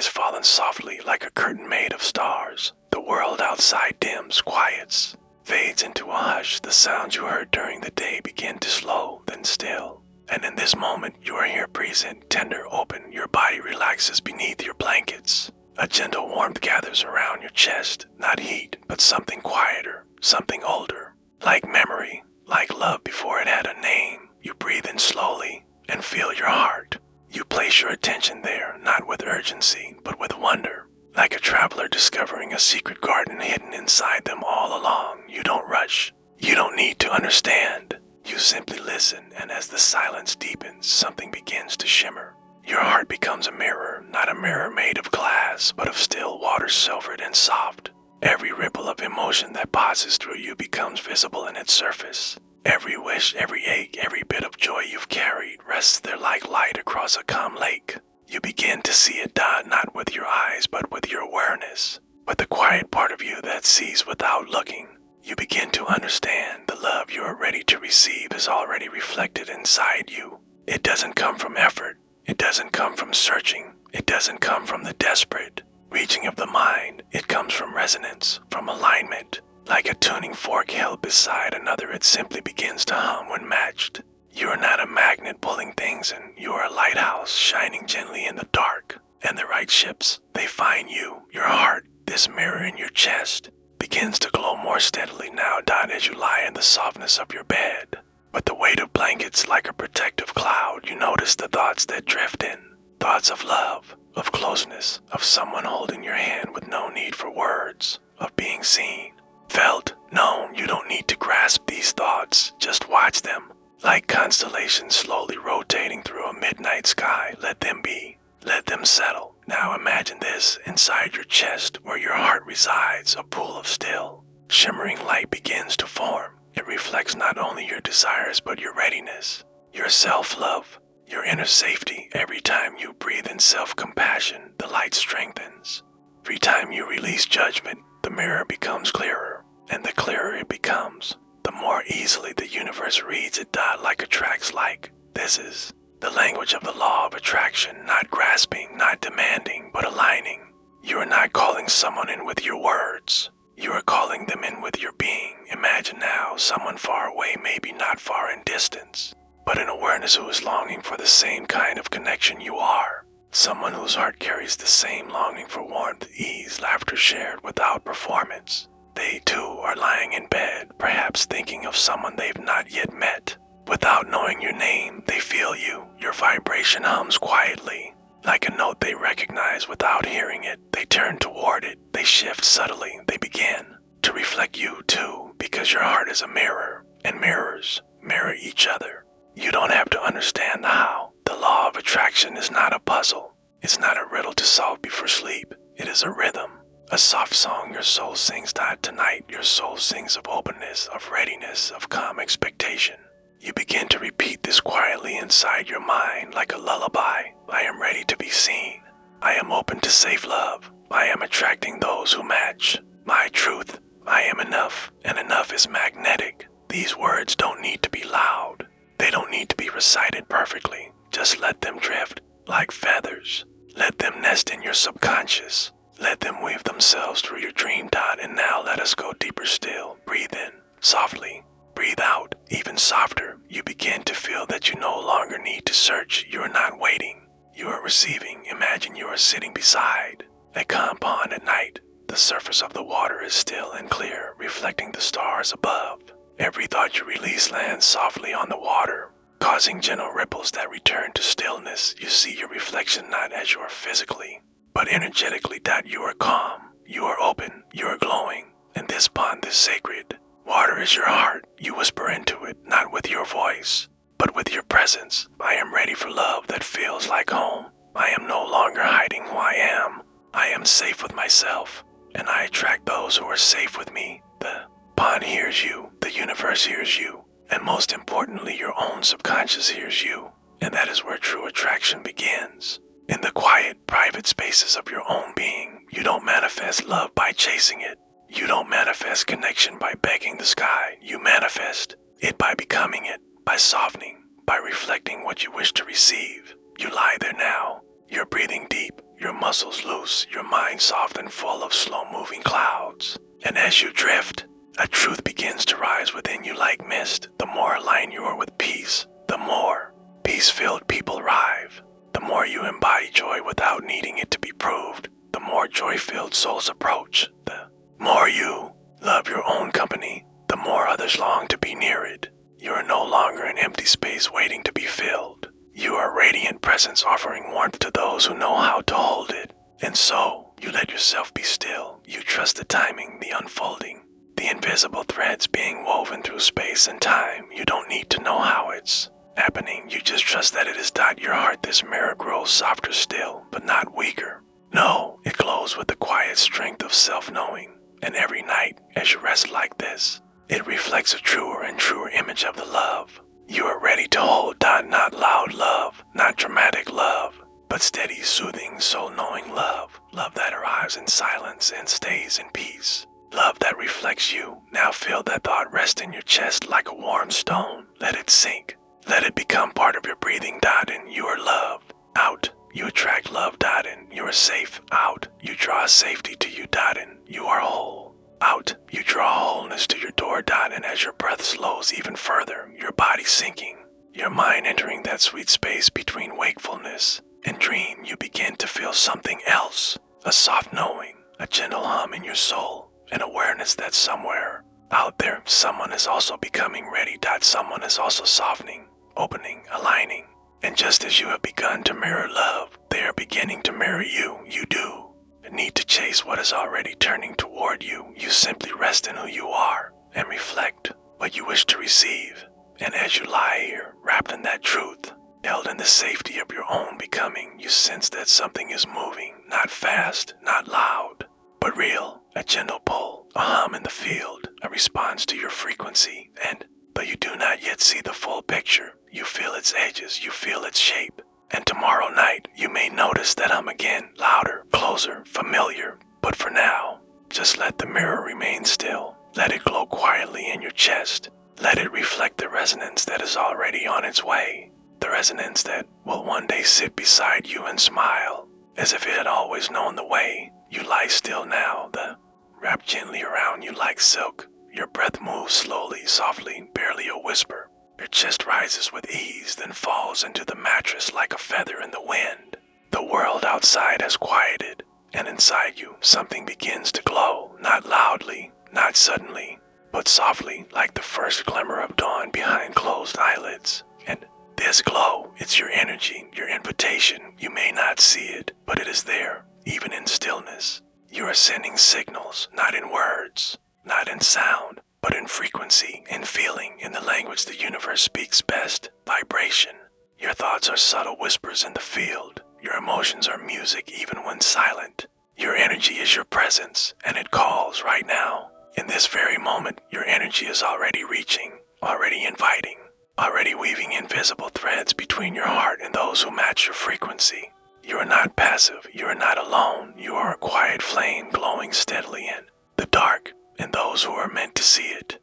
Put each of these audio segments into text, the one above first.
has fallen softly like a curtain made of stars. The world outside dims, quiets, fades into a hush. The sounds you heard during the day begin to slow, then still. And in this moment, you are here present, tender, open. Your body relaxes beneath your blankets. A gentle warmth gathers around your chest, not heat, but something quieter, something older. Like memory, like love before it had a name. You breathe in slowly and feel your heart. You place your attention there, not with urgency, but with wonder. Like a traveler discovering a secret garden hidden inside them all along. You don't rush. You don't need to understand. You simply listen, and as the silence deepens, something begins to shimmer. Your heart becomes a mirror, not a mirror made of glass, but of still water, silvered and soft. Every ripple of emotion that passes through you becomes visible in its surface. Every wish, every ache, every bit of joy you've carried rests there like light across a calm lake. You begin to see it dot not with your eyes, but with your awareness, with the quiet part of you that sees without looking. You begin to understand the love you are ready to receive is already reflected inside you. It doesn't come from effort. It doesn't come from searching. It doesn't come from the desperate reaching of the mind. It comes from resonance, from alignment. Like a tuning fork held beside another, it simply begins to hum when matched. You are not a magnet pulling things in. You are a lighthouse shining gently in the dark. And the right ships, they find you. Your heart, this mirror in your chest, begins to glow more steadily now, as you lie in the softness of your bed. With the weight of blankets like a protective cloud, you notice the thoughts that drift in. Thoughts of love, of closeness, of someone holding your hand with no need for words, of being seen, felt, known. You don't need to grasp these thoughts, just watch them. Like constellations slowly rotating through a midnight sky, let them be. Let them settle. Now imagine this, inside your chest where your heart resides, a pool of still, shimmering light begins to form. It reflects not only your desires but your readiness, your self-love, your inner safety. Every time you breathe in self-compassion, the light strengthens. Every time you release judgment, the mirror becomes clearer, and the clearer it becomes, the more easily the universe reads it like attracts like. This is the language of the law of attraction, not grasping, not demanding, but aligning. You are not calling someone in with your words. You are calling them in with your being. Imagine now someone far away, maybe not far in distance, but an awareness who is longing for the same kind of connection you are. Someone whose heart carries the same longing for warmth, ease, laughter shared without performance. They too are lying in bed, perhaps thinking of someone they've not yet met. Without knowing your name, they feel you. Your vibration hums quietly, like a note they recognize without hearing it. They turn toward it. They shift subtly. They begin to reflect you too, because your heart is a mirror, and mirrors mirror each other. You don't have to understand the how. The law of attraction is not a puzzle. It's not a riddle to solve before sleep. It is a rhythm, a soft song your soul sings tonight. Your soul sings of openness, of readiness, of calm expectation. You begin to repeat this quietly inside your mind like a lullaby. I am ready to be seen. I am open to safe love. I am attracting those who match my truth. I am enough, and enough is magnetic. These words don't need to be loud. They don't need to be recited perfectly. Just let them drift like feathers. Let them nest in your subconscious. Let them weave themselves through your dream and now let us go deeper still. Breathe in, softly. Breathe out, even softer. You begin to feel that you no longer need to search. You are not waiting. You are receiving. Imagine you are sitting beside a calm pond at night. The surface of the water is still and clear, reflecting the stars above. Every thought you release lands softly on the water, causing gentle ripples that return to stillness. You see your reflection not as you are physically, but energetically. You are calm, you are open, you are glowing, and this pond is sacred. Water is your heart. You whisper into it, not with your voice, but with your presence. I am ready for love that feels like home. I am no longer hiding who I am. I am safe with myself, and I attract those who are safe with me. The pond hears you, the universe hears you, and most importantly, your own subconscious hears you. And that is where true attraction begins. In the quiet, private spaces of your own being, you don't manifest love by chasing it. You don't manifest connection by begging the sky. You manifest it by becoming it, by softening, by reflecting what you wish to receive. You lie there now. You're breathing deep. your muscles loose, your mind soft and full of slow-moving clouds. And as you drift, a truth begins to rise within you like mist. The more aligned you are with peace, the more peace-filled people arrive. The more you embody joy without needing it to be proved, the more joy-filled souls approach. The more you love your own company, the more others long to be near it. You are no longer an empty space waiting to be filled. You are a radiant presence offering warmth to those who know how to hold it. And so, you let yourself be still. You trust the timing, the unfolding, the invisible threads being woven through space and time. You don't need to know how it's happening. You just trust that it is. Your heart, this mirror, grows softer still, but not weaker. No, it glows with the quiet strength of self-knowing. And every night, as you rest like this, it reflects a truer and truer image of the love you are ready to hold. Not loud love, not dramatic love, but steady, soothing, soul-knowing love. Love that arrives in silence and stays in peace. Love that reflects you. Now feel that thought rest in your chest like a warm stone. Let it sink. Let it become part of your breathing. And you are love. Out, you attract love. And you are safe. Out, you draw safety to you. And you are whole. Out, you draw wholeness to your door. And as your breath slows even further, your body sinking, your mind entering that sweet space between wakefulness and dream, you begin to feel something else. A soft knowing, a gentle hum in your soul, an awareness that somewhere out there, someone is also becoming ready. Someone is also softening, opening, aligning. And just as you have begun to mirror love, they are beginning to mirror you. You do need to chase what is already turning toward you. You simply rest in who you are and reflect what you wish to receive. And as you lie here, wrapped in that truth, held in the safety of your own becoming, you sense that something is moving, not fast, not loud, but real. A gentle pull, a hum in the field, a response to your frequency. And though you do not yet see the full picture, you feel its edges, you feel its shape. And tomorrow night, you may notice that hum again, louder, closer, familiar. But for now, just let the mirror remain still. Let it glow quietly in your chest. Let it reflect the resonance that is already on its way. The resonance that will one day sit beside you and smile, as if it had always known the way. You lie still now, the wrap gently around you like silk. Your breath moves slowly, softly, barely a whisper. Your chest rises with ease, then falls into the mattress like a feather in the wind. The world outside has quieted, and inside you, something begins to glow, not loudly, not suddenly, but softly, like the first glimmer of dawn behind closed eyelids. And this glow, it's your energy, your invitation. You may not see it, but it is there, even in stillness. You are sending signals, not in words, not in sound, but in frequency, in feeling, in the language the universe speaks best, vibration. Your thoughts are subtle whispers in the field. Your emotions are music even when silent. Your energy is your presence, and it calls right now. In this very moment, your energy is already reaching, already inviting, already weaving invisible threads between your heart and those who match your frequency. You are not passive, you are not alone. You are a quiet flame glowing steadily in the dark, and those who are meant to see it.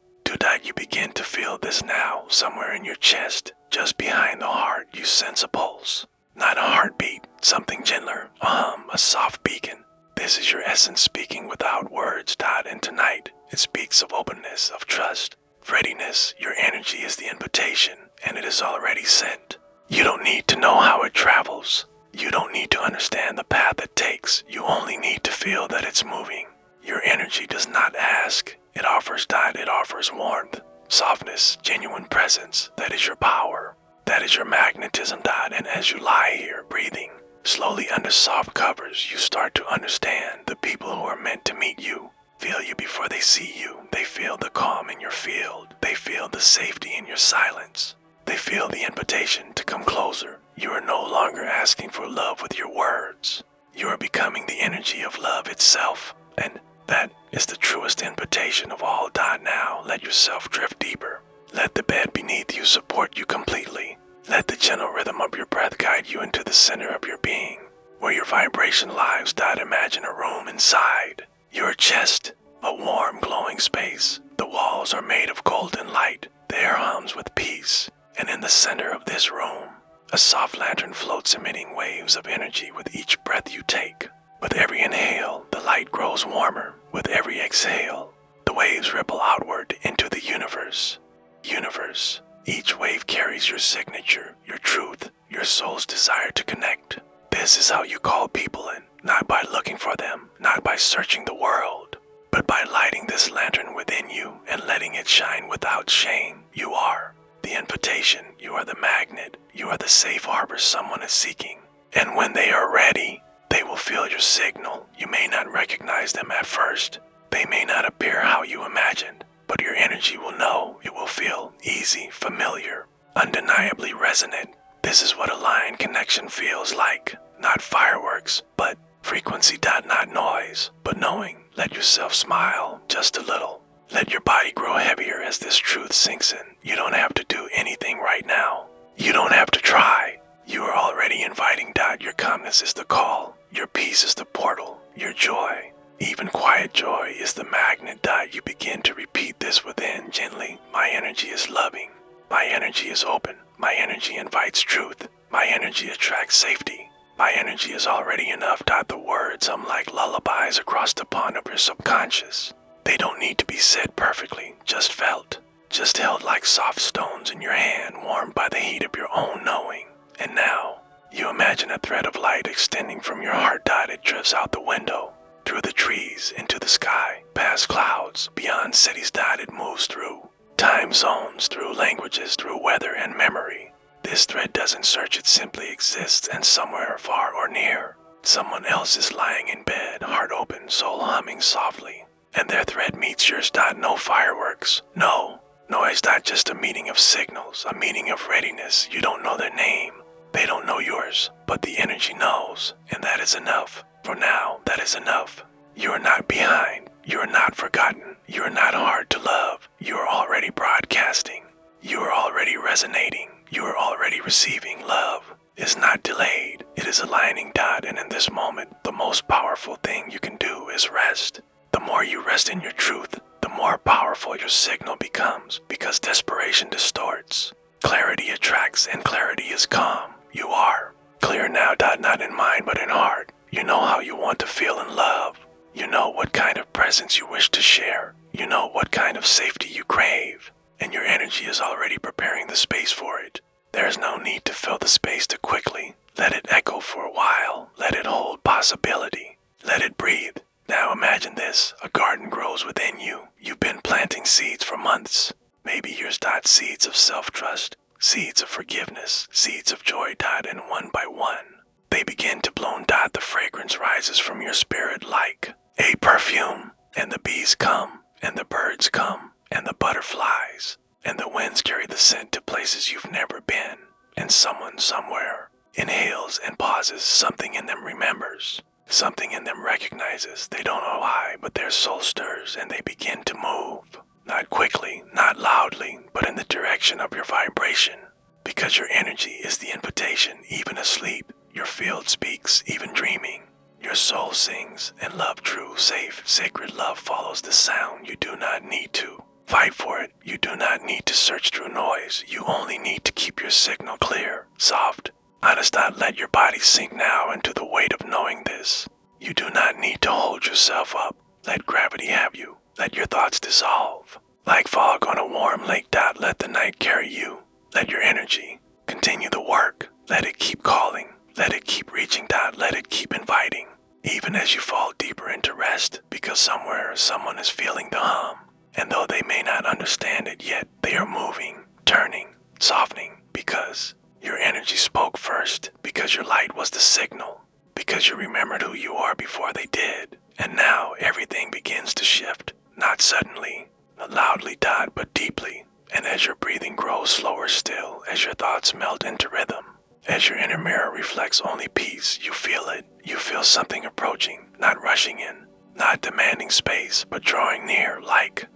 You begin to feel this now, somewhere in your chest, just behind the heart. You sense a pulse, not a heartbeat, something gentler, a hum, a soft beacon. This is your essence speaking without words. And tonight, it speaks of openness, of trust, readiness. Your energy is the invitation, and it is already sent. You don't need to know how it travels. You don't need to understand the path it takes. You only need to feel that it's moving. Your energy does not ask. It offers. It offers warmth, softness, genuine presence. That is your power. That is your magnetism. And as you lie here breathing, slowly under soft covers, you start to understand the people who are meant to meet you. Feel you before they see you. They feel the calm in your field. They feel the safety in your silence. They feel the invitation to come closer. You are no longer asking for love with your words. You are becoming the energy of love itself. And that is the truest invitation of all. Now, let yourself drift deeper. Let the bed beneath you support you completely. Let the gentle rhythm of your breath guide you into the center of your being, where your vibration lives. Imagine a room inside your chest, a warm, glowing space. The walls are made of golden light. The air hums with peace. And in the center of this room, A soft lantern floats emitting waves of energy with each breath you take. With every inhale, the light grows warmer. With every exhale, the waves ripple outward into the universe. Universe. Each wave carries your signature, your truth, your soul's desire to connect. This is how you call people in, not by looking for them, not by searching the world, but by lighting this lantern within you and letting it shine without shame. You are the invitation, you are the magnet, you are the safe harbor someone is seeking. And when they are ready, they will feel your signal. You may not recognize them at first. They may not appear how you imagined, but your energy will know. It will feel easy, familiar, undeniably resonant. This is what aligned connection feels like. Not fireworks, but frequency. Not noise, but knowing. Let yourself smile just a little. Let your body grow heavier as this truth sinks in. You don't have to do anything right now. You don't have to try. You are already inviting. Your calmness is the call. Your peace is the portal. Your joy, even quiet joy, is the magnet. You begin to repeat this within gently. My energy is loving. My energy is open. My energy invites truth. My energy attracts safety. My energy is already enough. The words hum like lullabies across the pond of your subconscious. They don't need to be said perfectly, just felt. Just held like soft stones in your hand, warmed by the heat of your own knowing. And now, you imagine a thread of light extending from your heart. It drifts out the window, through the trees, into the sky, past clouds, beyond cities. It moves through time zones, through languages, through weather and memory. This thread doesn't search, it simply exists, and somewhere far or near, someone else is lying in bed, heart open, soul humming softly, and their thread meets yours. No fireworks, no noise. Just a meeting of signals, a meeting of readiness. You don't know their name. They don't know yours, but the energy knows, and that is enough. For now, that is enough. You are not behind. You are not forgotten. You are not hard to love. You are already broadcasting. You are already resonating. You are already receiving. Love is not delayed. It is aligning. And in this moment, the most powerful thing you can do is rest. The more you rest in your truth, the more powerful your signal becomes, because desperation distorts. Clarity attracts, and clarity is calm. You are clear now. Not in mind, but in heart. You know how you want to feel in love. You know what kind of presence you wish to share. You know what kind of safety you crave. And your energy is already preparing the space for it. There is no need to fill the space too quickly. Let it echo for a while. Let it hold possibility. Let it breathe. Now imagine this. A garden grows within you. You've been planting seeds for months. Maybe yours. Seeds of self-trust. Seeds of forgiveness. Seeds of joy. And one by one, they begin to bloom. The fragrance rises from your spirit like a perfume. And the bees come. And the birds come. And the butterflies. And the winds carry the scent to places you've never been. And someone somewhere inhales and pauses. Something in them remembers. Something in them recognizes. They don't know why, but their soul stirs and they begin to move. Not quickly, not loudly, but in the direction of your vibration. Because your energy is the invitation, even asleep. Your field speaks, even dreaming. Your soul sings, and love, true, safe, sacred love follows the sound. You do not need to fight for it. You do not need to search through noise. You only need to keep your signal clear, soft, honest. Let your body sink now into the weight of knowing this. You do not need to hold yourself up. Let gravity have you. Let your thoughts dissolve. Like fog on a warm lake. Let the night carry you. Let your energy continue the work. Let it keep calling. Let it keep reaching. Let it keep inviting. Even as you fall deeper into rest, because somewhere someone is feeling the hum. And though they may not understand it yet, they are moving, turning, softening, because your energy spoke first, because your light was the signal, because you remembered who you are before they did. And now everything begins to shift, not suddenly, not loudly, but deeply. And as your breathing grows slower still, as your thoughts melt into rhythm, as your inner mirror reflects only peace, you feel it. You feel something approaching, not rushing in, not demanding space, but drawing near like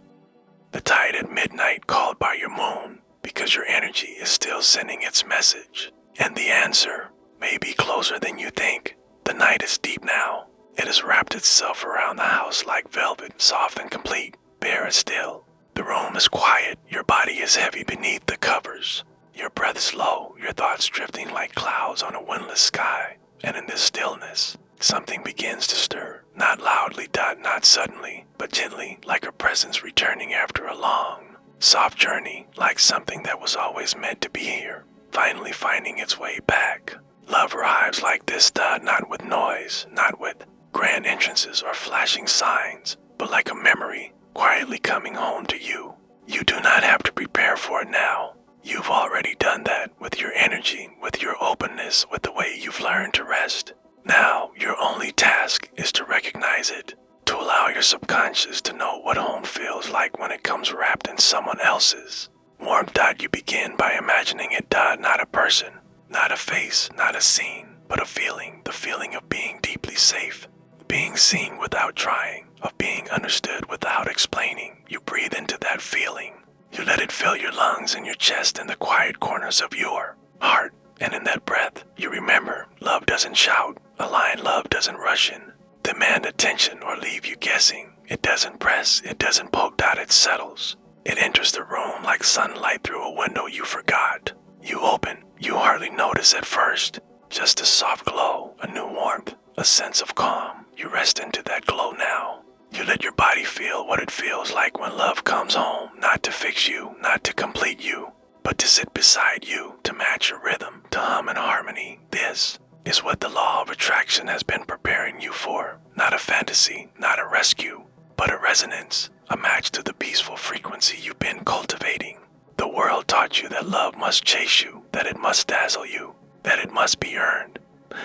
the tide at midnight called by your moon, because your energy is still sending its message. And the answer may be closer than you think. The night is deep now. It has wrapped itself around the house like velvet, soft and complete, bare and still. The room is quiet. Your body is heavy beneath the covers. Your breath slow, your thoughts drifting like clouds on a windless sky. And in this stillness, something begins to stir. Not loudly, not suddenly, but gently, like a presence returning after a long, soft journey, like something that was always meant to be here, finally finding its way back. Love arrives like this, not with noise, not with grand entrances or flashing signs, but like a memory, quietly coming home to you. You do not have to prepare for it now. You've already done that with your energy, with your openness, with the way you've learned to rest. Now, your only task is to recognize it, to allow your subconscious to know what home feels like when it comes wrapped in someone else's. Warmth. You begin by imagining it, not a person, not a face, not a scene, but a feeling, the feeling of being deeply safe, being seen without trying, of being understood without explaining. You breathe into that feeling. You let it fill your lungs and your chest and the quiet corners of your heart. And in that breath, you remember, love doesn't shout. Aligned love doesn't rush in, demand attention or leave you guessing. It doesn't press, it doesn't poke, it settles. It enters the room like sunlight through a window you forgot. You open, you hardly notice at first. Just a soft glow, a new warmth, a sense of calm. You rest into that glow now. You let your body feel what it feels like when love comes home, not to fix you, not to complete you, but to sit beside you, to match your rhythm, to hum in harmony. This is what the law of attraction has been preparing you for. Not a fantasy, not a rescue, but a resonance, a match to the peaceful frequency you've been cultivating. The world taught you that love must chase you, that it must dazzle you, that it must be earned.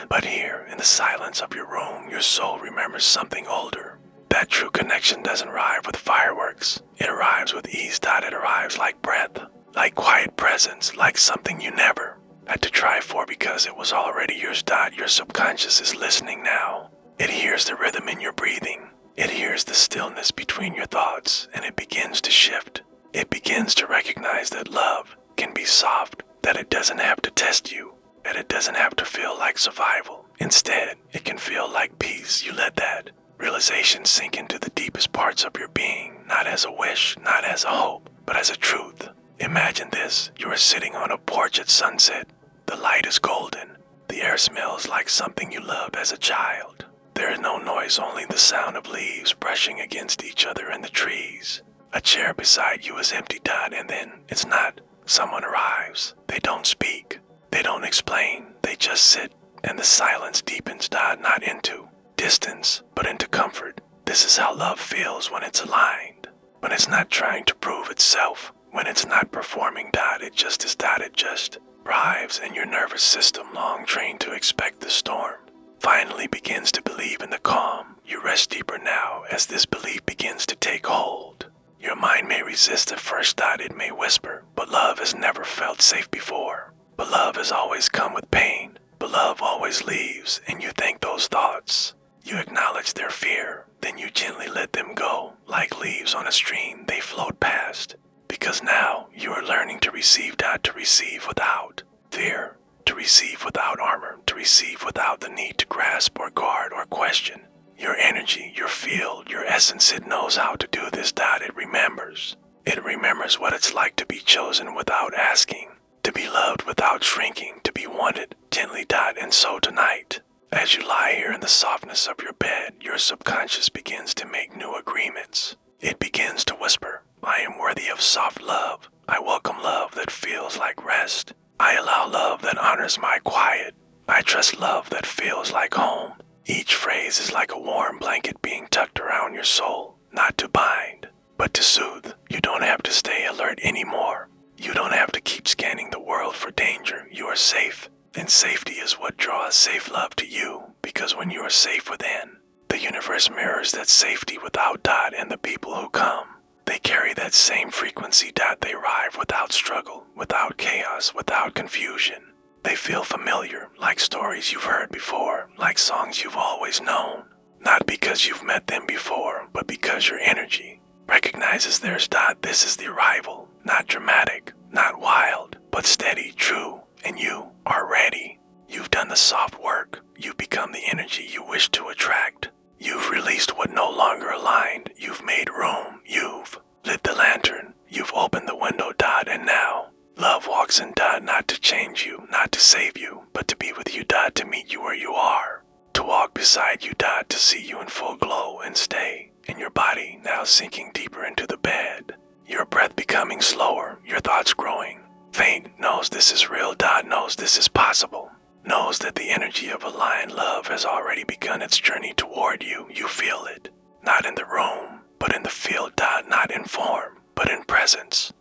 But here, in the silence of your room, your soul remembers something older. That true connection doesn't arrive with fireworks. It arrives with ease. It arrives like breath, like quiet presence, like something you never had to try for because it was already yours. Your subconscious is listening now. It hears the rhythm in your breathing. It hears the stillness between your thoughts, and it begins to shift. It begins to recognize that love can be soft, that it doesn't have to test you, that it doesn't have to feel like survival. Instead, it can feel like peace. You let that realization sink into the deepest parts of your being, not as a wish, not as a hope, but as a truth. Imagine this. You are sitting on a porch at sunset. The light is golden. The air smells like something you loved as a child. There is no noise, only the sound of leaves brushing against each other in the trees. A chair beside you is empty, and then it's not. Someone arrives. They don't speak. They don't explain. They just sit, and the silence deepens, not into distance, but into comfort. This is how love feels when it's aligned, when it's not trying to prove itself, when it's not performing, it just is, it just arrives, and your nervous system, long trained to expect the storm, finally begins to believe in the calm. You rest deeper now as this belief begins to take hold. Your mind may resist at first, it may whisper, but love has never felt safe before. But love has always come with pain, but love always leaves, and you think those thoughts. You acknowledge their fear, then you gently let them go. Like leaves on a stream, they float past. Because now you are learning to receive, to receive without fear, to receive without armor, to receive without the need to grasp or guard or question. Your energy, your field, your essence, it knows how to do this, it remembers. It remembers what it's like to be chosen without asking, to be loved without shrinking, to be wanted gently, and so tonight, as you lie here in the softness of your bed, your subconscious begins to make new agreements. It begins to whisper, I am worthy of soft love. I welcome love that feels like rest. I allow love that honors my quiet. I trust love that feels like home. Each phrase is like a warm blanket being tucked around your soul, not to bind, but to soothe. You don't have to stay alert anymore. You don't have to keep scanning the world for danger. You are safe, and safety is what draws safe love to you, because when you are safe within, the universe mirrors that safety without, and the people who come, they carry that same frequency, they arrive without struggle, without chaos, without confusion. They feel familiar, like stories you've heard before, like songs you've always known, not because you've met them before, but because your energy recognizes theirs. This is the arrival, not dramatic, not wild, but steady, true, and you are ready. You've done the soft work. You've become the energy you wish to attract. You've released what no longer aligned. You've made room. You've lit the lantern. You've opened the window, and now love walks listen, dot, not to change you, not to save you, but to be with you, dot, to meet you where you are. To walk beside you, dot, to see you in full glow and stay in your body, now sinking deeper into the bed. Your breath becoming slower, your thoughts growing. Faint, knows this is real, dot, knows this is possible. Knows that the energy of aligned love has already begun its journey toward you. You feel it. Not in the room, but in the field, dot, not in form, but in presence.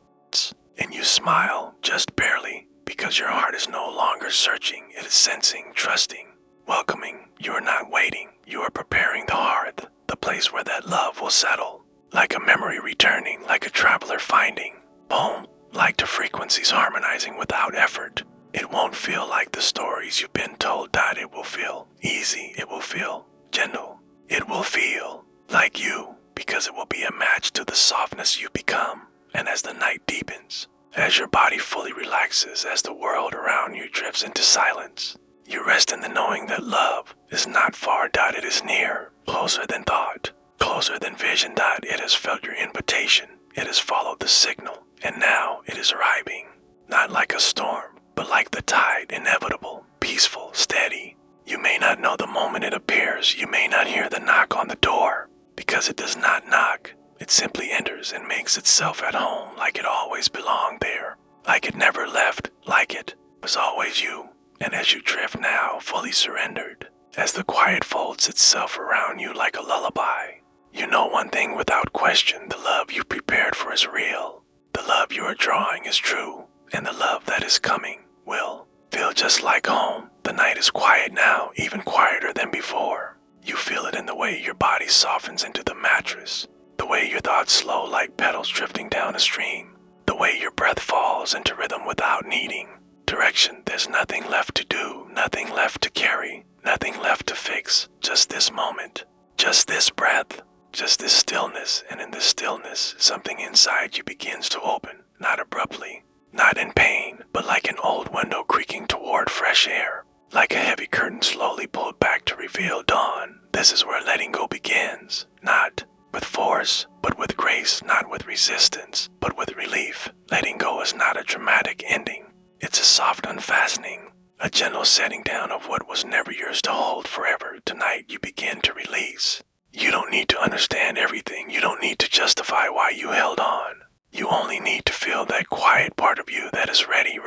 And you smile, just barely, because your heart is no longer searching, it is sensing, trusting, welcoming. You are not waiting, you are preparing the hearth, the place where that love will settle. Like a memory returning, like a traveler finding home, like the frequencies harmonizing without effort. It won't feel like the stories you've been told, dot, it will feel easy, it will feel gentle, it will feel like you, because it will be a match to the softness you become. And as the night deepens, as your body fully relaxes, as the world around you drifts into silence, you rest in the knowing that love is not far, dot, it is near, closer than thought, closer than vision, dot, it has felt your invitation, it has followed the signal, and now it is arriving, not like a storm, but like the tide, inevitable, peaceful, steady. You may not know the moment it appears, you may not hear the knock on the door, because it does not knock. It simply enters and makes itself at home, like it always belonged there, like it never left, like it was always you. And as you drift now, fully surrendered, as the quiet folds itself around you like a lullaby, you know one thing without question, the love you prepared for is real. The love you are drawing is true, and the love that is coming will feel just like home. The night is quiet now, even quieter than before. You feel it in the way your body softens into the mattress, the way your thoughts slow like petals drifting down a stream, the way your breath falls into rhythm without needing direction. There's nothing left to do, nothing left to carry, nothing left to fix. Just this moment, just this breath, just this stillness. And in this stillness, something inside you begins to open, not abruptly, not in pain, but like an old window creaking toward fresh air, like a heavy curtain slowly pulled back to reveal dawn. This is where letting go begins, not with force, but with grace, not with resistance, but with relief. Letting go is not a dramatic ending. It's a soft unfastening, a gentle setting down of what was never yours to hold forever. Tonight you begin to release. You don't need to understand everything. You don't need to justify why you held on. You only need to feel that quiet part of you that is ready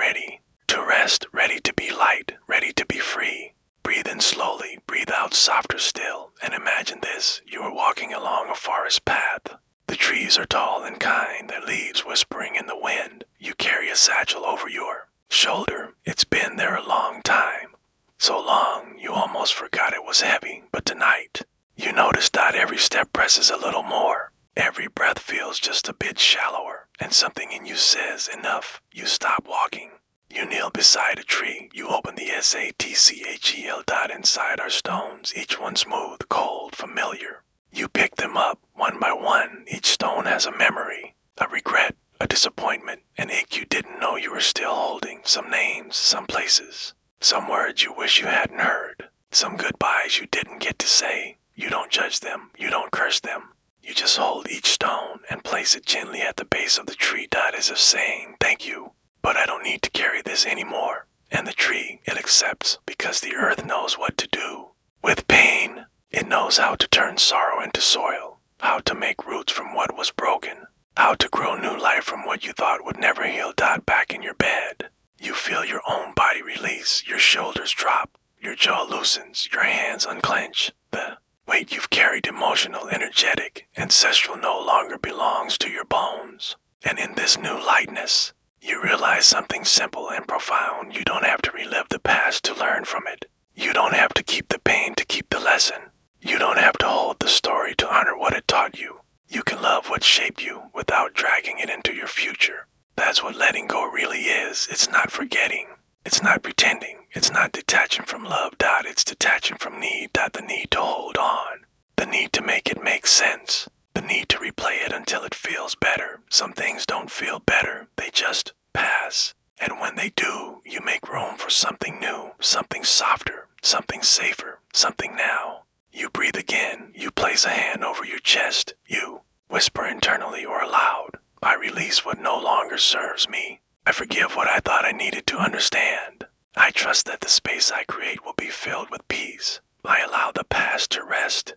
to rest, ready to be light, ready to be free. Breathe in slowly, breathe out softer still, and imagine this. You are walking along a forest path. The trees are tall and kind, their leaves whispering in the wind. You carry a satchel over your shoulder. It's been there a long time. So long, you almost forgot it was heavy, but tonight, you notice that every step presses a little more. Every breath feels just a bit shallower, and something in you says, enough. You stop walking. You kneel beside a tree. You open the SATCHEL dot. Inside are stones, each one smooth, cold, familiar. You pick them up, one by one. Each stone has a memory, a regret, a disappointment, an ache you didn't know you were still holding. Some names, some places, some words you wish you hadn't heard, some goodbyes you didn't get to say. You don't judge them, you don't curse them. You just hold each stone and place it gently at the base of the tree dot, as if saying, thank you, but I don't need to carry this anymore. And the tree, it accepts, because the earth knows what to do. With pain, it knows how to turn sorrow into soil, how to make roots from what was broken, how to grow new life from what you thought would never heal dot. Back in your bed, you feel your own body release, your shoulders drop, your jaw loosens, your hands unclench. The weight you've carried, emotional, energetic, ancestral, no longer belongs to your bones. And in this new lightness, you realize something simple and profound. You don't have to relive the past to learn from it. You don't have to keep the pain to keep the lesson. You don't have to hold the story to honor what it taught you. You can love what shaped you without dragging it into your future. That's what letting go really is. It's not forgetting. It's not pretending. It's not detaching from love dot. It's detaching from need dot. The need to hold on. The need to make it make sense. The need to replay it until it feels better. Some things don't feel better. They just pass. And when they do, you make room for something new, something softer, something safer, something now. You breathe again. You place a hand over your chest. You whisper internally or aloud, I release what no longer serves me. I forgive what I thought I needed to understand. I trust that the space I create will be filled with peace. I allow the past to rest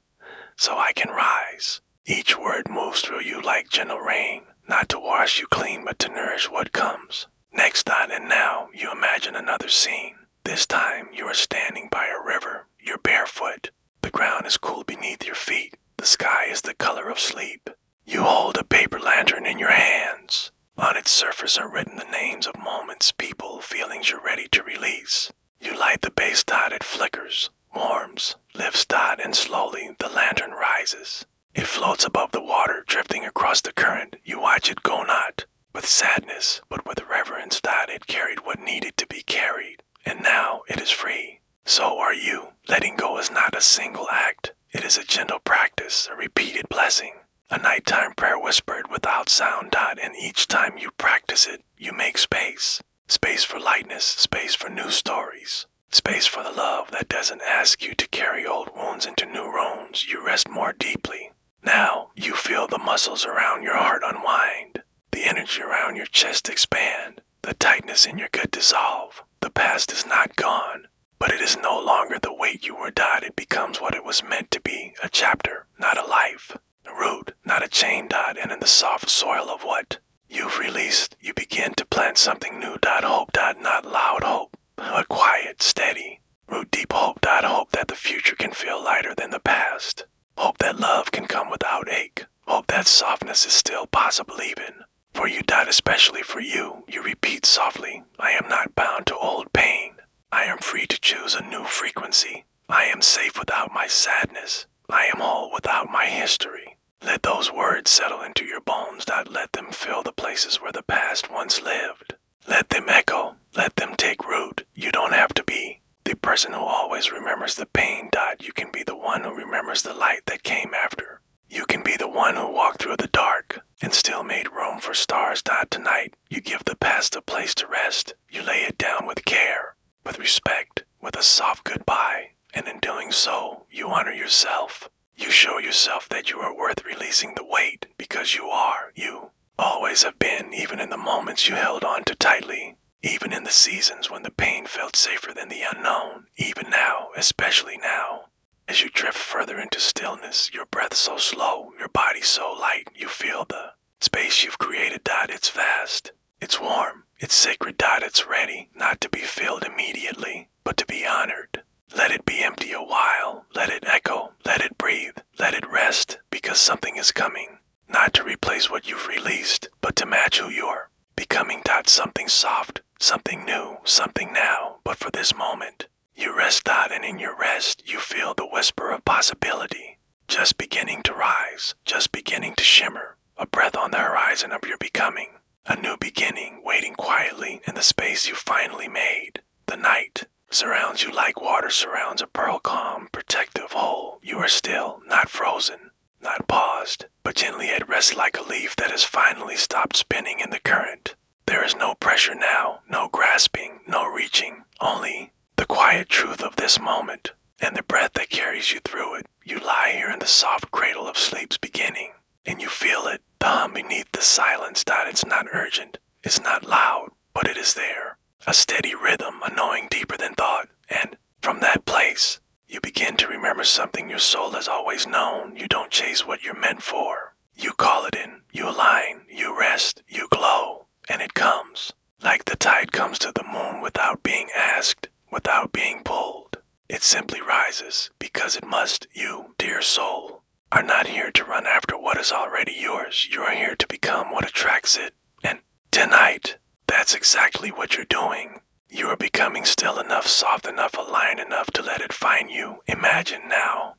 so I can rise. Each word moves through you like gentle rain, not to wash you clean but to nourish what comes. Next thought and now you imagine another scene. This time you are standing by a river. You're barefoot. The ground is cool beneath your feet. The sky is the color of sleep. You hold a paper lantern in your hands. On its surface are written the names of moments, people, feelings you're ready to release. You light the base dot, it flickers, warms, lifts dot, and slowly the lantern rises. It floats above the water, drifting across the current. You watch it go not with sadness, but with reverence dot. It carried what needed to be carried, and now it is free. So are you. Letting go is not a single act. It is a gentle practice, a repeated blessing. A nighttime prayer whispered without sound dot, and each time you practice it, you make space. Space for lightness, space for new stories. Space for the love that doesn't ask you to carry old wounds into new wounds. You rest more deeply. Now, you feel the muscles around your heart unwind. The energy around your chest expand. The tightness in your gut dissolve. The past is not gone, but it is no longer the weight you were dot. It becomes what it was meant to be, a chapter, not a life. A root, not a chain dot, and in the soft soil of what you've released, you begin to plant something new dot. Hope dot, not loud hope, but quiet, steady. Root deep hope dot. Hope that the future can feel lighter than the past. Hope that love can come without ache. Hope that softness is still possible even. For you dot, especially for you, you repeat softly, I am not bound to old pain. I am free to choose a new frequency. I am safe without my sadness. I am whole without my history. Let those words settle into your bones. Let them fill the places where the past once lived. Let them echo. Let them take root. You don't have to be the person who always remembers the pain. You can be the one who remembers the light that came after. You can be the one who walked through the dark and still made room for stars. Tonight, you give the past a place to rest. You lay it down with care, with respect, with a soft goodbye. And in doing so, you honor yourself. You show yourself that you are worth releasing the weight because you are. You always have been, even in the moments you held on too tightly. Even in the seasons when the pain felt safer than the unknown. Even now, especially now. As you drift further into stillness, your breath so slow, your body so light, you feel the space you've created. It's vast. It's warm. It's sacred. It's ready, not to be filled immediately, but to be honored. Let it be empty a while. Let it echo. Let it breathe. Let it rest, because something is coming. Not to replace what you've released, but to match who you're becoming. Something soft, something new, something now, but for this moment. You rest. And in your rest, you feel the whisper of possibility. Just beginning to rise, just beginning to shimmer. A breath on the horizon of your becoming. A new beginning waiting quietly in the space you finally made. The night surrounds you like water surrounds a pearl, calm, protective, whole. You are still, not frozen, not paused, but gently at rest like a leaf that has finally stopped spinning in the current. There is no pressure now, no grasping, no reaching, only the quiet truth of this moment, and the breath that carries you through it. You lie here in the soft cradle of sleep's beginning, and you feel it, the hum beneath the silence. It's not urgent, it's not loud, but it is there. A steady rhythm, a knowing deeper than thought, and from that place, you begin to remember something your soul has always known. You don't chase what you're meant for. You call it in, you align, you rest, you glow, and it comes. Like the tide comes to the moon without being asked, without being pulled. It simply rises, because it must. You, dear soul, are not here to run after what is already yours. You are here to become what attracts it. And tonight, that's exactly what you're doing. You are becoming still enough, soft enough, aligned enough to let it find you. Imagine now,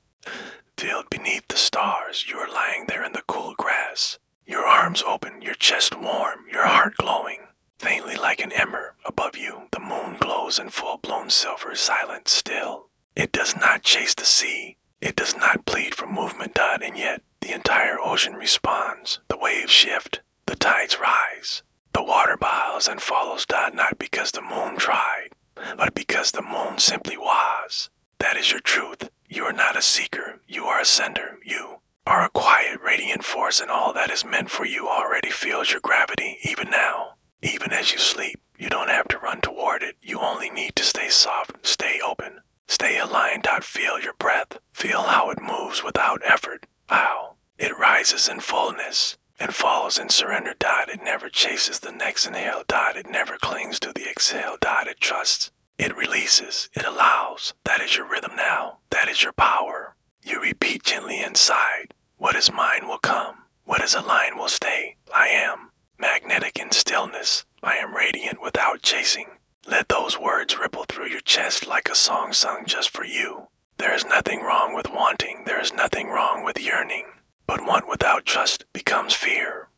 filled beneath the stars, you are lying there in the cool grass. Your arms open, your chest warm, your heart glowing. Faintly like an ember above you, the moon glows in full-blown silver, silent, still. It does not chase the sea. It does not plead for movement. And yet, the entire ocean responds. The waves shift. The tides rise. The water bows and follows. Not because the moon tried, but because the moon simply was. That is your truth. You are not a seeker. You are a sender. You are a quiet, radiant force, and all that is meant for you already feels your gravity, even now. Even as you sleep, you don't have to run toward it. You only need to stay soft, stay open, stay aligned. Feel your breath. Feel how it moves without effort. How it rises in fullness and falls in surrender. It never chases the next inhale. It never clings to the exhale. It trusts. It releases. It allows. That is your rhythm now. That is your power. You repeat gently inside. What is mine will come. What is aligned will stay. I am magnetic in stillness. I am radiant without chasing. Let those words ripple through your chest like a song sung just for you. There is nothing wrong with wanting. There is nothing wrong with yearning. But want without trust becomes fear.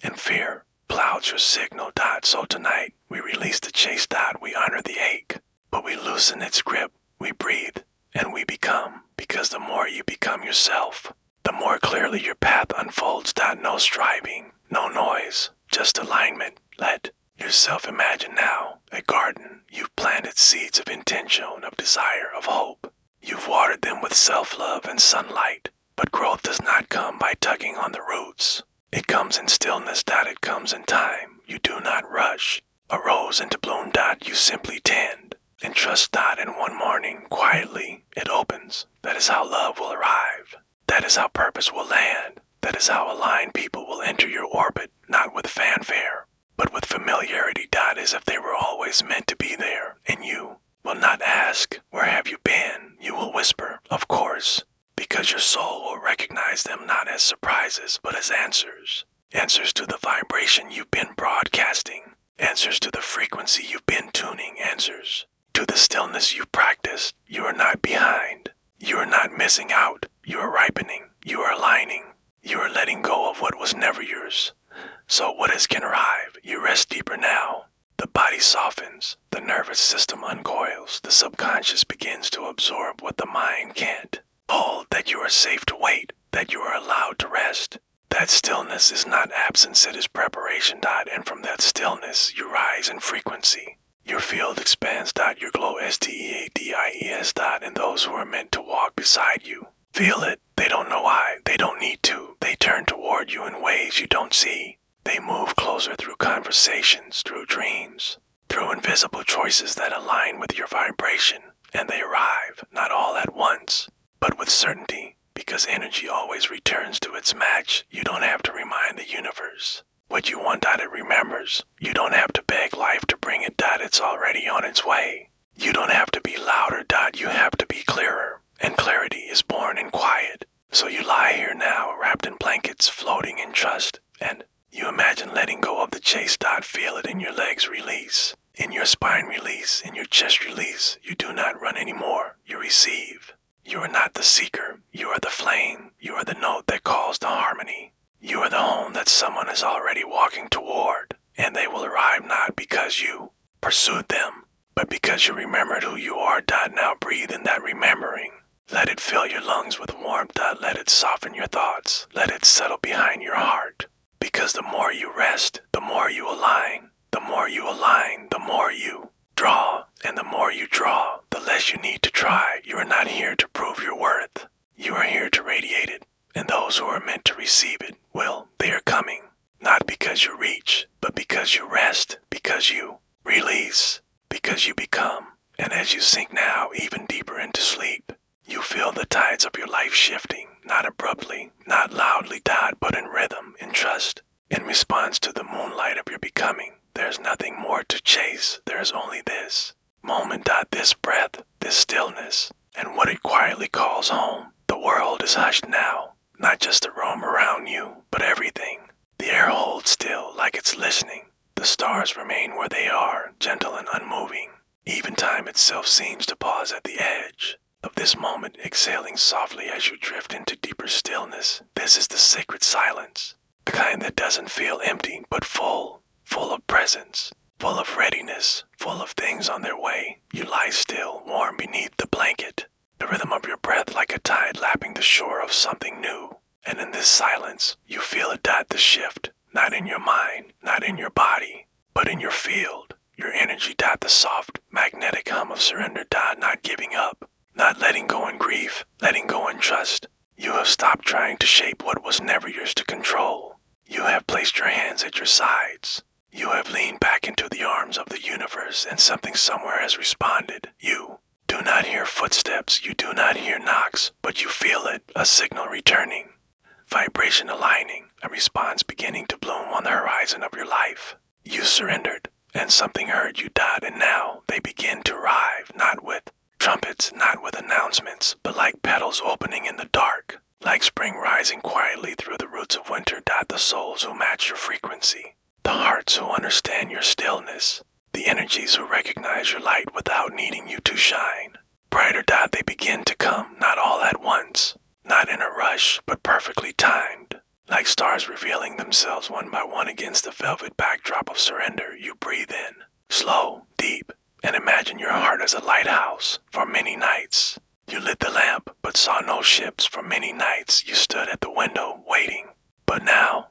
And fear clouds your signal. So tonight, we release the chase. We honor the ache, but we loosen its grip. We breathe, and we become. Because the more you become yourself, the more clearly your path unfolds. No striving, no noise, just alignment. Let yourself imagine now a garden. You've planted seeds of intention, of desire, of hope. You've watered them with self-love and sunlight. But growth does not come by tugging on the roots. It comes in stillness. It comes in time. You do not rush. A rose into bloom. You simply tend. And trust. In one morning, quietly, it opens. That is how love will arrive. That is how purpose will land. That is how aligned people will enter your orbit. Not with fanfare, but with familiarity. As if they were always meant to be there. And you will not ask, where have you been? You will whisper, of course. Because your soul will recognize them not as surprises, but as answers. Answers to the vibration you've been broadcasting. Answers to the frequency you've been tuning. Answers to the stillness you've practiced. You are not behind. You are not missing out. You are ripening. You are aligning. You are letting go of what was never yours. So what is can arrive? You rest deeper now. The body softens. The nervous system uncoils. The subconscious begins to absorb what the mind can't. Hold. That you are safe to wait. That you are allowed to rest. That stillness is not absence, it is preparation. And from that stillness, you rise in frequency. Your field expands. Your glow steadies. And those who are meant to walk beside you feel it. They don't know why. They don't need to. They turn toward you in ways you don't see. They move closer through conversations, through dreams, through invisible choices that align with your vibration. And they arrive, not all at once, but with certainty. Because energy always returns to its match. You don't have to remind the universe what you want. It remembers. You don't have to beg life to bring it. It's already on its way. You don't have to be louder. You have to be clearer. And clarity is born in quiet. So you lie here now, wrapped in blankets, floating in trust. And you imagine letting go of the chase. Feel it in your legs release. In your spine release. In your chest release. You do not run anymore. You receive. You are not the seeker. You are the flame. You are the note that calls to harmony. You are the home that someone is already walking toward. And they will arrive not because you pursued them, but because you remembered who you are. Now breathe in that remembering. Let it fill your lungs with warmth. Let it soften your thoughts. Let it settle behind your heart. Because the more you rest, the more you align. The more you align, the more you draw. And the more you draw, the less you need to try. You are not here to prove your worth. You are here to radiate it. And those who are meant to receive it, well, they are coming. Not because you reach, but because you rest. Because you release. Because you become. And as you sink now even deeper into sleep, you feel the tides of your life shifting. Not abruptly, not loudly, but in rhythm, in trust. In response to the moonlight of your becoming. There's nothing more to chase. There's only this moment. This breath, this stillness, and what it quietly calls home. The world is hushed now. Not just the room around you, but everything. The air holds still like it's listening. The stars remain where they are, gentle and unmoving. Even time itself seems to pause at the edge of this moment, exhaling softly as you drift into deeper stillness. This is the sacred silence, the kind that doesn't feel empty, but full of presence, full of readiness, full of things on their way. You lie still, warm beneath the blanket, the rhythm of your breath like a tide lapping the shore of something new. And in this silence, you feel it. The shift, not in your mind, not in your body, but in your field, your energy. The soft, magnetic hum of surrender. Not giving up, not letting go in grief, letting go in trust. You have stopped trying to shape what was never yours to control. You have placed your hands at your sides. You have leaned back into the arms of the universe and something somewhere has responded. You do not hear footsteps, you do not hear knocks, but you feel it, a signal returning. Vibration aligning, a response beginning to bloom on the horizon of your life. You surrendered, and something heard you, and now they begin to arrive, not with trumpets, not with announcements, but like petals opening in the dark, like spring rising quietly through the roots of winter. The souls who match your frequency, the hearts who understand your stillness, the energies who recognize your light without needing you to shine. Brighter. They begin to come, not all at once, not in a rush, but perfectly timed. Like stars revealing themselves one by one against the velvet backdrop of surrender, you breathe in, slow, deep, and imagine your heart as a lighthouse. For many nights, you lit the lamp, but saw no ships. For many nights, you stood at the window, waiting. But now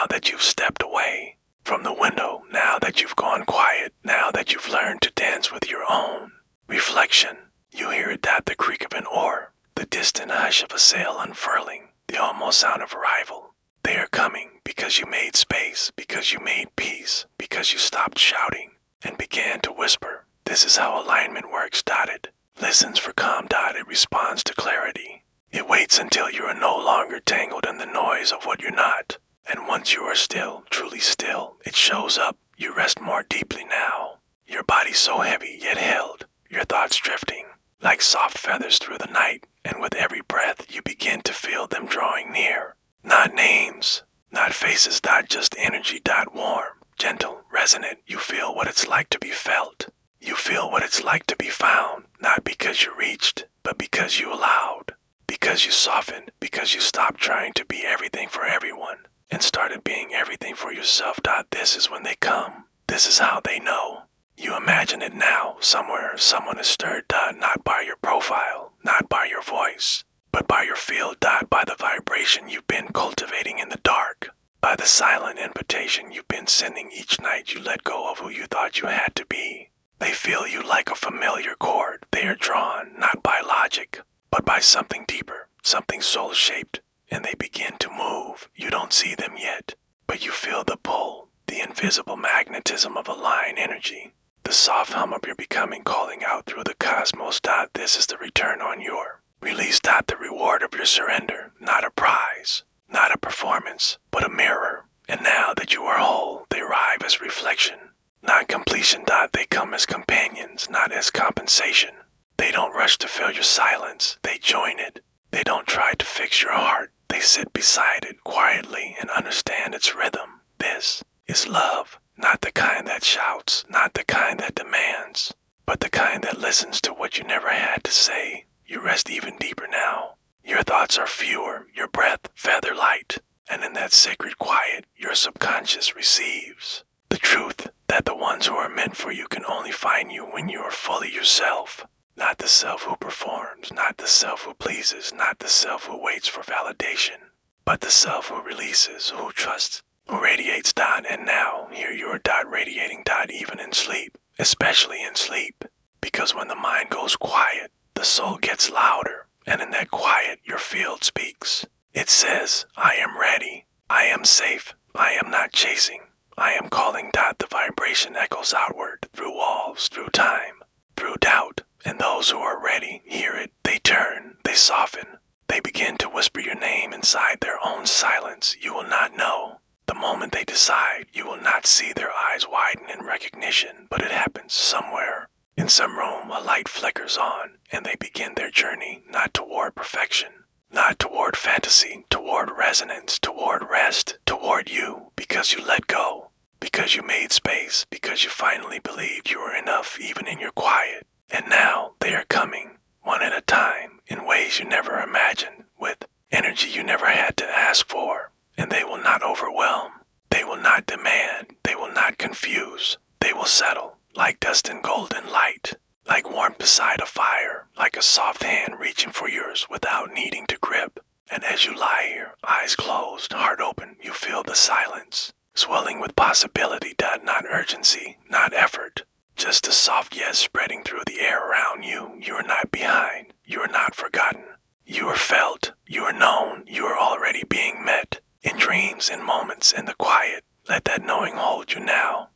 that you've stepped away from the window, now that you've gone quiet, now that you've learned to dance with your own reflection, you hear it, the creak of an oar, the distant hush of a sail unfurling, the almost sound of arrival. They are coming because you made space, because you made peace, because you stopped shouting and began to whisper. This is how alignment works. It listens for calm. It responds to clarity. It waits until you are no longer tangled in the noise of what you're not. And once you are still, truly still, it shows up. You rest more deeply now. Your body so heavy yet held, your thoughts drifting like soft feathers through the night. And with every breath, you begin to feel them drawing near. Not names, not faces. Just energy. Warm, gentle, resonant. You feel what it's like to be felt. You feel what it's like to be found. Not because you reached, but because you allowed. Because you softened, because you stopped trying to be everything for everyone and started being everything for yourself. This is when they come. This is how they know. You imagine it now. Somewhere, someone is stirred. Not by your profile, not by your voice, but by your field. By the vibration you've been cultivating in the dark. By the silent invitation you've been sending each night you let go of who you thought you had to be. They feel you like a familiar chord. They are drawn, not by logic, but by something deeper, something soul-shaped, and they begin to move. You don't see them yet, but you feel the pull, the invisible magnetism of aligned energy, the soft hum of your becoming calling out through the cosmos. This is the return on your release. The reward of your surrender, not a prize, not a performance, but a mirror. And now that you are whole, they arrive as reflection, not completion. They come as companions, not as compensation. They don't rush to fill your silence, they join it. They don't try to fix your heart, they sit beside it quietly and understand its rhythm. This is love, not the kind that shouts, not the kind that demands, but the kind that listens to what you never had to say. You rest even deeper now. Your thoughts are fewer, your breath feather light, and in that sacred quiet, your subconscious receives the truth that the ones who are meant for you can only find you when you are fully yourself. Not the self who performs, not the self who pleases, not the self who waits for validation, but the self who releases, who trusts, who radiates. And now, here you are radiating even in sleep, especially in sleep, because when the mind goes quiet, the soul gets louder, and in that quiet, your field speaks. It says, I am ready, I am safe, I am not chasing, I am calling. The vibration echoes outward, through walls, through time, through doubt. And those who are ready hear it. They turn, they soften. They begin to whisper your name inside their own silence. You will not know. The moment they decide, you will not see their eyes widen in recognition, but it happens somewhere. In some room, a light flickers on, and they begin their journey, not toward perfection, not toward fantasy, toward resonance, toward rest, toward you, because you let go, because you made space, because you finally believed you were enough even in your quiet. And now they are coming, one at a time, in ways you never imagined, with energy you never had to ask for. And they will not overwhelm, they will not demand, they will not confuse, they will settle, like dust in golden light, like warmth beside a fire, like a soft hand reaching for yours without needing to grip. And as you lie here, eyes closed, heart open, you feel the silence, swelling with possibility. Not urgency, not effort. Just a soft yes spreading through the air around you. You are not behind. You are not forgotten. You are felt. You are known. You are already being met. In dreams, in moments, in the quiet. Let that knowing hold you now.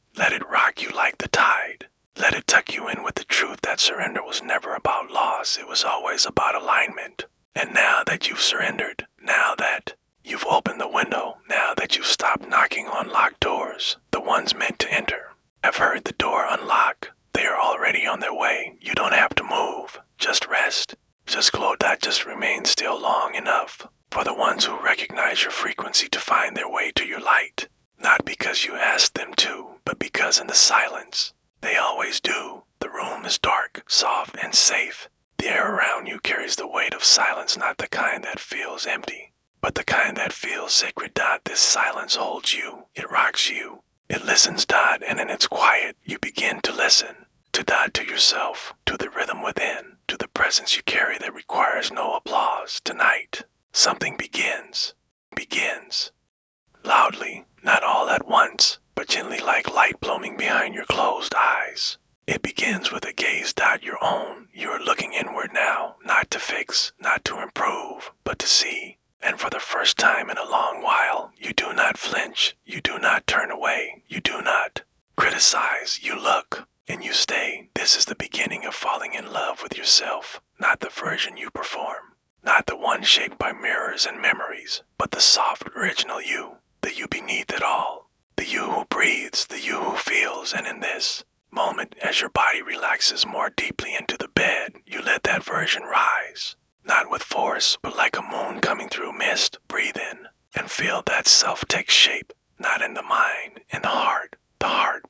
ones meant to enter. Have heard the door unlock. They are already on their way. You don't have to move. Just rest. Just glow. Just remain still long enough for the ones who recognize your frequency to find their way to your light. Not because you asked them to, but because in the silence, they always do. The room is dark, soft, and safe. The air around you carries the weight of silence, not the kind that feels empty, but the kind that feels sacred. This silence holds you. It rocks you. It listens. And in its quiet, you begin to listen. To yourself, to the rhythm within, to the presence you carry that requires no applause. Tonight, something begins. Loudly, not all at once, but gently like light blooming behind your closed eyes. It begins with a gaze. Your own. You are looking inward now, not to fix, not to improve, but to see. And for the first time in a long while, you do not flinch, you do not turn away, you do not criticize, you look, and you stay. This is the beginning of falling in love with yourself, not the version you perform, not the one shaped by mirrors and memories, but the soft, original you, the you beneath it all, the you who breathes, the you who feels. And in this moment, as your body relaxes more deeply into the bed, you let that version rise. Not with force, but like a moon coming through mist. Breathe in and feel that self take shape, not in the mind, in the heart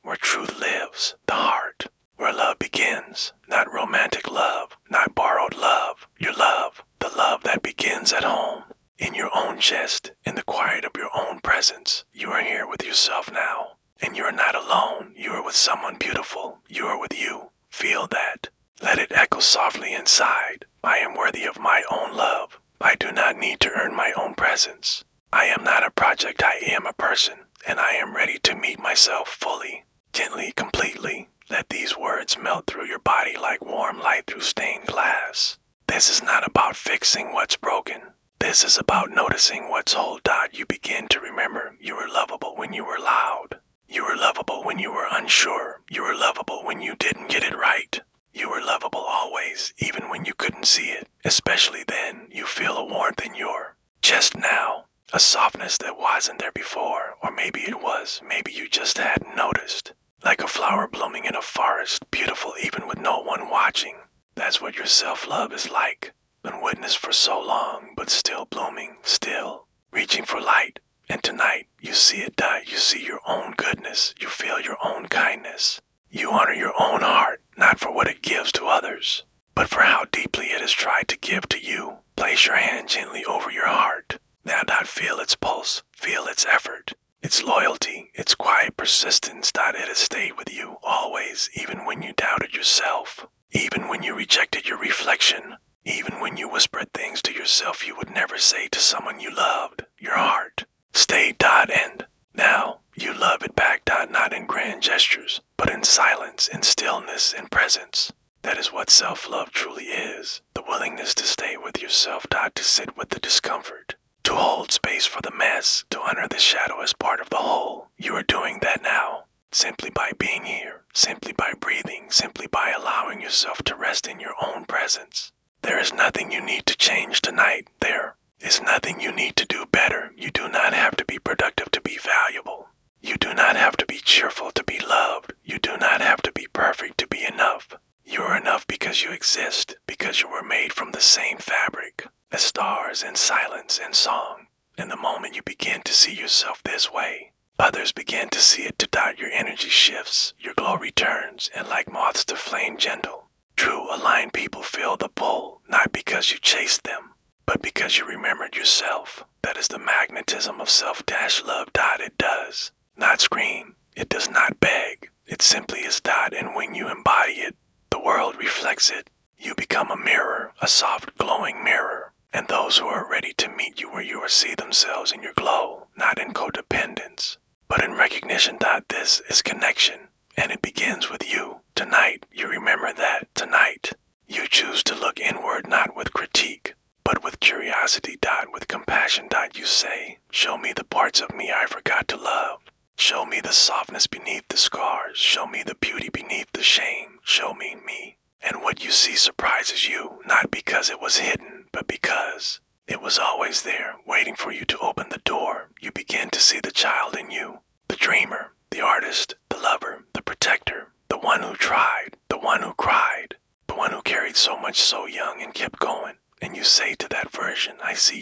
where truth lives, the heart where love begins. Not romantic love, not borrowed love, your love, the love that begins at home, in your own chest, in the quiet of your own presence. You are here with yourself now, and you are not alone. You are with someone beautiful. You are with you. Feel that. Let it echo softly inside. I am worthy of my own love. I do not need to earn my own presence. I am not a project, I am a person, and I am ready to meet myself fully, gently, completely. Let these words melt through your body like warm light through stained glass. This is not about fixing what's broken. This is about noticing what's whole. You begin to remember you were lovable when you were loud. You were lovable when you were unsure. You were lovable when you didn't get it right. You were lovable always, even when you couldn't see it. Especially then, you feel a warmth in your chest now. A softness that wasn't there before, or maybe it was, maybe you just hadn't noticed. Like a flower blooming in a forest, beautiful even with no one watching. That's what your self-love is like. Unwitnessed for so long, but still blooming, still reaching for light. And tonight, you see it. You see your own goodness. You feel your own kindness. You honor your own heart, not for what it gives to others, but for how deeply it has tried to give to you. Place your hand gently over your heart. Now feel its pulse, feel its effort, its loyalty, its quiet persistence. It has stayed with you always, even when you doubted yourself, even when you rejected your reflection, even when you whispered things to yourself you would never say to someone you loved. Your heart stayed. And now you love it back. Not in grand gestures, but in silence, in stillness, in presence. That is what self-love truly is. The willingness to stay with yourself. To sit with the discomfort. To hold space for the mess. To honor the shadow as part of the whole. You are doing that now. Simply by being here. Simply by breathing. Simply by allowing yourself to rest in your own presence. There is nothing you need to change tonight. There is nothing you need to do better. You do not have to be productive to be valuable. You do not have to be cheerful to be loved. You do not have to be perfect to be enough. You are enough because you exist, because you were made from the same fabric as stars and silence and song. And the moment you begin to see yourself this way, others begin to see it. Your energy shifts, your glow returns, and like moths to flame gentle, true aligned people feel the pull, not because you chased them, but because you remembered yourself. That is the magnetism of self-love. It does not scream, it does not beg, it simply is. And when you embody it, the world reflects it. You become a mirror, a soft glowing mirror, and those who are ready to meet you where you are see themselves in your glow, not in codependence, but in recognition. This is connection, and it begins with you. Tonight, you remember that. Tonight, you choose to look inward, not with critique, but with curiosity. With compassion. You say, show me the parts of me I forgot to love. Show me the softness beneath the scars. Show me the beauty beneath the shame. Show me me. And what you see surprises you, not because it was hidden, but because it was always there, waiting for you to open the door. You begin to see the child in you, the dreamer, the artist,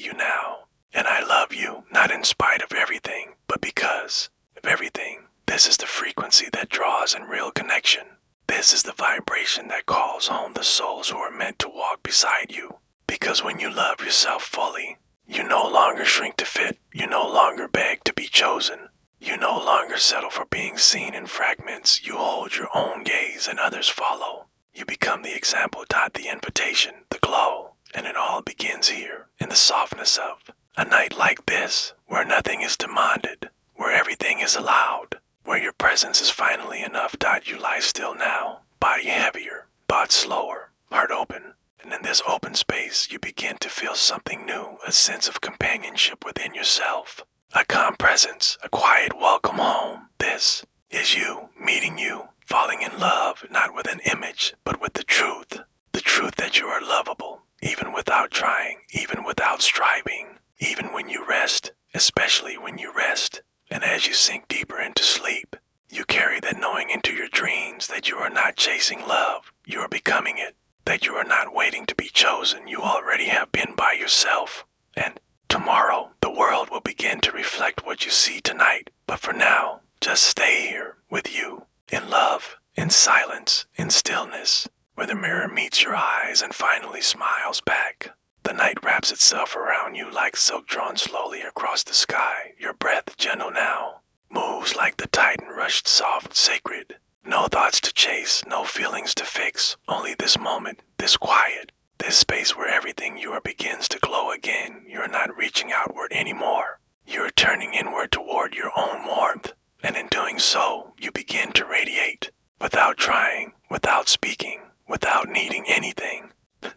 you now. And I love you, not in spite of everything, but because of everything. This is the frequency that draws in real connection. This is the vibration that calls home the souls who are meant to walk beside you. Because when you love yourself fully, you no longer shrink to fit, you no longer beg to be chosen. You no longer settle for being seen in fragments, you hold your own gaze and others follow. You become the example, the invitation, the glow, and it all begins here, in the softness of a night like this, where nothing is demanded, where everything is allowed, where your presence is finally enough. You lie still now, body heavier, thoughts slower, heart open, and in this open space you begin to feel something new, a sense of companionship within yourself, a calm presence, a quiet welcome home. This is you, meeting you, falling in love, not with an image, but with the truth that you are lovable, even without trying, even without striving, even when you rest, especially when you rest. And as you sink deeper into sleep, you carry that knowing into your dreams that you are not chasing love, you are becoming it, that you are not waiting to be chosen, you already have been by yourself. And tomorrow, the world will begin to reflect what you see tonight, but for now, just stay here with you, in love, in silence, in stillness, where the mirror meets your eyes and finally smiles back. The night wraps itself around you like silk drawn slowly across the sky. Your breath, gentle now, moves like the tide and rushed soft, sacred. No thoughts to chase, no feelings to fix, only this moment, this quiet, this space where everything you are begins to glow again. You are not reaching outward anymore. You are turning inward toward your own warmth, and in doing so, you begin to radiate, without trying, without speaking, without needing anything.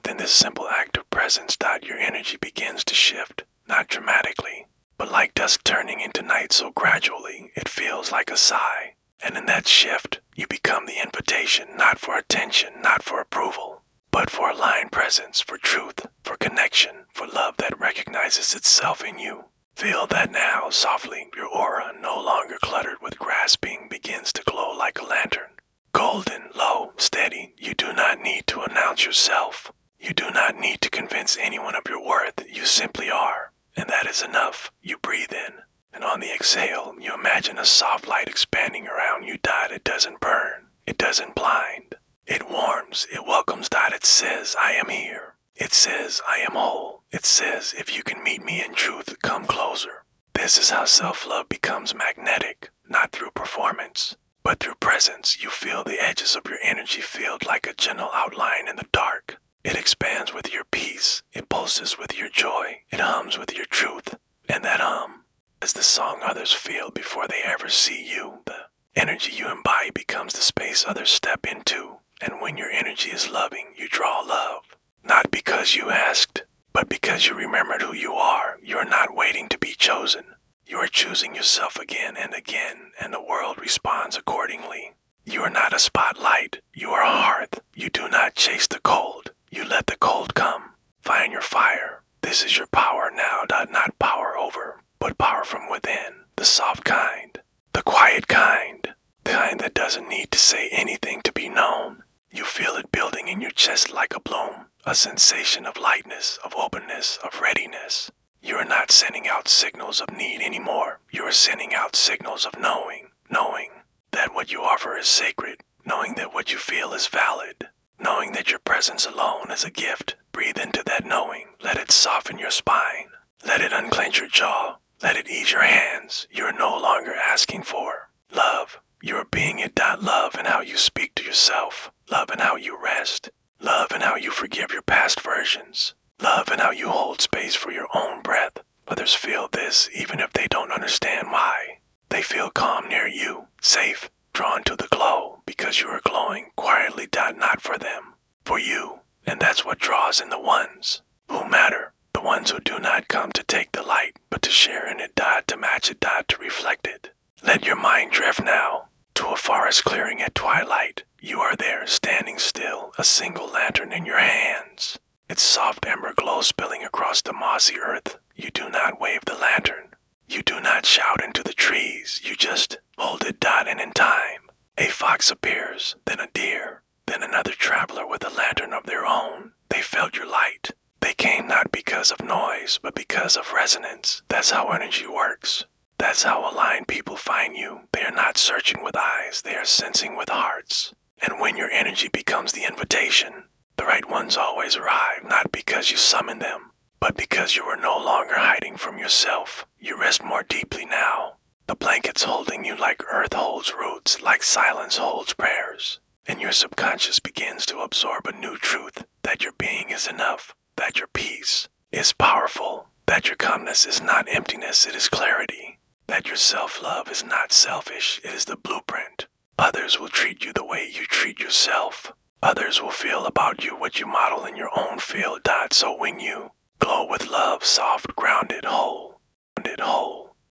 Then this simple act of presence, your energy begins to shift, not dramatically, but like dusk turning into night so gradually, it feels like a sigh. And in that shift, you become the invitation, not for attention, not for approval, but for aligned presence, for truth, for connection, for love that recognizes itself in you. Feel that now, softly, your aura, no longer cluttered with grasping, begins to glow like a lantern. Golden, low, steady, you do not need to announce yourself. You do not need to convince anyone of your worth. You simply are, and that is enough. You breathe in, and on the exhale, you imagine a soft light expanding around you. It doesn't burn, it doesn't blind. It warms, it welcomes. It says, I am here. It says, I am whole. It says, if you can meet me in truth, come closer. This is how self-love becomes magnetic, not through performance, but through presence. You feel the edges of your energy field like a gentle outline in the dark. It expands with your peace. It pulses with your joy. It hums with your truth. And that hum is the song others feel before they ever see you. The energy you embody becomes the space others step into. And when your energy is loving, you draw love. Not because you asked, but because you remembered who you are. You are not waiting to be chosen. You are choosing yourself again, and the world responds accordingly. You are not a spotlight. You are a hearth. You do not chase the cold. You let the cold come. Find your fire. This is your power now, not power over, but power from within. The soft kind, the quiet kind, the kind that doesn't need to say anything to be known. You feel it building in your chest like a bloom, a sensation of lightness, of openness, of readiness. You are not sending out signals of need anymore. You are sending out signals of knowing that what you offer is sacred, knowing that what you feel is valid, knowing that your presence alone is a gift. Breathe into that knowing. Let it soften your spine. Let it unclench your jaw. Let it ease your hands. You are no longer asking for love. You are being it. Love in how you speak to yourself. Love in how you rest. Love in how you forgive your past versions. Love in how you hold space for your own breath. Others feel this even if they don't understand why. They feel calm near you, safe, drawn to the glow, because you are glowing quietly. Not for them, for you. And that's what draws in the ones who matter. The ones who do not come to take the light, but to share in it. To match it. To reflect it. Let your mind drift now to a forest clearing at twilight. You are there, standing still, a single lantern in your hands. Its soft ember glow spilling across the mossy earth. You do not wave the lantern. You do not shout into the trees. You just hold it. And in time, a fox appears, then a deer, then another traveler with a lantern of their own. They felt your light. They came not because of noise, but because of resonance. That's how energy works. That's how aligned people find you. They are not searching with eyes, they are sensing with hearts. And when your energy becomes the invitation, the right ones always arrive, not because you summon them, but because you are no longer hiding from yourself. You rest more deeply now. The blanket's holding you like earth holds roots, like silence holds prayers. And your subconscious begins to absorb a new truth, that your being is enough, that your peace is powerful, that your calmness is not emptiness, it is clarity, that your self-love is not selfish, it is the blueprint. Others will treat you the way you treat yourself. Others will feel about you what you model in your own field. So when you glow with love, soft, grounded, whole,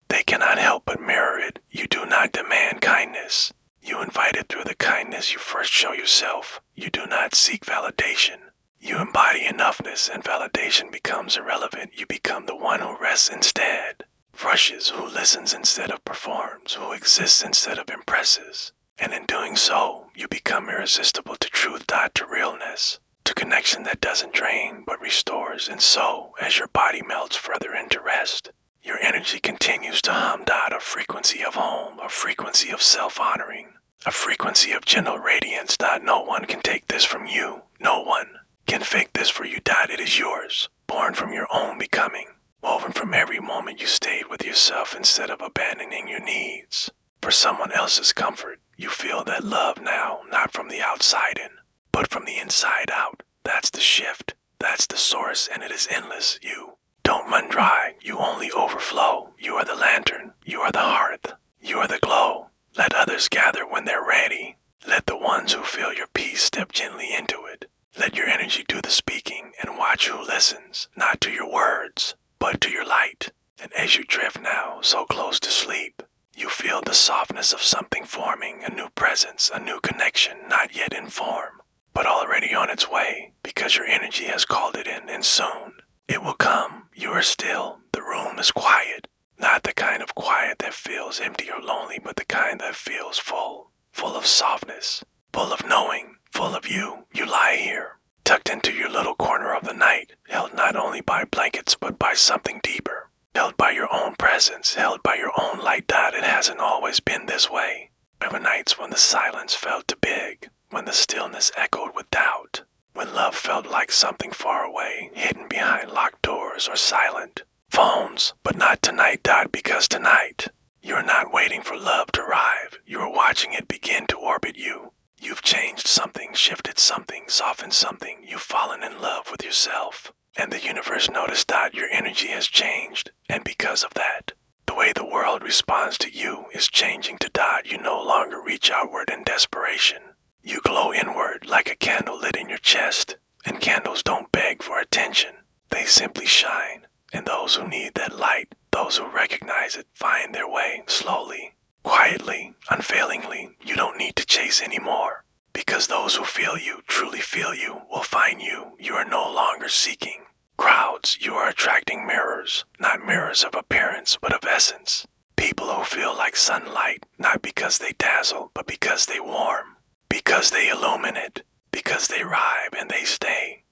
they cannot help but mirror it. You do not demand kindness. You invite it through the kindness you first show yourself. You do not seek validation. You embody enoughness, and validation becomes irrelevant. You become the one who rests instead, rushes, who listens instead of performs, who exists instead of impresses. And in doing so, you become irresistible to truth, to realness, to connection that doesn't drain but restores. And so, as your body melts further into rest, your energy continues to hum, a frequency of home, a frequency of self-honoring, a frequency of gentle radiance. No one can take this from you. No one can fake this for you. It is yours, born from your own becoming, woven from every moment you stayed with yourself instead of abandoning your needs for someone else's comfort. You feel that love now, not from the outside in, but from the inside out. That's the shift. That's the source, and it is endless. You don't run dry. You only overflow. You are the lantern. You are the hearth. You are the glow. Let others gather when they're ready. Let the ones who feel your peace step gently into it. Let your energy do the speaking, and watch who listens, not to your words, but to your light. And as you drift now, so close to sleep, you feel the softness of something forming, a new presence, a new connection, not yet in form, but already on its way, because your energy has called it in, and soon it will come. You are still. The room is quiet, not the kind of quiet that feels empty or lonely, but the kind that feels full of softness, full of knowing, full of you. You lie here, tucked into your little corner of the night, held not only by blankets, but by something deeper. Held by your own presence, held by your own light. It hasn't always been this way. There were nights when the silence felt too big, when the stillness echoed with doubt, when love felt like something far away, hidden behind locked doors or silent phones. But not tonight, because tonight, you're not waiting for love to arrive. You're watching it begin to orbit you. You've changed something, shifted something, softened something. You've fallen in love with yourself. And the universe noticed that your energy has changed, and because of that, the way the world responds to you is changing to you no longer reach outward in desperation. You glow inward like a candle lit in your chest, and candles don't beg for attention. They simply shine, and those who need that light, those who recognize it, find their way slowly, quietly, unfailingly. You don't need to chase anymore, because those who feel you, truly feel you, will find you. You are no longer seeking crowds. You are attracting mirrors, not mirrors of appearance, but of essence. People who feel like sunlight, not because they dazzle, but because they warm, because they illuminate, because they rive, and they stay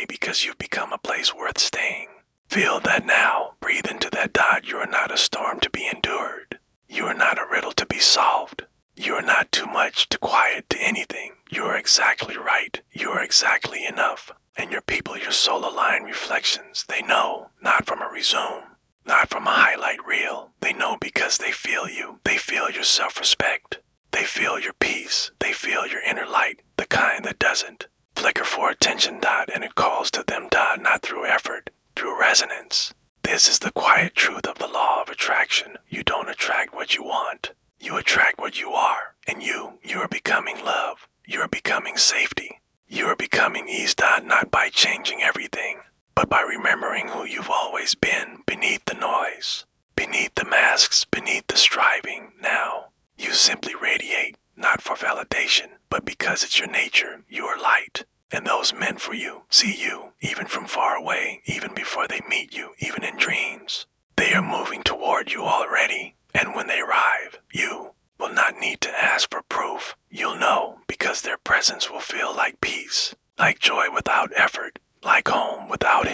because you've become a place worth staying. Feel that now. Breathe into that. You are not a storm to be endured. You are not a riddle to be solved. You are not too much, too quiet, to anything. You are exactly right. You are exactly enough. And your people, your soul-aligned reflections, they know, not from a resume, not from a highlight reel. They know because they feel you. They feel your self-respect. They feel your peace. They feel your inner light, the kind that doesn't flicker for attention, and it calls to them, not through effort, through resonance. This is the quiet truth of the law of attraction. You don't attract what you want. You attract what you are, and you are becoming love. You are becoming safety. You are becoming ease, not by changing everything, but by remembering who you've always been, beneath the noise, beneath the masks, beneath the striving. Now, you simply radiate, not for validation, but because it's your nature. You are light, and those meant for you see you, even from far away, even before they meet you, even in dreams. They are moving toward you already, and when they arrive, you will not need to ask for proof. You'll know, because their presence will feel like peace, like joy without effort, like home without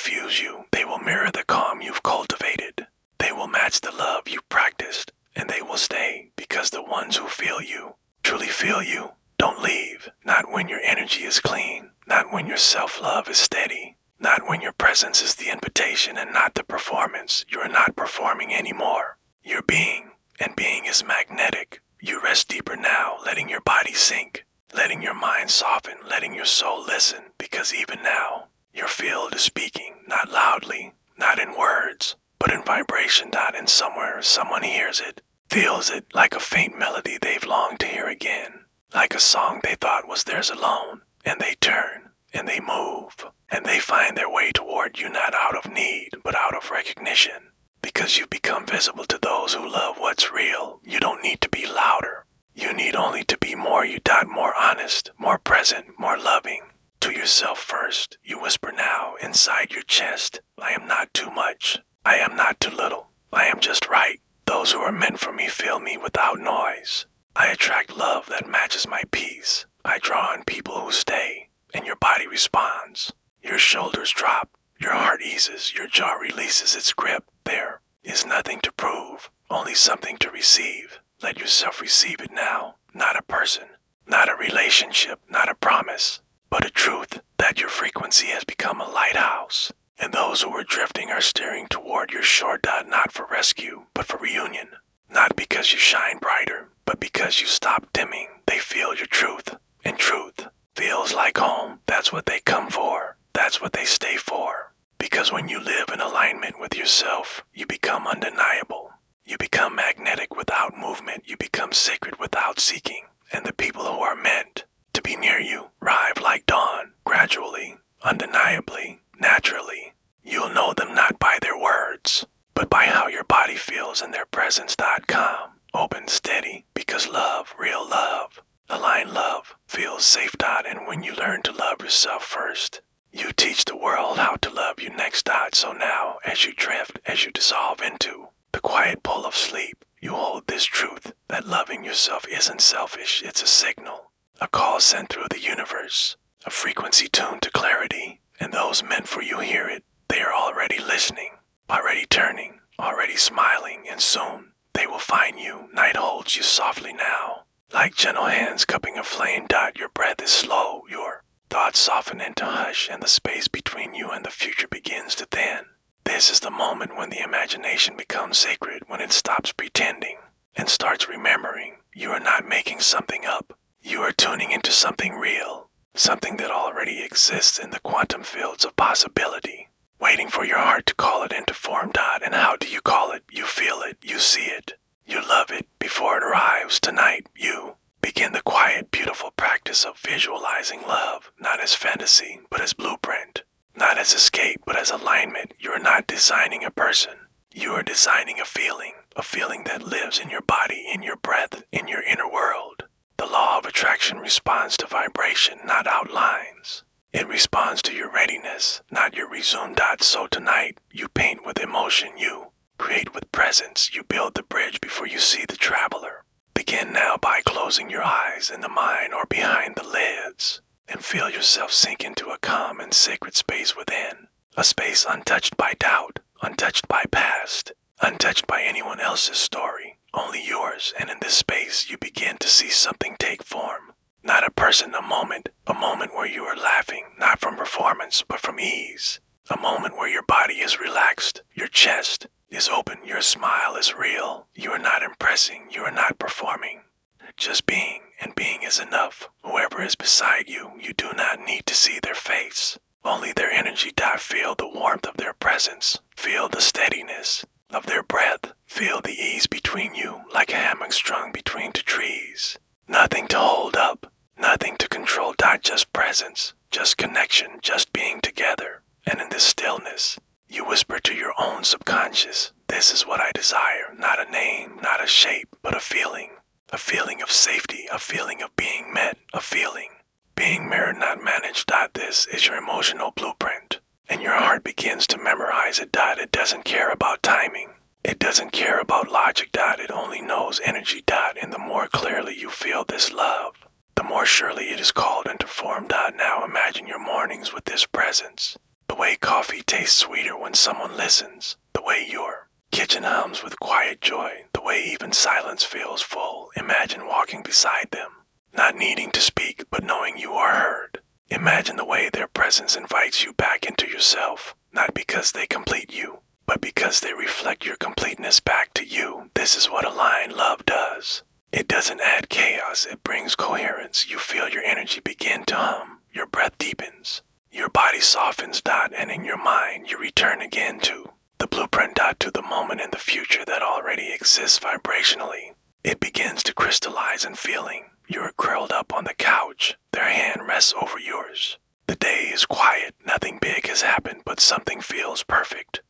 confuse you, they will mirror the calm you've cultivated. They will match the love you've practiced, and they will stay because the ones who feel you, truly feel you, don't leave. Not when your energy is clean, not when your self-love is steady, not when your presence is the invitation and not the performance. You are not performing anymore. You're being, and being is magnetic. You rest deeper now, letting your body sink, letting your mind soften, letting your soul listen, because even now, your field is speaking, not loudly, not in words, but in vibration. In somewhere, someone hears it, feels it like a faint melody they've longed to hear again, like a song they thought was theirs alone, and they turn, and they move, and they find their way toward you not out of need, but out of recognition. Because you've become visible to those who love what's real, you don't need to be louder. You need only to be more more honest, more present, more loving. To yourself first, you whisper now inside your chest, I am not too much. I am not too little. I am just right. Those who are meant for me feel me without noise. I attract love that matches my peace. I draw on people who stay, and your body responds. Your shoulders drop, your heart eases, your jaw releases its grip. There is nothing to prove, only something to receive. Let yourself receive it now. Not a person, not a relationship, not a promise, but a truth that your frequency has become a lighthouse. And those who are drifting are steering toward your shore. Not for rescue, but for reunion. Not because you shine brighter, but because you stop dimming. They feel your truth, and truth feels like home. That's what they come for. That's what they stay for. Because when you live in alignment with yourself, you become undeniable. You become magnetic without movement. You become sacred without seeking. And the people who are meant to be near you arrive like dawn, gradually, undeniably, naturally. You'll know them not by their words, but by how your body feels in their presence. Calm, open, steady, because love, real love, aligned love, feels safe. And when you learn to love yourself first, you teach the world how to love you next. So now, as you drift, as you dissolve into the quiet pull of sleep, you hold this truth that loving yourself isn't selfish. It's a signal, a call sent through the universe, a frequency tuned to clarity, and those meant for you hear it. They are already listening, already turning, already smiling, and soon they will find you. Night holds you softly now, like gentle hands cupping a flame. Your breath is slow, your thoughts soften into hush, and the space between you and the future begins to thin. This is the moment when the imagination becomes sacred, when it stops pretending and starts remembering. You are not making something up. You are tuning into something real, something that already exists in the quantum fields of possibility, waiting for your heart to call it into form. And how do you call it? You feel it, you see it, you love it before it arrives. Tonight, you begin the quiet, beautiful practice of visualizing love, not as fantasy, but as blueprint. Not as escape, but as alignment. You are not designing a person. You are designing a feeling that lives in your body, in your breath, in your inner world. The law of attraction responds to vibration, not outlines. It responds to your readiness, not your resume. So tonight, you paint with emotion, you create with presence, you build the bridge before you see the traveler. Begin now by closing your eyes in the mind or behind the lids, and feel yourself sink into a calm and sacred space within. A space untouched by doubt, untouched by past, untouched by anyone else's story, only yours. And in this space you begin to see something take form. Not a person, a moment where you are laughing, not from performance, but from ease. A moment where your body is relaxed, your chest is open, your smile is real. You are not impressing, you are not performing. Just being, and being is enough. Whoever is beside you, you do not need to see their face, only their energy. Feel the warmth of their presence, feel the steadiness of their breath, feel the ease between you, like a hammock strung between two trees. Nothing to hold up, nothing to control. Just presence, just connection, just being together. And in this stillness, you whisper to your own subconscious, this is what I desire. Not a name, not a shape, but a feeling. A feeling of safety, a feeling of being met, a feeling being mirrored, not managed. This is your emotional blueprint, and your heart begins to memorize it. It doesn't care about timing. It doesn't care about logic. It only knows energy. And the more clearly you feel this love, the more surely it is called into form. Now imagine your mornings with this presence. The way coffee tastes sweeter when someone listens. The way your kitchen hums with quiet joy. The way even silence feels full. Imagine walking beside them, not needing to speak, but knowing you are heard. Imagine the way their presence invites you back into yourself, not because they complete you, but because they reflect your completeness back to you. This is what aligned love does. It doesn't add chaos, it brings coherence. You feel your energy begin to hum, your breath deepens, your body softens, and in your mind you return again to the blueprint, to the moment in the future that already exists vibrationally. It begins to crystallize in feeling. You are curled up on the couch, their hand rests over yours. The day is quiet, nothing big has happened, but something feels perfect.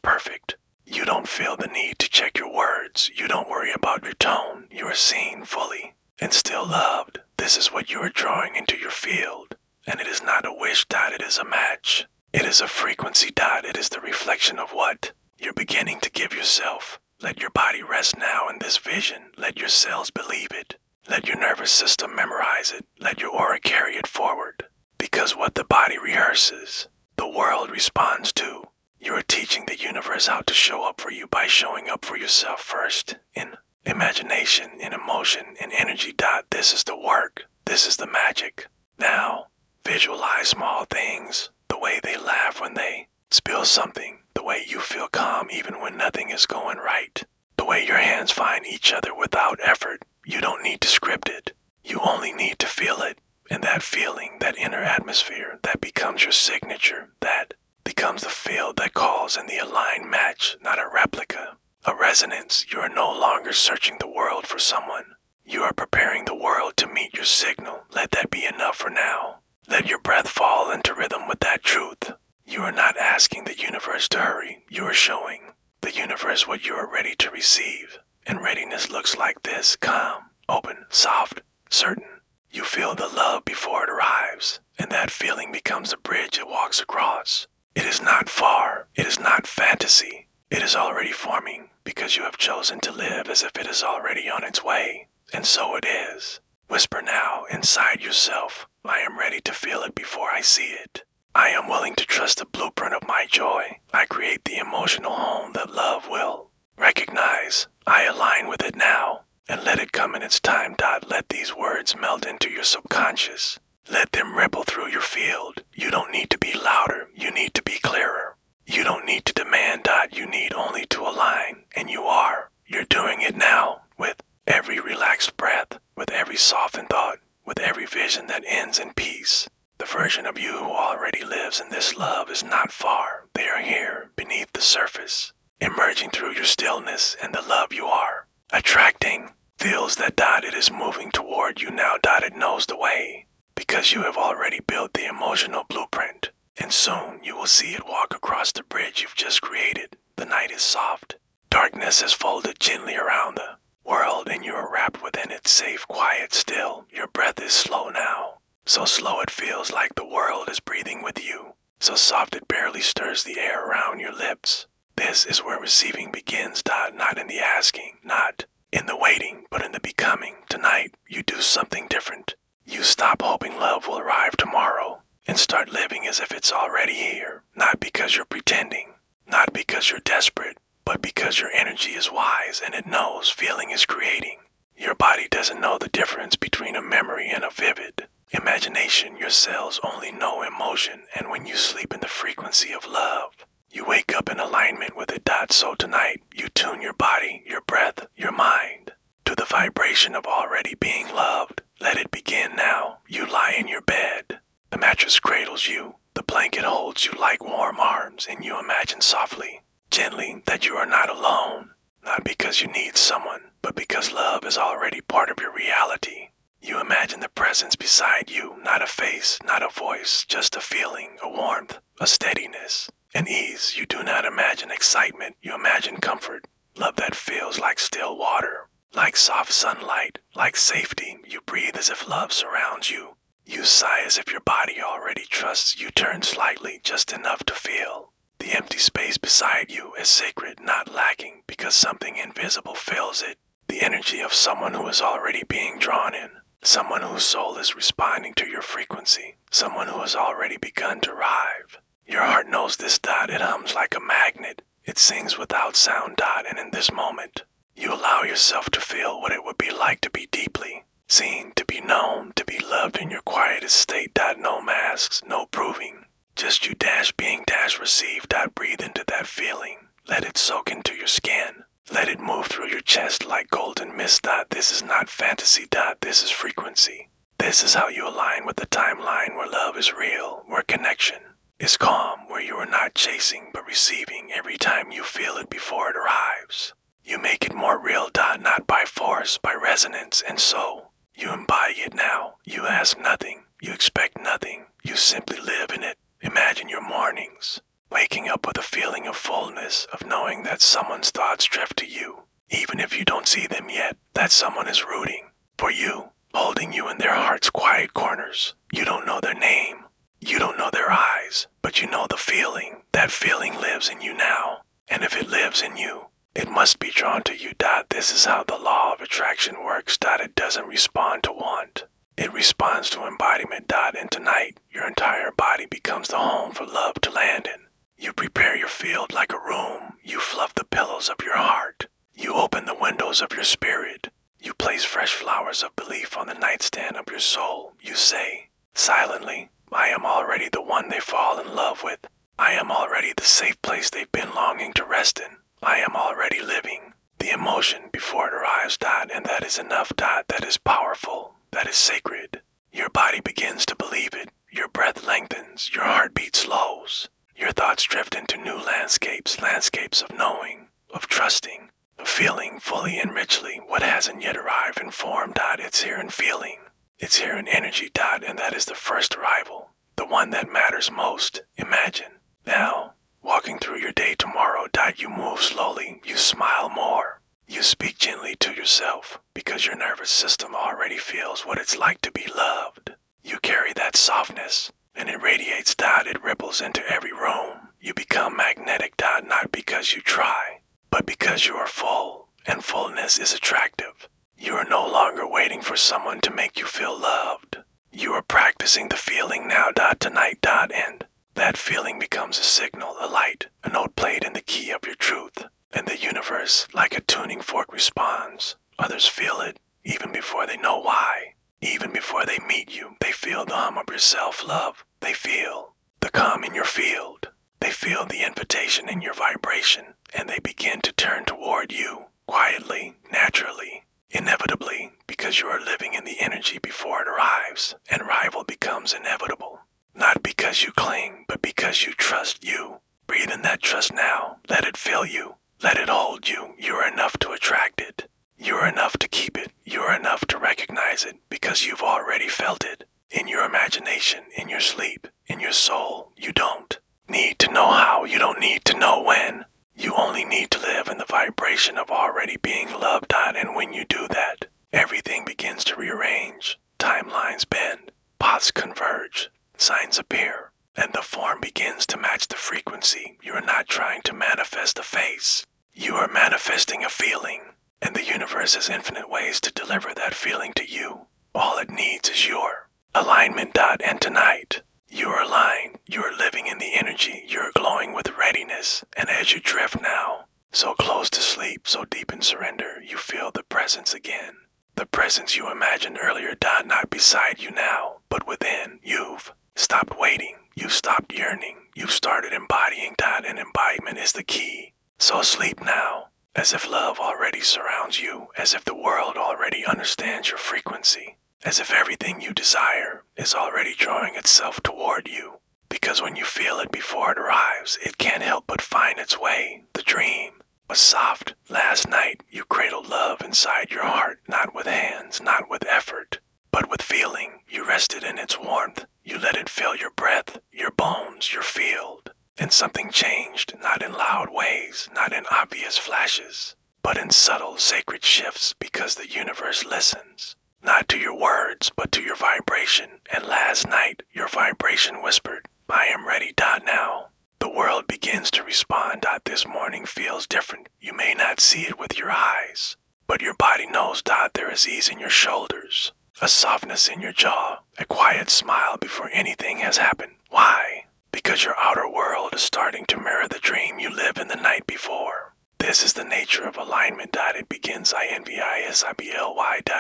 Perfect. You don't feel the need to check your words. You don't worry about your tone. You are seen fully and still loved. This is what you are drawing into your field. And it is not a wish, it is a match. It is a frequency, it is the reflection of what you're beginning to give yourself. Let your body rest now in this vision. Let your cells believe it. Let your nervous system memorize it. Let your aura carry it forward. Because what the body rehearses, the world responds to. You are teaching the universe how to show up for you by showing up for yourself first. In imagination, in emotion, in energy. This is the work. This is the magic. Now, visualize small things. The way they laugh when they spill something. The way you feel calm even when nothing is going right. The way your hands find each other without effort. You don't need to script it. You only need to feel it. And that feeling, that inner atmosphere, that becomes your signature. That becomes the field that calls in the aligned match, not a replica. A resonance. You are no longer searching the world for someone. You are preparing the world to meet your signal. Let that be enough for now. Let your breath fall into rhythm with that truth. You are not asking the universe to hurry. You are showing the universe what you are ready to receive. And readiness looks like this: calm, open, soft, certain. You feel the love before it arrives, and that feeling becomes a bridge it walks across. It is not far. It is not fantasy. It is already forming, because you have chosen to live as if it is already on its way. And so it is. Whisper now inside yourself, I am ready to feel it before I see it. I am willing to trust the blueprint of my joy. I create the emotional home that love will recognize. I align with it now, and let it come in its time. Let these words melt into your subconscious. Let them ripple through your field. You don't need to be louder. You need to be clearer. You don't need to demand. You need only to align, and you are. You're doing it now, with every relaxed breath, with every softened thought, with every vision that ends in peace. The version of you who already lives in this love is not far. They are here, beneath the surface, emerging through your stillness and the love you are attracting. Feels that it is moving toward you now. It knows the way, because you have already built the emotional blueprint, and soon you will see it walk across the bridge you've just created. The night is soft. Darkness has folded gently around the world, and you are wrapped within it, safe, quiet, still. Your breath is slow now, so slow it feels like the world is breathing with you, so soft it barely stirs the air around your lips. This is where receiving begins, not in the asking, not in the waiting, but in the becoming. Tonight, you do something different. You stop hoping love will arrive tomorrow, and start living as if it's already here, not because you're pretending, not because you're desperate, but because your energy is wise and it knows feeling is creating. Your body doesn't know the difference between a memory and a vivid imagination. Your cells only know emotion, and when you sleep in the frequency of love, you wake up in alignment with it. So tonight, you tune your body, your breath, your mind to the vibration of already being loved. Let it begin now. You lie in your bed. The mattress cradles you. The blanket holds you like warm arms, and you imagine softly, gently, that you are not alone. Not because you need someone, but because love is already part of your reality. You imagine the presence beside you, not a face, not a voice, just a feeling, a warmth, a steadiness, an ease. You do not imagine excitement, you imagine comfort. Love that feels like still water, like soft sunlight, like safety. You breathe as if love surrounds you. You sigh as if your body already trusts. You turn slightly, just enough to feel. The empty space beside you is sacred, not lacking, because something invisible fills it. The energy of someone who is already being drawn in. Someone whose soul is responding to your frequency. Someone who has already begun to arrive. Your heart knows this. It hums like a magnet. It sings without sound. And in this moment, you allow yourself to feel what it would be like to be deeply seen, to be known, to be loved in your quietest state. No masks, no proving. Just you being received. Breathe into that feeling. Let it soak into your skin. Let it move through your chest like golden mist. This is not fantasy. This is frequency. This is how you align with the timeline where love is real, where connection is calm, where you are not chasing but receiving every time you feel it before it arrives. You make it more real. Not by force, by resonance, and so you embody it now. You ask nothing. You expect nothing. You simply live in it. Imagine your mornings, waking up with a feeling of fullness, of knowing that someone's thoughts drift to you, even if you don't see them yet, that someone is rooting for you, holding you in their heart's quiet corners. You don't know their name, you don't know their eyes, but you know the feeling. That feeling lives in you now, and if it lives in you, it must be drawn to you. This is how the law of attraction works. It doesn't respond to want. It responds to embodiment. And tonight, your entire body becomes the home for love to land in. You prepare your field like a room. You fluff the pillows of your heart. You open the windows of your spirit. You place fresh flowers of belief on the nightstand of your soul. You say, silently, I am already the one they fall in love with. I am already the safe place they've been longing to rest in. I am already living the emotion before it arrives. And that is enough. That is powerful. That is sacred. Your body begins to believe it. Your breath lengthens. Your heartbeat slows. Your thoughts drift into new landscapes, landscapes of knowing, of trusting, of feeling fully and richly what hasn't yet arrived in form. It's here in feeling. It's here in energy. And that is the first arrival, the one that matters most. Imagine, now, walking through your day tomorrow. You move slowly. You smile more. You speak gently to yourself because your nervous system already feels what it's like to be loved. You carry that softness, and it radiates. It ripples into every room. You become magnetic. Not because you try, but because you are full, and fullness is attractive. You are no longer waiting for someone to make you feel loved. You are practicing the feeling now. Tonight. And that feeling becomes a signal, a light, a note played in the key of your truth. And the universe, like a tuning fork, responds. Others feel it, even before they know why. Even before they meet you, they feel the hum of your self-love. They feel the calm in your field. They feel the invitation in your vibration, and they begin to turn toward you, quietly, naturally, inevitably, because you are living in the energy before it arrives, and arrival becomes inevitable. Not because you cling, but because you trust you. Breathe in that trust now. Let it fill you. Let it hold you. You are enough to attract it. You are enough to keep it. You are enough to recognize it because you've already felt it. In your imagination, in your sleep, in your soul. You don't need to know how. You don't need to know when. You only need to live in the vibration of already being loved. And when you do that, everything begins to rearrange. Timelines bend. Paths converge. Signs appear. And the form begins to match the frequency. You are not trying to manifest a face. You are manifesting a feeling. And the universe has infinite ways to deliver that feeling to you. All it needs is your alignment. And tonight, you are aligned. You are living in the energy. You are glowing with readiness. And as you drift now, so close to sleep, so deep in surrender, you feel the presence again. The presence you imagined earlier. Not beside you now, but within. You've stopped waiting. You've stopped yearning. You've started embodying. And embodiment is the key. So sleep now, as if love already surrounds you, as if the world already understands your frequency, as if everything you desire is already drawing itself toward you. Because when you feel it before it arrives, it can't help but find its way. The dream was soft. Last night, you cradled love inside your heart, not with hands, not with effort, but with feeling. You rested in its warmth. You let it fill your breath, your bones, your field. And something changed, not in loud ways, not in obvious flashes, but in subtle, sacred shifts, because the universe listens, not to your words, but to your vibration. And last night, your vibration whispered, I am ready. Now, the world begins to respond. This morning feels different. You may not see it with your eyes, but your body knows. There is ease in your shoulders, a softness in your jaw, a quiet smile before anything has happened. Why? because your outer world is starting to mirror the dream you lived in the night before. This is the nature of alignment. It begins INVISIBLY.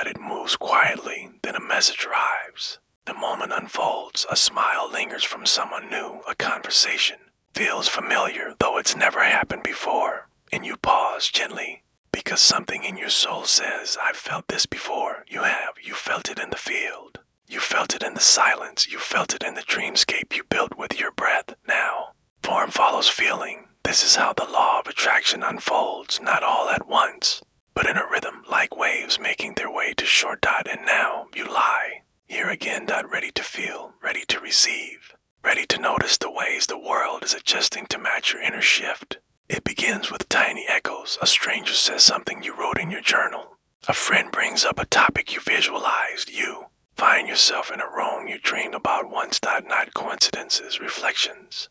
It moves quietly, then a message arrives. The moment unfolds, a smile lingers from someone new, a conversation feels familiar, though it's never happened before, and you pause gently, because something in your soul says, I've felt this before. You have. You felt it in the field. You felt it in the silence. You felt it in the dreamscape you built with your breath. Now, form follows feeling. This is how the law of attraction unfolds, not all at once, but in a rhythm like waves making their way to shore. And now you lie, here again. Ready to feel, ready to receive, ready to notice the ways the world is adjusting to match your inner shift. It begins with tiny echoes. A stranger says something you wrote in your journal. A friend brings up a topic you visualized. You find yourself in a room you dreamed about once. Not coincidences, reflections.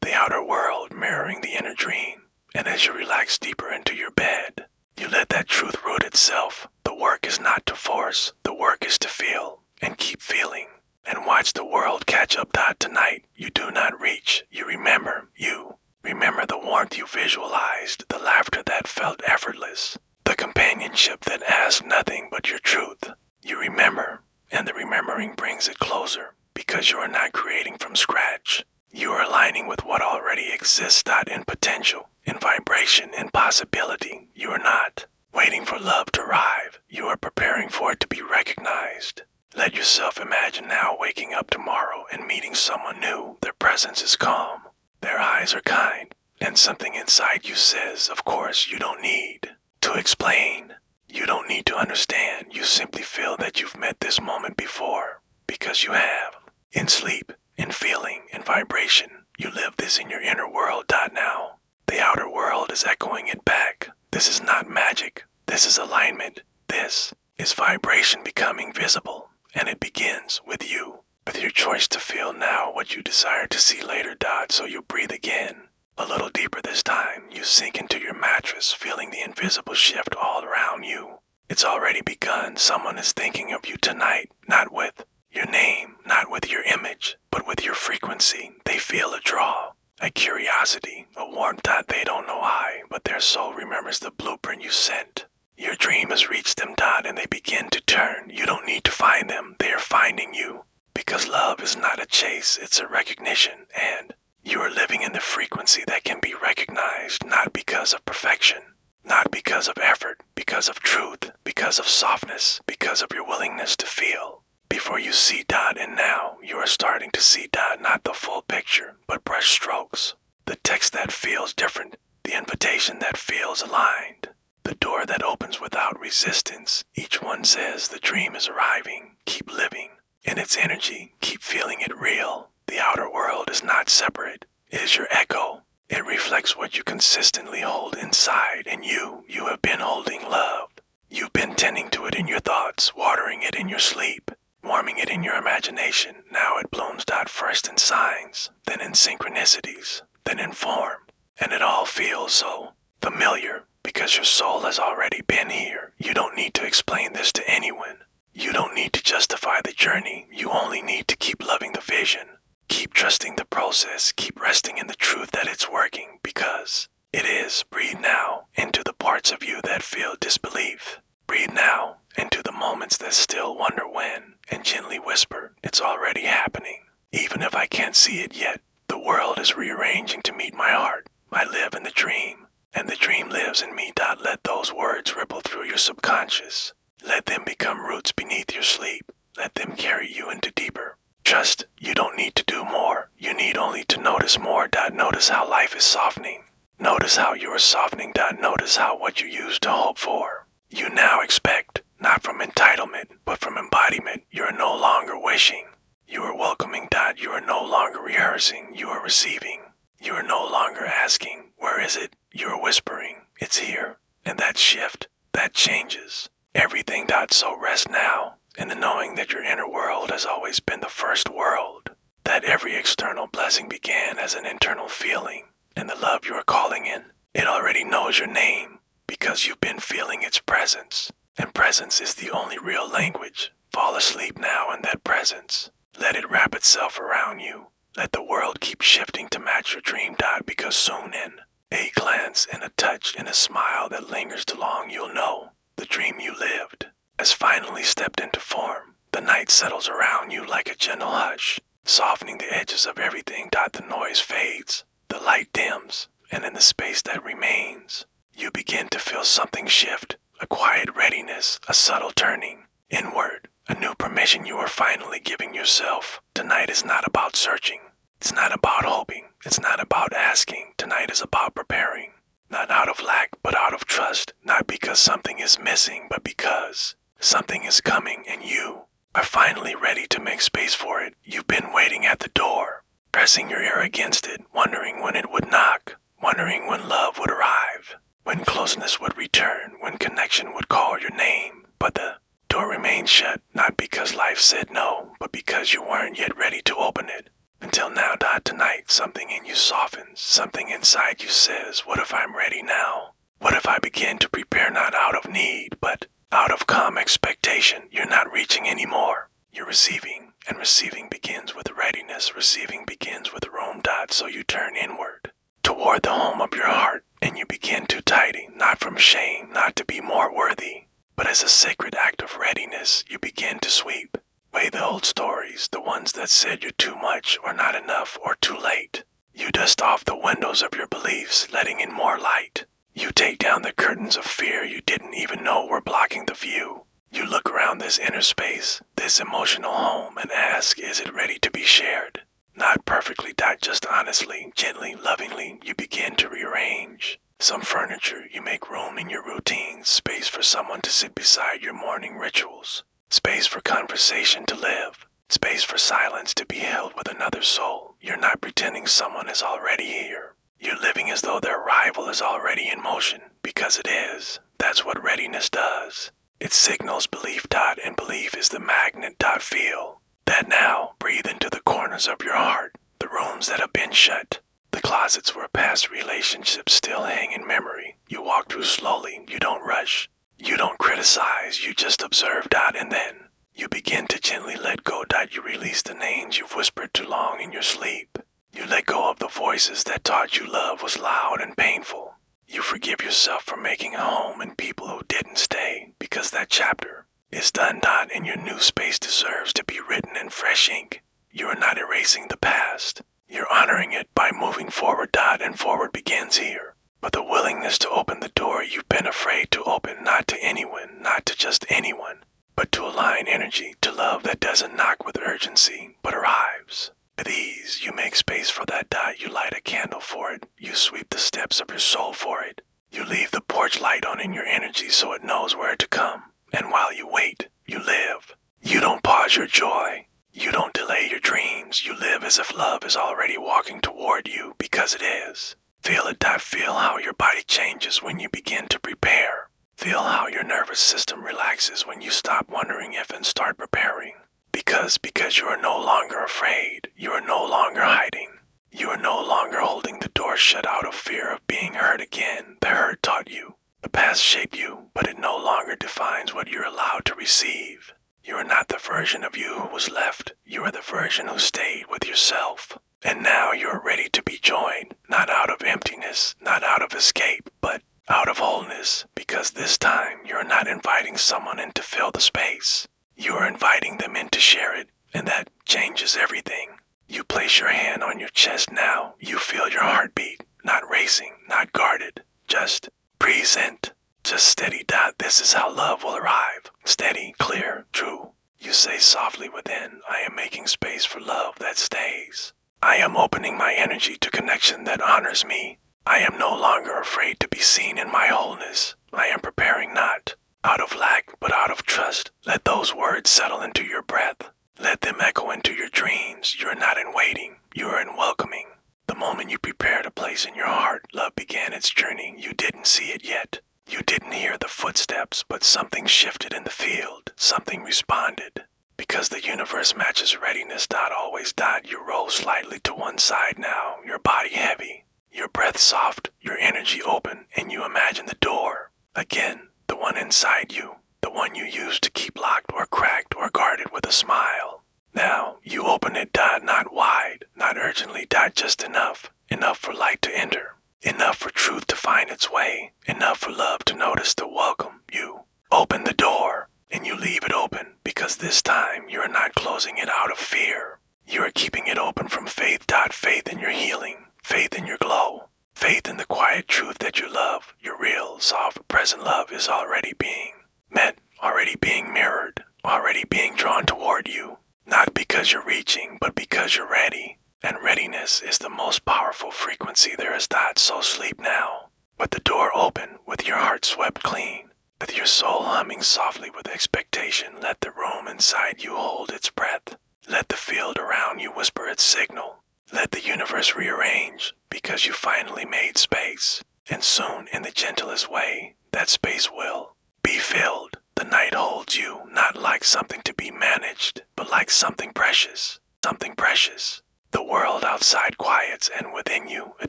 The outer world mirroring the inner dream. And as you relax deeper into your bed, you let that truth root itself. The work is not to force, the work is to feel, and keep feeling, and watch the world catch up. Tonight, you do not reach, you remember. You remember the warmth you visualized, the laughter that felt effortless, the companionship that asked nothing but your truth. You remember, and the remembering brings it closer, because you are not creating from scratch. You are aligning with what already exists. In potential, in vibration, in possibility. You are not waiting for love to arrive. You are preparing for it to be recognized. Let yourself imagine now waking up tomorrow and meeting someone new. Their presence is calm. Their eyes are kind. And something inside you says, of course, you don't need to explain. You don't need to understand. You simply feel that you've met this moment before. Because you have. In sleep, in feeling, in vibration, you live this in your inner world. Now, the outer world is echoing it back. This is not magic. This is alignment. This is vibration becoming visible. And it begins with you, with your choice to feel now what you desire to see later. So you breathe again. A little deeper this time. You sink into your mattress, feeling the invisible shift all around you. It's already begun. Someone is thinking of you tonight, not with your name, not with your image, but with your frequency. They feel a draw, a curiosity, a warmth. They don't know why, but their soul remembers the blueprint you sent. Your dream has reached them. And they begin to turn. You don't need to find them. They are finding you. Because love is not a chase, it's a recognition. And you are living in the frequency that can be recognized, not because of perfection, not because of effort, because of truth, because of softness, because of your willingness to feel. Before you see. And now you are starting to see. Not the full picture, but brush strokes. The text that feels different, the invitation that feels aligned, the door that opens without resistance. Each one says the dream is arriving. Keep living in its energy. Keep feeling it real. The outer world is not separate. It is your echo. It reflects what you consistently hold inside. And you have been holding love. You've been tending to it in your thoughts, watering it in your sleep, warming it in your imagination. Now it blooms. First in signs, then in synchronicities, then in form. And it all feels so familiar because your soul has already been here. You don't need to explain this to anyone. You don't need to justify the journey. You only need to keep loving the vision. Keep trusting the process. Keep resting in the truth that it's working because it is. Breathe now into the parts of you that feel disbelief. Breathe now into the moments that still wonder when, and gently whisper, it's already happening. Even if I can't see it yet, the world is rearranging to meet my heart. I live in the dream, and the dream lives in me. Let those words ripple through your subconscious. Let them become roots beneath your sleep. Let them carry you into deeper. Trust, you don't need to do more. You need only to notice more. Notice how life is softening. Notice how you are softening. Notice how what you used to hope for, you now expect, not from entitlement, but from embodiment. You are no longer wishing. You are welcoming. You are no longer rehearsing. You are receiving. You are no longer asking, where is it? You are whispering, it's here. And that shift, that changes everything. So rest now in the knowing that your inner world has always been the first world. That every external blessing began as an internal feeling. And the love you are calling in, it already knows your name because you've been feeling its presence. And presence is the only real language. Fall asleep now in that presence. Let it wrap itself around you. Let the world keep shifting to match your dream. Because soon in a glance, in a touch, in a smile that lingers too long, you'll know the dream you lived has finally stepped into form. The night settles around you like a gentle hush, softening the edges of everything. The noise fades, the light dims, and in the space that remains, you begin to feel something shift, a quiet readiness, a subtle turning inward, a new permission you are finally giving yourself. Tonight is not about searching. It's not about hoping. It's not about asking. Tonight is about preparing. Not out of lack, but out of trust. Not because something is missing, but because something is coming and you are finally ready to make space for it. You've been waiting at the door, pressing your ear against it, wondering when it would knock, wondering when love would arrive, when closeness would return, when connection would call your name. But the door remained shut, not because life said no, but because you weren't yet ready to open it. Until now. Tonight, something in you softens, something inside you says, what if I'm ready now? What if I begin to prepare not out of need, but out of calm expectation? You're not reaching anymore. You're receiving, and receiving begins with readiness. Receiving begins with room. So you turn inward, toward the home of your heart, and you begin to tidy, not from shame, not to be more worthy, but as a sacred act of readiness. You begin to sweep away the old stories, the ones that said you're too much or not enough or too late. You dust off the windows of your beliefs, letting in more light. You take down the curtains of fear you didn't even know were blocking the view. You look around this inner space, this emotional home, and ask, is it ready to be shared? Not perfectly, just honestly, gently, lovingly. You begin to rearrange some furniture. You make room in your routines, space for someone to sit beside your morning rituals, space for conversation to live, space for silence to be held with another soul. You're not pretending someone is already here. You're living as though their arrival is already in motion, because it is. That's what readiness does. It signals belief. And belief is the magnet. Feel that now. Breathe into the corners of your heart, the rooms that have been shut, the closets where past relationships still hang in memory. You walk through slowly. You don't rush. You don't criticize, you just observe. And then you begin to gently let go. You release the names you've whispered too long in your sleep. You let go of the voices that taught you love was loud and painful. You forgive yourself for making a home in people who didn't stay, because that chapter is done. And your new space deserves to be written in fresh ink. You are not erasing the past. You're honoring it by moving forward. And forward begins here. But the willingness to open the door you've been afraid to open, not to anyone, not to just anyone, but to align energy, to love that doesn't knock with urgency, but arrives with ease. You make space for that. You light a candle for it. You sweep the steps of your soul for it. You leave the porch light on in your energy so it knows where to come. And while you wait, you live. You don't pause your joy. You don't delay your dreams. You live as if love is already walking toward you, because it is. Feel it. Feel how your body changes when you begin to prepare. Feel how your nervous system relaxes when you stop wondering if and start preparing. Because you are no longer afraid. You are no longer hiding. You are no longer holding the door shut out of fear of being hurt again. The hurt taught you. The past shaped you, but it no longer defines what you're allowed to receive. You are not the version of you who was left. You are the version who stayed with yourself. And now you are ready to be joined, not out of emptiness, not out of escape, but out of wholeness, because this time you are not inviting someone in to fill the space. You are inviting them in to share it, and that changes everything. You place your hand on your chest now. You feel your heartbeat, not racing, not guarded, just present, just steady. This is how love will arrive. Steady, clear, true. You say softly within, I am making space for love that stays. I am opening my energy to connection that honors me. I am no longer afraid to be seen in my wholeness. I am preparing not out of lack, but out of trust. Let those words settle into your breath. Let them echo into your dreams. You are not in waiting. You are in welcoming. The moment you prepared a place in your heart, love began its journey. You didn't see it yet. You didn't hear the footsteps, but something shifted in the field. Something responded. Because the universe matches readiness. Always. You roll slightly to one side now, your body heavy, your breath soft, your energy open, and you imagine the door. Again, the one inside you, the one you used to keep locked or cracked or guarded with a smile. Now, you open it. Not wide, not not urgently dot, just enough. Enough for light to enter. Enough for truth to find its way. Enough for love to notice to welcome you. Open the door, and you leave it open, because this time you are not closing it out of fear. You are keeping it open from faith. Faith in your healing. Faith in your glow. Faith in the quiet truth that your love, your real, soft, present love is already being met, already being mirrored, already being drawn toward you. Not because you're reaching, but because you're ready. And readiness is the most powerful frequency there is. So sleep now, with the door open, with your heart swept clean, with your soul humming softly with expectation. Let the room inside you hold its breath. Let the field around you whisper its signal. Let the universe rearrange, because you finally made space. And soon, in the gentlest way, that space will be filled. The night holds you, not like something to be managed, but like something precious. Something precious. The world outside quiets, and within you, a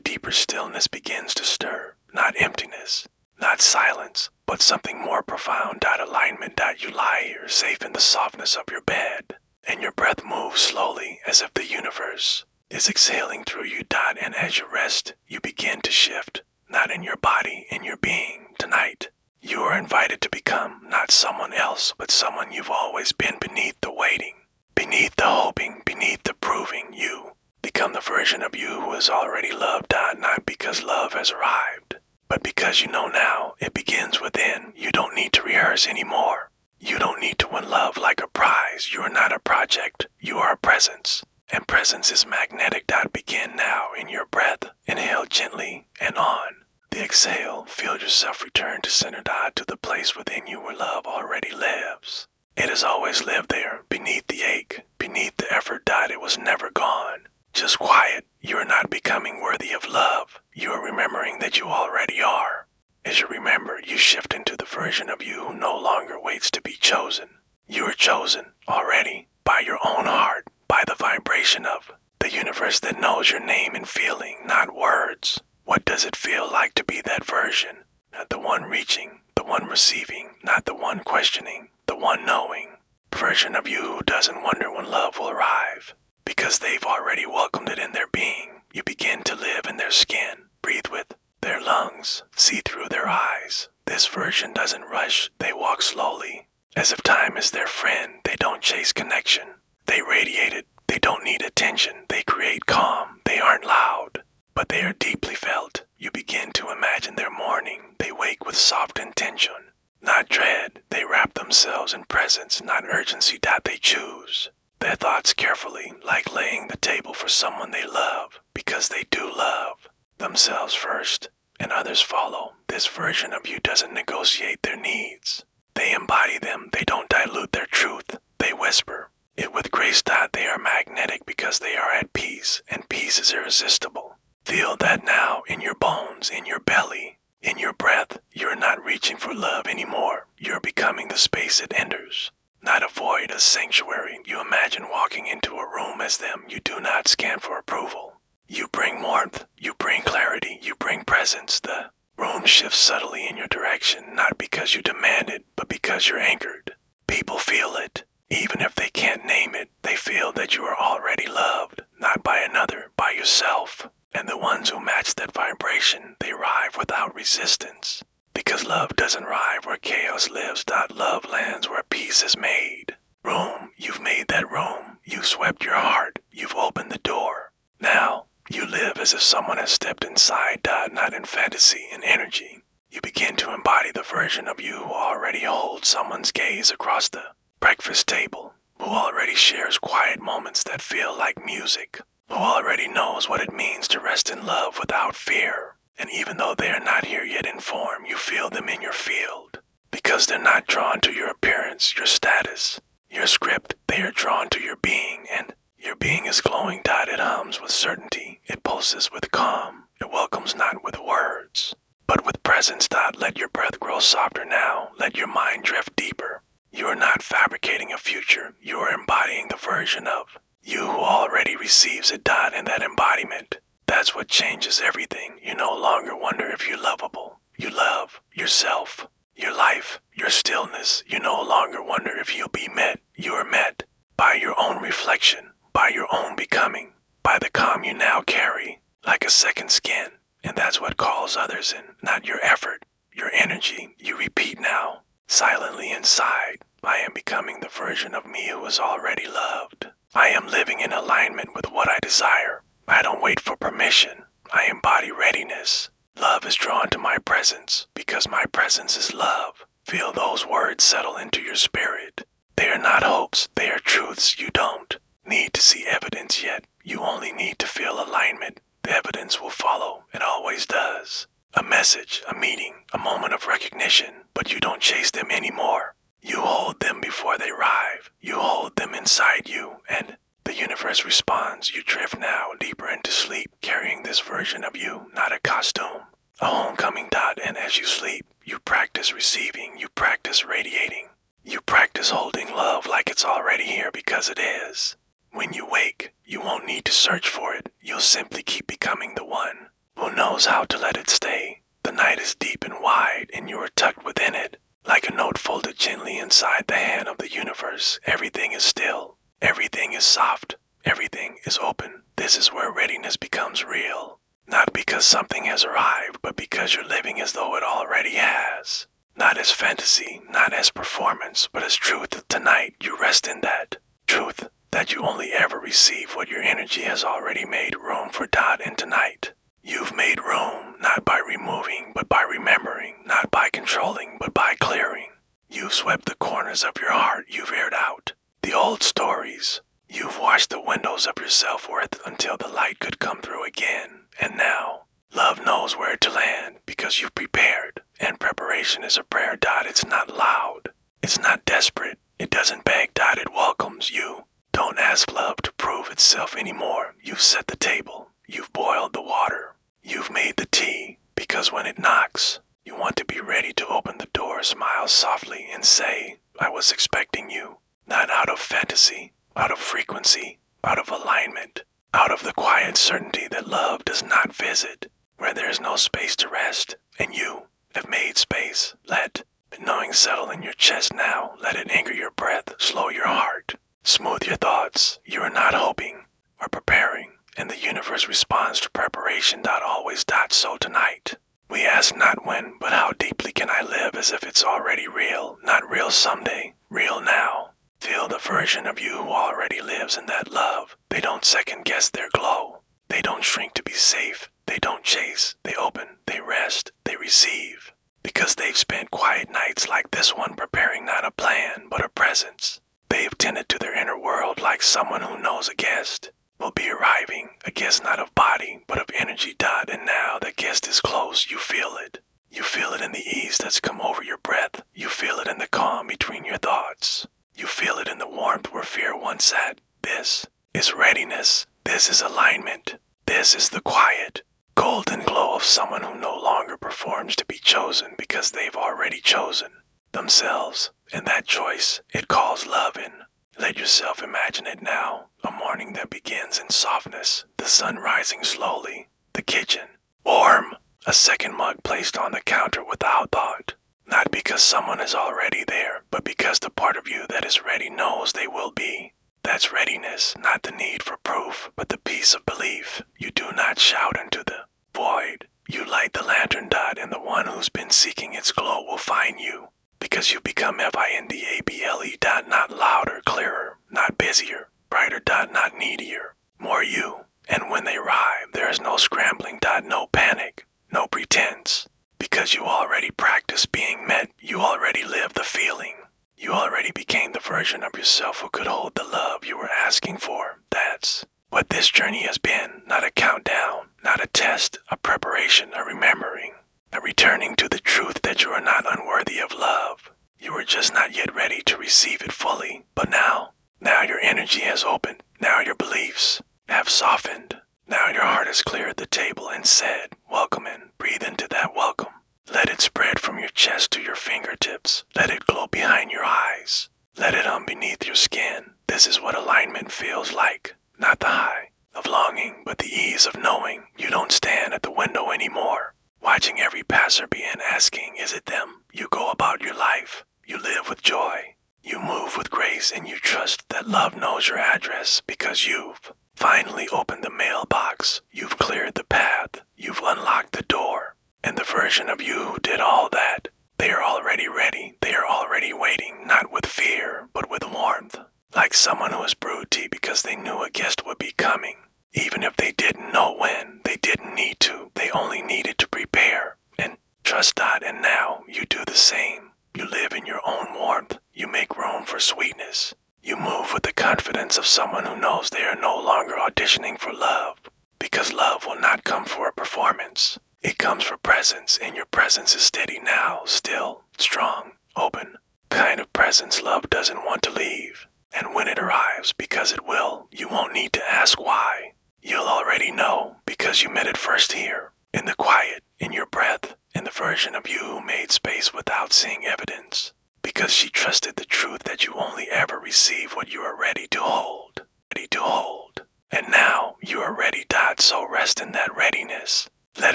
deeper stillness begins to stir. Not emptiness, not silence, but something more profound. Alignment. You lie here, safe in the softness of your bed, and your breath moves slowly, as if the universe is exhaling through you. And as you rest, you begin to shift, not in your body, in your being. Tonight, you are invited to become not someone else, but someone you've always been. Beneath the waiting, beneath the hoping, beneath the proving, you become the version of you who is already loved. Not because love has arrived, but because you know now it begins within. You don't need to rehearse anymore. You don't need to win love like a prize. You are not a project. You are a presence. And presence is magnetic. Begin now in your breath. Inhale gently and on. The exhale, feel yourself return to center. To the place within you where love already lives. It has always lived there, beneath the ache, beneath the effort. It was never gone. Just quiet. You are not becoming worthy of love. You are remembering that you already are. As you remember, you shift into the version of you who no longer waits to be chosen. You are chosen already by your own heart, by the vibration of the universe that knows your name and feeling, not words. What does it feel like to be that version? Not the one reaching, the one receiving, not the one questioning, the one knowing. Version of you who doesn't wonder when love will arrive, because they've already welcomed it in their being. You begin to live in their skin, breathe with their lungs, see through their eyes. This version doesn't rush, they walk slowly, as if time is their friend. They don't chase connection, they radiate it. They don't need attention, they create calm. They aren't loud, but they are deeply felt. You begin to imagine their morning. They wake with soft intention, not dread. They wrap themselves in presence, not urgency. They choose their thoughts carefully, like laying the table for someone they love, because they do love themselves first, and others follow. This version of you doesn't negotiate their needs. They embody them. They don't dilute their truth. They whisper it with grace. They are magnetic because they are at peace, and peace is irresistible. Feel that now in your bones, in your belly, in your breath. You're not reaching for love anymore. You're becoming the space it enters. Not a void, a sanctuary. You imagine walking into a room as them. You do not scan for approval. You bring warmth, you bring clarity, you bring presence. The room shifts subtly in your direction, not because you demand it, but because you're anchored. People feel it. Even if they can't name it, they feel that you are already loved, not by another, by yourself. And the ones who match that vibration, they arrive without resistance. Because love doesn't arrive where chaos lives. Love lands where peace is made. Room, you've made that room. You've swept your heart. You've opened the door. Now, you live as if someone has stepped inside. Not in fantasy, in energy. You begin to embody the version of you who already holds someone's gaze across the breakfast table, who already shares quiet moments that feel like music, who already knows what it means to rest in love without fear. And even though they are not here yet in form, you feel them in your field. Because they're not drawn to your appearance, your status, your script. They are drawn to your being, and your being is glowing. It hums with certainty. It pulses with calm. It welcomes not with words, but with presence. Let your breath grow softer now. Let your mind drift deeper. You are not fabricating a future. You are embodying the version of you who already receives it. And that embodiment, that's what changes everything. You no longer wonder if you're lovable. You love yourself, your life, your stillness. You no longer wonder if you'll be met. You are met by your own reflection, by your own becoming, by the calm you now carry, like a second skin. And that's what calls others in, not your effort, your energy. You repeat now, silently inside, I am becoming the version of me who is already loved. I am living in alignment with what I desire. I don't wait for permission. I embody readiness. Love is drawn to my presence because my presence is love. Feel those words settle into your spirit. They are not hopes, they are truths. You don't need to see evidence yet. You only need to feel alignment. The evidence will follow. It always does. A message, a meeting, a moment of recognition, but you don't chase them anymore. You hold them before they arrive. You hold them inside you, and the universe responds. You drift now deeper into sleep, carrying this version of you, not a costume. A homecoming dot, and as you sleep, you practice receiving, you practice radiating. You practice holding love like it's already here because it is. When you wake, you won't need to search for it. You'll simply keep becoming the one who knows how to let it stay. The night is deep and wide, and you are tucked within it. Like a note folded gently inside the hand of the universe, everything is still, everything is soft, everything is open. This is where readiness becomes real. Not because something has arrived, but because you're living as though it already has. Not as fantasy, not as performance, but as truth. Tonight, you rest in that truth, that you only ever receive what your energy has already made room for. And tonight, you've made room, not by removing, but by remembering, not by controlling, but by clearing. You've swept the corners of your heart. You've aired out the old stories. You've washed the windows of your self-worth until the light could come through again. And now, love knows where to land because you've prepared. And preparation is a prayer. It's not loud. It's not desperate. It doesn't beg. It welcomes you. Don't ask love to prove itself anymore. You've set the table. You've boiled the water. You've made the tea. Because when it knocks, you want to be ready to open the door, smile softly, and say, I was expecting you. Not out of fantasy, out of frequency, out of alignment, out of the quiet certainty that love does not visit, where there is no space to rest, and you have made space. Let the knowing settle in your chest now. Let it anchor your breath, slow your heart, smooth your thoughts. You are not hoping or preparing, and the universe responds to preparation. Always. So tonight, we ask not when, but how deeply can I live as if it's already real, not real someday, real now. Feel the version of you who already lives in that love. They don't second guess their glow. They don't shrink to be safe. They don't chase. They open. They rest. They receive. Because they've spent quiet nights like this one preparing not a plan, but a presence. They've tended to their inner world like someone who knows a guest will be arriving, a guest not of body, but of energy. And now the guest is close. You feel it. You feel it in the ease that's come over your breath. You feel it in the calm between your thoughts. You feel it in the warmth where fear once sat. This is readiness. This is alignment. This is the quiet, golden glow of someone who no longer performs to be chosen because they've already chosen themselves. And that choice, it calls love in. Let yourself imagine it now. A morning that begins in softness, the sun rising slowly, the kitchen warm, a second mug placed on the counter without thought. Not because someone is already there, but because the part of you that is ready knows they will be. That's readiness, not the need for proof, but the peace of belief. You do not shout into the void. You light the lantern. And the one who's been seeking its glow will find you. Because you become FINDABLE. Not louder, clearer, not busier, brighter. Not needier, more you. And when they arrive, there is no scrambling. No panic, no pretense. Because you already practiced being met, you already lived the feeling. You already became the version of yourself who could hold the love you were asking for. That's what this journey has been. Not a countdown, not a test, a preparation, a remembering, a returning to the truth that you are not unworthy of love. You are just not yet ready to receive it fully. But now your energy has opened. Now your beliefs have softened. Now your heart has cleared the table and said, welcome in. Breathe into that welcome. Let it spread from your chest to your fingertips. Let it glow behind your eyes. Let it hum beneath your skin. This is what alignment feels like. Not the high of longing, but the ease of knowing. You don't stand at the window anymore, watching every passerby and asking, is it them? You go about your life. You live with joy. You move with grace, and you trust that love knows your address because you've finally opened the mailbox. You've cleared the path. You've unlocked the door. And the version of you who did all that, they are already ready. They are already waiting, not with fear, but with warmth. Like someone who has brewed tea because they knew a guest would be coming. Even if they didn't know when, they didn't need to. They only needed to prepare. And trust God, and now you do the same. You live in your own warmth. You make room for sweetness. You move with the confidence of someone who knows they are no longer auditioning for love. Because love will not come for a performance. It comes for presence, and your presence is steady now, still, strong, open. Kind of presence love doesn't want to leave. And when it arrives, because it will, you won't need to ask why. You'll already know, because you met it first here, in the quiet, in your breath, in the version of you who made space without seeing evidence. Because she trusted the truth that you only ever receive what you are ready to hold. Ready to hold. And now, you are ready, Dot, so rest in that readiness. Let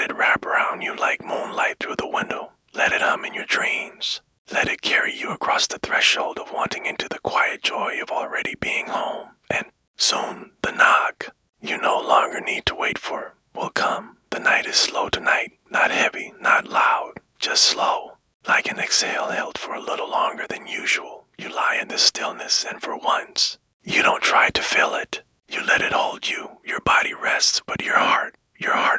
it wrap around you like moonlight through the window. Let it hum in your dreams. Let it carry you across the threshold of wanting into the quiet joy of already being home. And soon, the knock you no longer need to wait for will come. The night is slow tonight, not heavy, not loud, just slow. Like an exhale held for a little longer than usual. You lie in this stillness, and for once, you don't try to fill it. You let it hold you. Your body rests, but your heart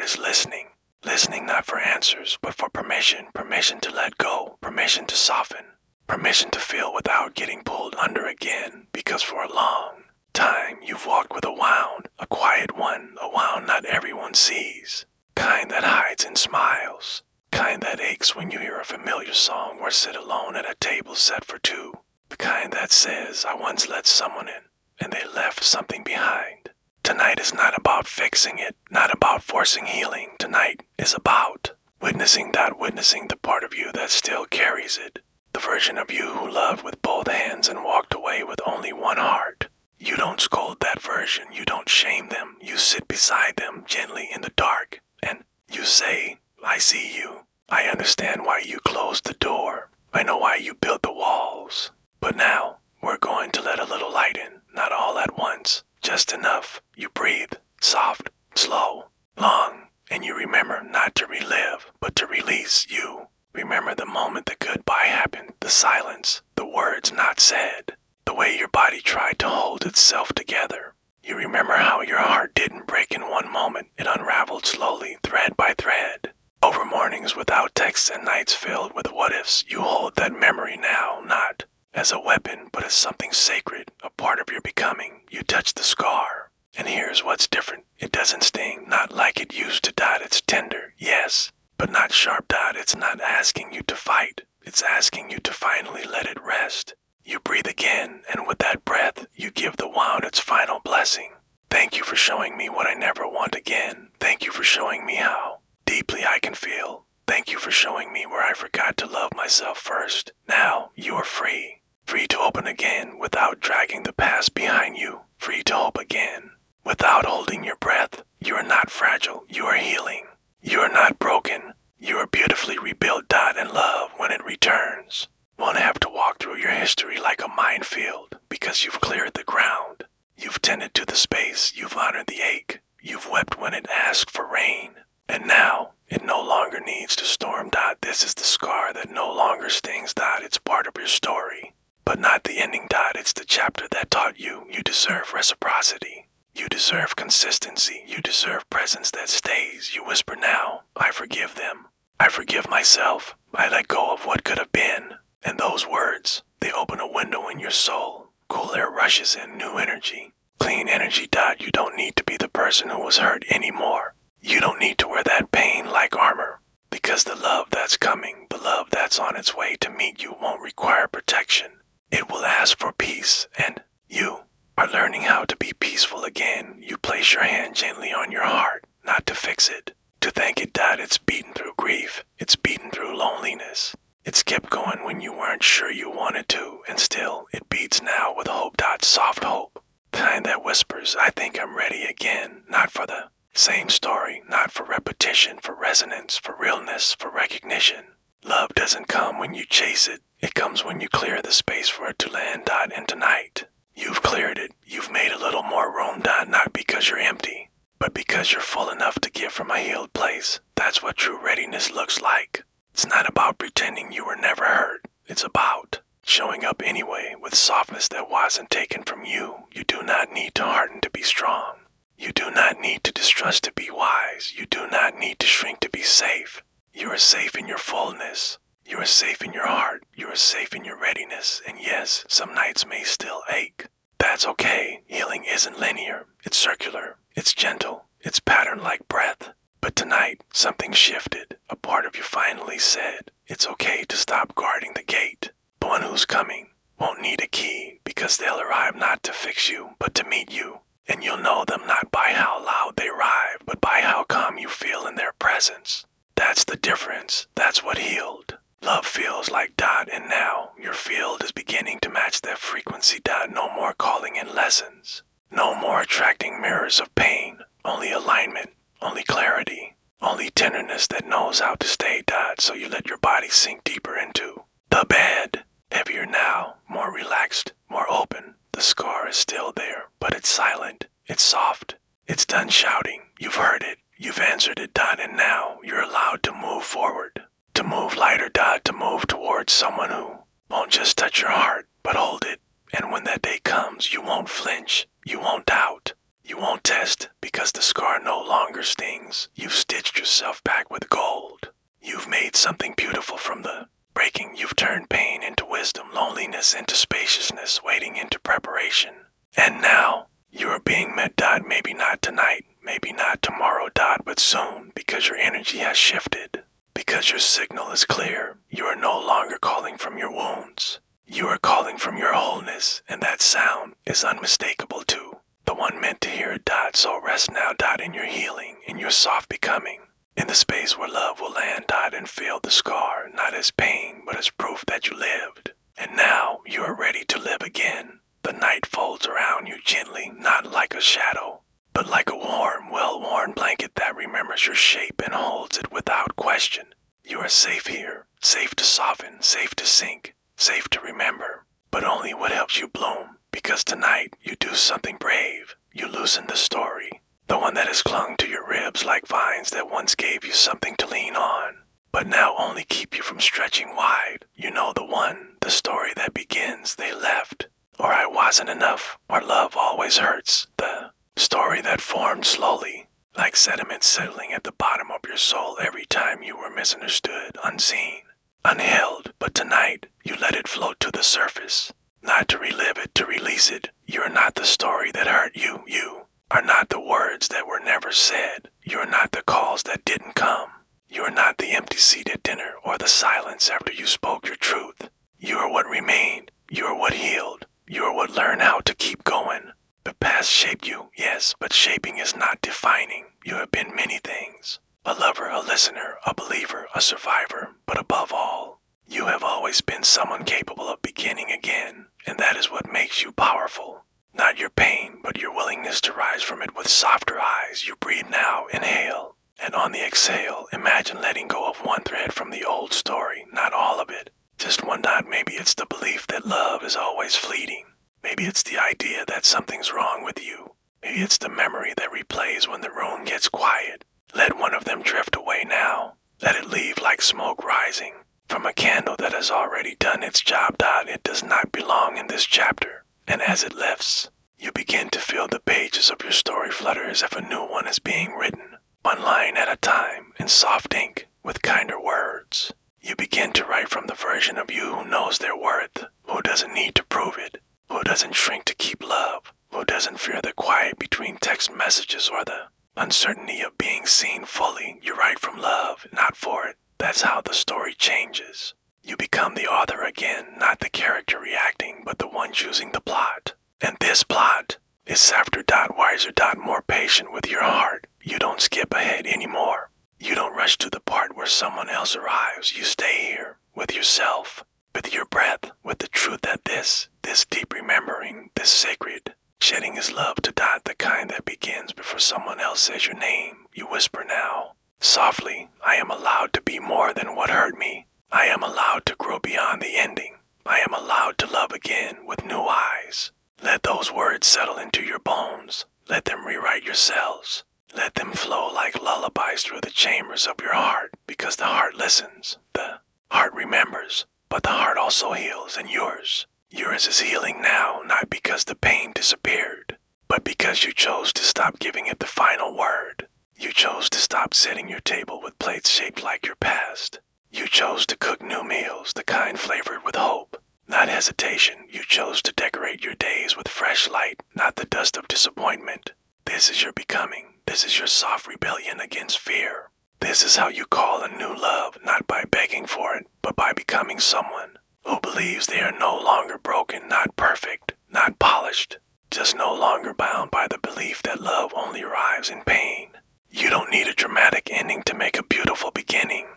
is listening. Listening not for answers, but for permission. Permission to let go. Permission to soften. Permission to feel without getting pulled under again. Because for a long time, you've walked with a wound. A quiet one. A wound not everyone sees. Kind that hides and smiles. Kind that aches when you hear a familiar song or sit alone at a table set for two. The kind that says, I once let someone in, and they left something behind. Tonight is not about fixing it, not about forcing healing. Tonight is about witnessing the part of you that still carries it. The version of you who loved with both hands and walked away with only one heart. You don't scold that version, you don't shame them. You sit beside them gently in the dark, and you say, I see you. I understand why you closed the door. I know why you built the walls. But now, we're going to let a little light in, not all at once. Just enough. You breathe, soft, slow, long, and you remember not to relive, but to release you. Remember the moment the goodbye happened, the silence, the words not said, the way your body tried to hold itself together. You remember how your heart didn't break in one moment. It unraveled slowly, thread by thread. Over mornings without texts and nights filled with what-ifs, you hold that memory now, not as a weapon, but as something sacred, a part of your becoming. You touch the scar, and here's what's different. It doesn't sting, not like it used to. Dot. It's tender, yes, but not sharp. Dot. It's not asking you to fight. It's asking you to finally let it rest. You breathe again, and with that breath, you give the wound its final blessing. Thank you for showing me what I never want again. Thank you for showing me how deeply I can feel. Thank you for showing me where I forgot to love myself first. Now, you are free. Free to open again without dragging the past behind you. Free to hope again without holding your breath. You are not fragile. You are healing. You are not broken. You are beautifully rebuilt. Dot. And love, when it returns, won't have to walk through your history like a minefield, because you've cleared the ground. You've tended to the space. You've honored the ache. You've wept when it asked for rain. And now, it no longer needs to storm. Dot. This is the scar that no longer stings. Dot. It's part of your story. But not the ending. Dot. It's the chapter that taught you deserve reciprocity. You deserve consistency. You deserve presence that stays. You whisper now, I forgive them. I forgive myself. I let go of what could have been. And those words, they open a window in your soul. Cool air rushes in, new energy. Clean energy. Dot. You don't need to be the person who was hurt anymore. You don't need to wear that pain like armor. Because the love that's coming, the love that's on its way to meet you won't require protection. It will ask for peace, and you are learning how to be peaceful again. You place your hand gently on your heart, not to fix it, to thank it. Dot. It's beaten through grief. It's beaten through loneliness. It's kept going when you weren't sure you wanted to, and still, it beats now with hope. Dot. Soft hope. Kind that whispers, I think I'm ready again, not for the same story, not for repetition, for resonance, for realness, for recognition. Love doesn't come when you chase it. It comes when you clear the space for it to land. Dot. And tonight, You've cleared it. You've made a little more room, not because you're empty, but because you're full enough to give from a healed place. That's what true readiness looks like. It's not about pretending you were never hurt. It's about showing up anyway with softness that wasn't taken from you. You do not need to harden to be strong. You do not need to distrust to be wise. You do not need to shrink to be safe. You are safe in your fullness. You are safe in your heart. You are safe in your readiness. And yes, some nights may still ache. That's okay. Healing isn't linear. It's circular. It's gentle. It's patterned like breath. But tonight, something shifted. A part of you finally said, it's okay to stop guarding the gate. The one who's coming won't need a key because they'll arrive not to fix you, but to meet you. And you'll know them not by how loud they arrive, but by how calm you feel in their presence. That's the difference. That's what healed. Love feels like dot, and now your field is beginning to match that frequency dot. No more calling in lessons. No more attracting mirrors of pain. Only alignment. Only clarity. Only tenderness that knows how to stay dot, so you let your body sink deeper into the bed. Heavier now. More relaxed. More open. The scar is still there, but it's silent. It's soft. It's done shouting. You've heard it. You've answered it, dot, and now you're allowed to move forward. To move lighter, dot, to move towards someone who won't just touch your heart, but hold it. And when that day comes, you won't flinch. You won't doubt. You won't test, because the scar no longer stings. You've stitched yourself back with gold. You've made something beautiful from the breaking. You've turned pain into wisdom, loneliness into spaciousness, waiting into preparation. And now, you are being met, dot, maybe not tonight, maybe not tomorrow, dot, but soon, because your energy has shifted. Because your signal is clear. You are no longer calling from your wounds. You are calling from your wholeness, and that sound is unmistakable too. The one meant to hear it, dot, so rest now, dot, in your healing, in your soft becoming. In the space where love will land, dot, and feel the scar, not as pain, but as proof that you lived. And now you are ready to live again. The night folds around you gently, not like a shadow, but like a warm, well-worn blanket that remembers your shape and holds it without question. You are safe here, safe to soften, safe to sink, safe to remember, but only what helps you bloom. Because tonight you do something brave. You loosen the story, the one that has clung to your ribs like vines that once gave you something to lean on, but now only keep you from stretching wide. You know the one, the story that begins, they left, or I wasn't enough, or love always hurts, the story that formed slowly, like sediment settling at the bottom of your soul every time you were misunderstood, unseen, unheld. But tonight, you let it float to the surface, not to relive it, to release it. You are not the story that hurt you. You are not the words that were never said. You are not the calls that didn't come. You are not the empty seat at dinner or the silence after you spoke your truth. You are what remained. You are what healed. You are what learned how to keep going. The past shaped you, yes, but shaping is not defining. You have been many things. A lover, a listener, a believer, a survivor, but above all, you have always been someone capable of beginning again, and that is what makes you powerful. Not your pain, but your willingness to rise from it with softer eyes. You breathe now, inhale, and on the exhale, imagine letting go of one thread from the old story, not all of it. Just one dot. Maybe it's the belief that love is always fleeting. Maybe it's the idea that something's wrong with you. Maybe it's the memory that replays when the room gets quiet. Let one of them drift away now. Let it leave like smoke rising from a candle that has already done its job. It does not belong in this chapter. And as it lifts, you begin to feel the pages of your story flutter as if a new one is being written, one line at a time, in soft ink, with kinder words. You begin to write from the version of you who knows their worth, who doesn't need to prove it, who doesn't shrink to keep love, who doesn't fear the quiet between text messages or the uncertainty of being seen fully. You write from love, not for it. That's how the story changes. You become the author again, not the character reacting, but the one choosing the plot. And this plot is softer, wiser, more patient with your heart. You don't skip ahead anymore. You don't rush to the part where someone else arrives. You stay here with yourself, with your breath, with the truth that this deep remembering, this sacred shedding is love to the kind that begins before someone else says your name. You whisper now, softly, I am allowed to be more than what hurt me. I am allowed to grow beyond the ending. I am allowed to love again with new eyes. Let those words settle into your bones. Let them rewrite your cells. Let them flow like lullabies through the chambers of your heart, because the heart listens, the heart remembers, but the heart also heals, and yours is healing now, not because the pain disappeared, but because you chose to stop giving it the final word. You chose to stop setting your table with plates shaped like your past. You chose to cook new meals, the kind flavored with hope, not hesitation. You chose to decorate your days with fresh light, not the dust of disappointment. This is your becoming. This is your soft rebellion against fear. This is how you call a new love, not by begging for it, but by becoming someone who believes they are no longer broken, not perfect, not polished, just no longer bound by the belief that love only arrives in pain. You don't need a dramatic ending to make a beautiful beginning.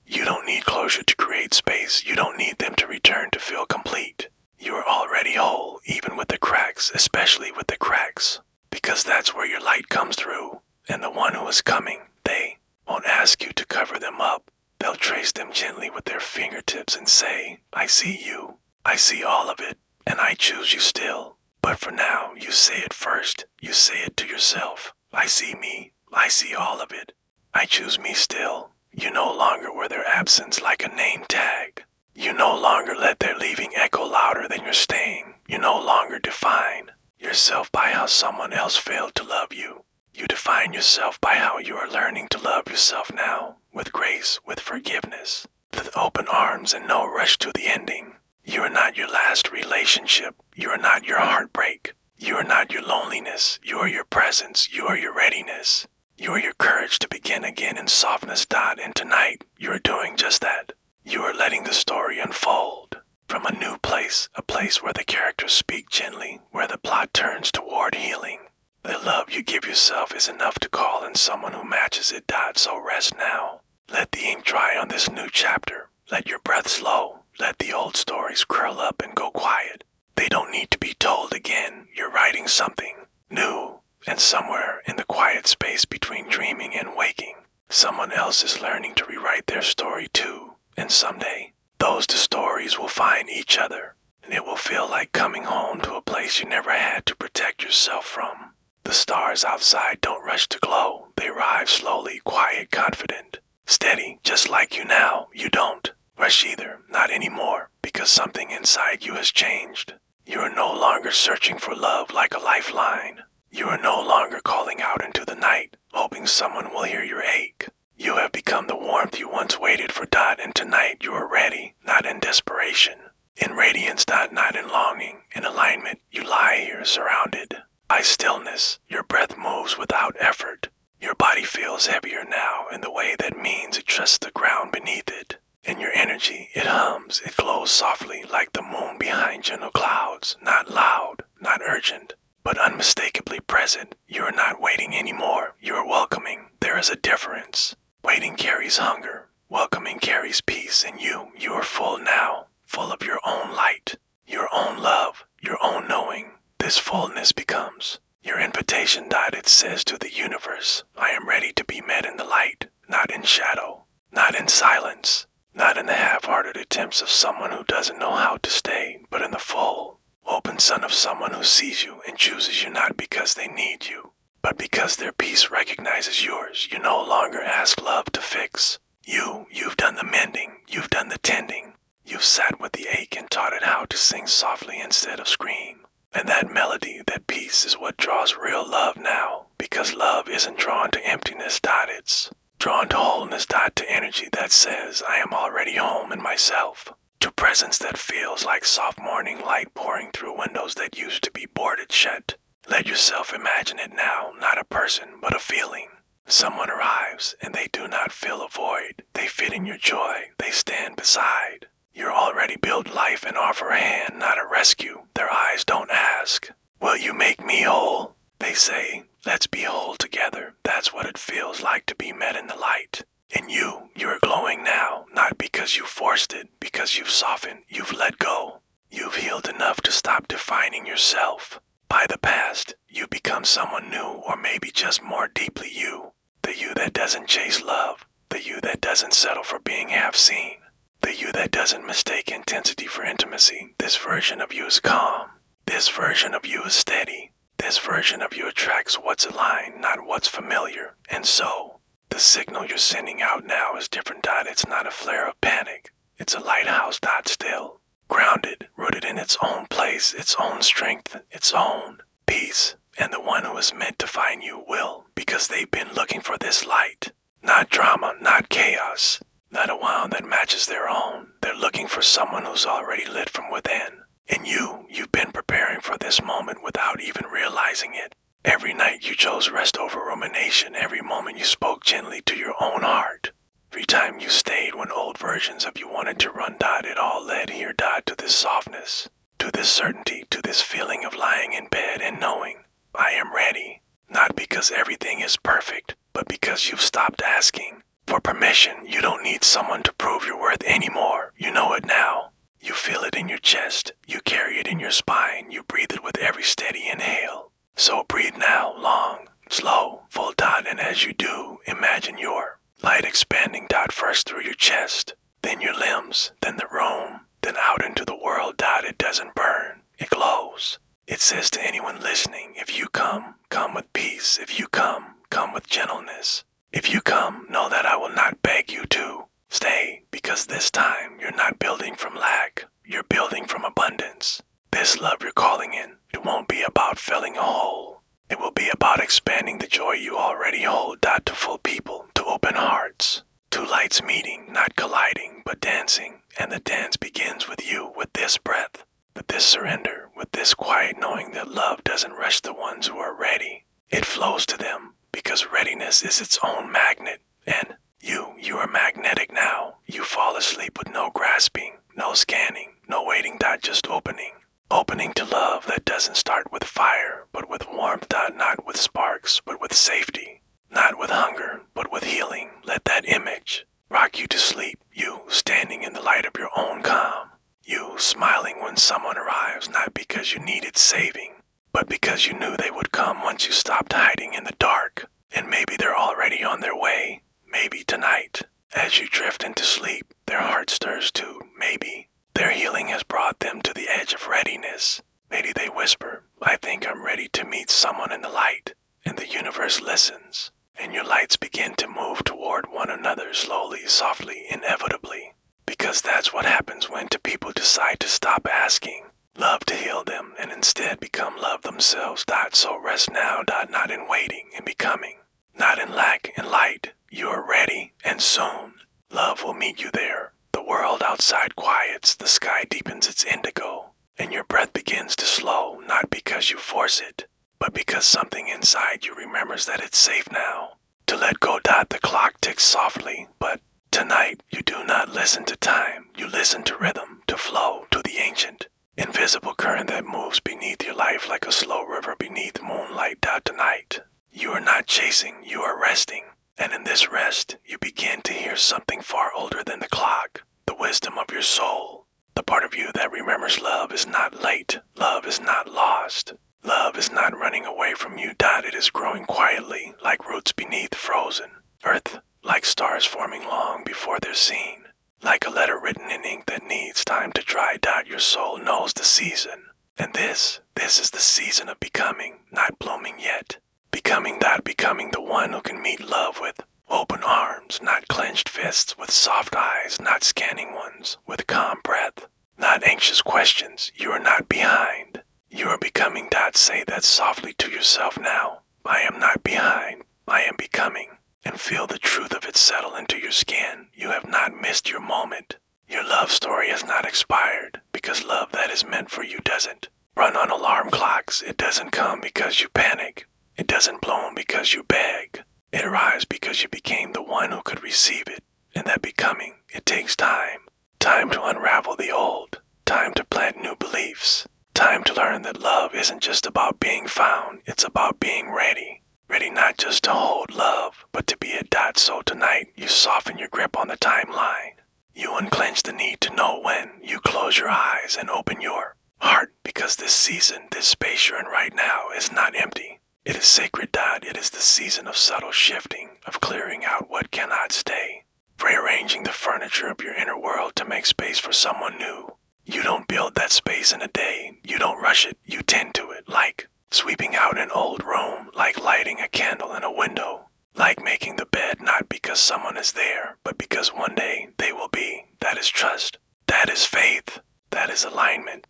You don't need closure to create space. You don't need them to return to feel complete. You are already whole, even with the cracks, especially with the cracks, because that's where your light comes through. And the one who is coming, they won't ask you to cover them up. They'll trace them gently with their fingertips and say, I see you. I see all of it, and I choose you still. But for now, you say it first. You say it to yourself. I see me. I see all of it. I choose me still. You no longer wear their absence like a name tag. You no longer let their leaving echo louder than your staying. You no longer define yourself by how someone else failed to love you. You define yourself by how you are learning to love yourself now, with grace, with forgiveness, with open arms and no rush to the ending. You are not your last relationship. You are not your heartbreak. You are not your loneliness. You are your presence. You are your readiness. You are your courage to begin again in softness. And tonight, you are doing just that. You are letting the story unfold from a new place, a place where the characters speak gently, where the plot turns toward healing. The love you give yourself is enough to call in someone who matches it. So rest now. Let the ink dry on this new chapter. Let your breath slow. Let the old stories curl up and go quiet. They don't need to be told again. You're writing something new, and somewhere in the quiet space between dreaming and waking, someone else is learning to rewrite their story too. And someday, those two stories will find each other, and it will feel like coming home to a place you never had to protect yourself from. The stars outside don't rush to glow. They arrive slowly, quiet, confident, steady, just like you now. You don't rush either, not anymore, because something inside you has changed. You are no longer searching for love like a lifeline. You are no longer calling out into the night, hoping someone will hear your ache. You have become the warmth you once waited for. And tonight you are ready, not in desperation. In radiance. Not in longing. In alignment, you lie here surrounded by stillness. Your breath moves without effort. Your body feels heavier now in the way that means it trusts the ground beneath it. In your energy, it hums, it glows softly like the moon behind gentle clouds. Not loud, not urgent, but unmistakably present. You are not waiting anymore. You are welcoming. There is a difference. Waiting carries hunger. Welcoming carries peace. And you are full now, full of your own light, your own love, your own knowing. This fullness becomes your invitation. It says to the universe, I am ready to be met in the light, not in shadow, not in silence, not in the half-hearted attempts of someone who doesn't know how to stay, but in the full, open sun of someone who sees you and chooses you not because they need you, but because their peace recognizes yours. You no longer ask love to fix. You've done the mending, you've done the tending. You've sat with the ache and taught it how to sing softly instead of scream. And that melody, that peace is what draws real love now, because love isn't drawn to emptiness. It's drawn to wholeness. To energy that says, I am already home in myself. To presence that feels like soft morning light pouring through windows that used to be boarded shut. Let yourself imagine it now, not a person, but a feeling. Someone arrives, and they do not fill a void. They fit in your joy. They stand beside your already built life and offer a hand, not a rescue. Their eyes don't ask, will you make me whole? They say, let's be whole together. That's what it feels like to be met in the light. And you're glowing now, not because you forced it, because you've softened, you've let go. You've healed enough to stop defining yourself by the past. You become someone new, or maybe just more deeply you. The you that doesn't chase love. The you that doesn't settle for being half seen. The you that doesn't mistake intensity for intimacy. This version of you is calm. This version of you is steady. This version of you attracts what's aligned, not what's familiar. And so, the signal you're sending out now is different. It's not a flare of panic. It's a lighthouse. Still, grounded, rooted in its own place, its own strength, its own peace. And the one who is meant to find you will, because they've been looking for this light. Not drama, not chaos, not a wound that matches their own. They're looking for someone who's already lit from within. And you've been preparing for this moment without even realizing it. Every night you chose rest over rumination. Every moment you spoke gently to your own heart. Every time you stayed when old versions of you wanted to run. It all led here. To this softness, to this certainty, to this feeling of lying in bed and knowing, I am ready. Not because everything is perfect, but because you've stopped asking for permission. You don't need someone to prove your worth anymore. You know it now. You feel it in your chest. You carry it in your spine. You breathe it with every steady inhale. So breathe now, long, slow, full. And as you do, imagine your light expanding. First through your chest, then your limbs, then the room, then out into the world. It doesn't burn. It glows. It says to anyone listening, if you come with peace. If you come with gentleness. If you come, know that I will not beg you to stay, because this time you're not building from lack. You're building from abundance. This love you're calling in, it won't be about filling a hole. It will be about expanding the joy you already hold. To full people, to open hearts. Two lights meeting, not colliding, but dancing. And the dance begins with you, with this breath, with this surrender, with this quiet knowing that love doesn't rush the ones who are ready. It flows to them, because readiness is its own magnet. And you are magnetic now. You fall asleep with no grasping, no scanning, no waiting. Just opening. Opening to love that doesn't start with fire, but with warmth. Not with sparks, but with safety. Not with hunger, but with healing. Let that image rock you to sleep. You standing in the light of your own calm. You smiling when someone arrives, not because you needed saving, but because you knew they would come once you stopped hiding in the dark. And maybe they're already on their way. Maybe tonight, as you drift into sleep, their heart stirs too. Maybe their healing has brought them to the edge of readiness. Maybe they whisper, I think I'm ready to meet someone in the light. And the universe listens. And your lights begin to move toward one another slowly, softly, inevitably. Because that's what happens when two people decide to stop asking love to heal them and instead become love themselves. So rest now. Not in waiting, in becoming. Not in lack, in light. You are ready, and soon love will meet you there. The world outside quiets, the sky deepens its indigo, and your breath begins to slow, not because you force it, but because something inside you remembers that it's safe now to let go. The clock ticks softly, but tonight you do not listen to time. You listen to rhythm, to flow, to the ancient, invisible current that moves beneath your life like a slow river beneath moonlight. Tonight, you are not chasing, you are resting. And in this rest, you begin to hear something far older than the clock, the wisdom of your soul, the part of you that remembers love is not late, love is not lost. Love is not running away from you. It is growing quietly, like roots beneath frozen earth, like stars forming long before they're seen, like a letter written in ink that needs time to dry. Your soul knows the season, and this is the season of becoming, not blooming yet. Becoming becoming the one who can meet love with open arms, not clenched fists, with soft eyes, not scanning ones, with calm breath, not anxious questions. You are not behind. You are becoming. Say that softly to yourself now. I am not behind. I am becoming. And feel the truth of it settle into your skin. You have not missed your moment. Your love story has not expired, because love that is meant for you doesn't run on alarm clocks. It doesn't come because you panic. It doesn't bloom because you beg. It arrives because you became the one who could receive it. And that becoming, it takes time. Time to unravel the old. Time to plant new beliefs. Time to learn that love isn't just about being found. It's about being ready. Ready not just to hold love, but to be a dot. So tonight, you soften your grip on the timeline. You unclench the need to know when. You close your eyes and open your heart, because this season, this space you're in right now is not empty. It is sacred. It is the season of subtle shifting, of clearing out what cannot stay, rearranging the furniture of your inner world to make space for someone new. You don't build that space in a day. You don't rush it. You tend to it, like sweeping out an old room, like lighting a candle in a window, like making the bed not because someone is there, but because one day they will be. That is trust. That is faith. That is alignment.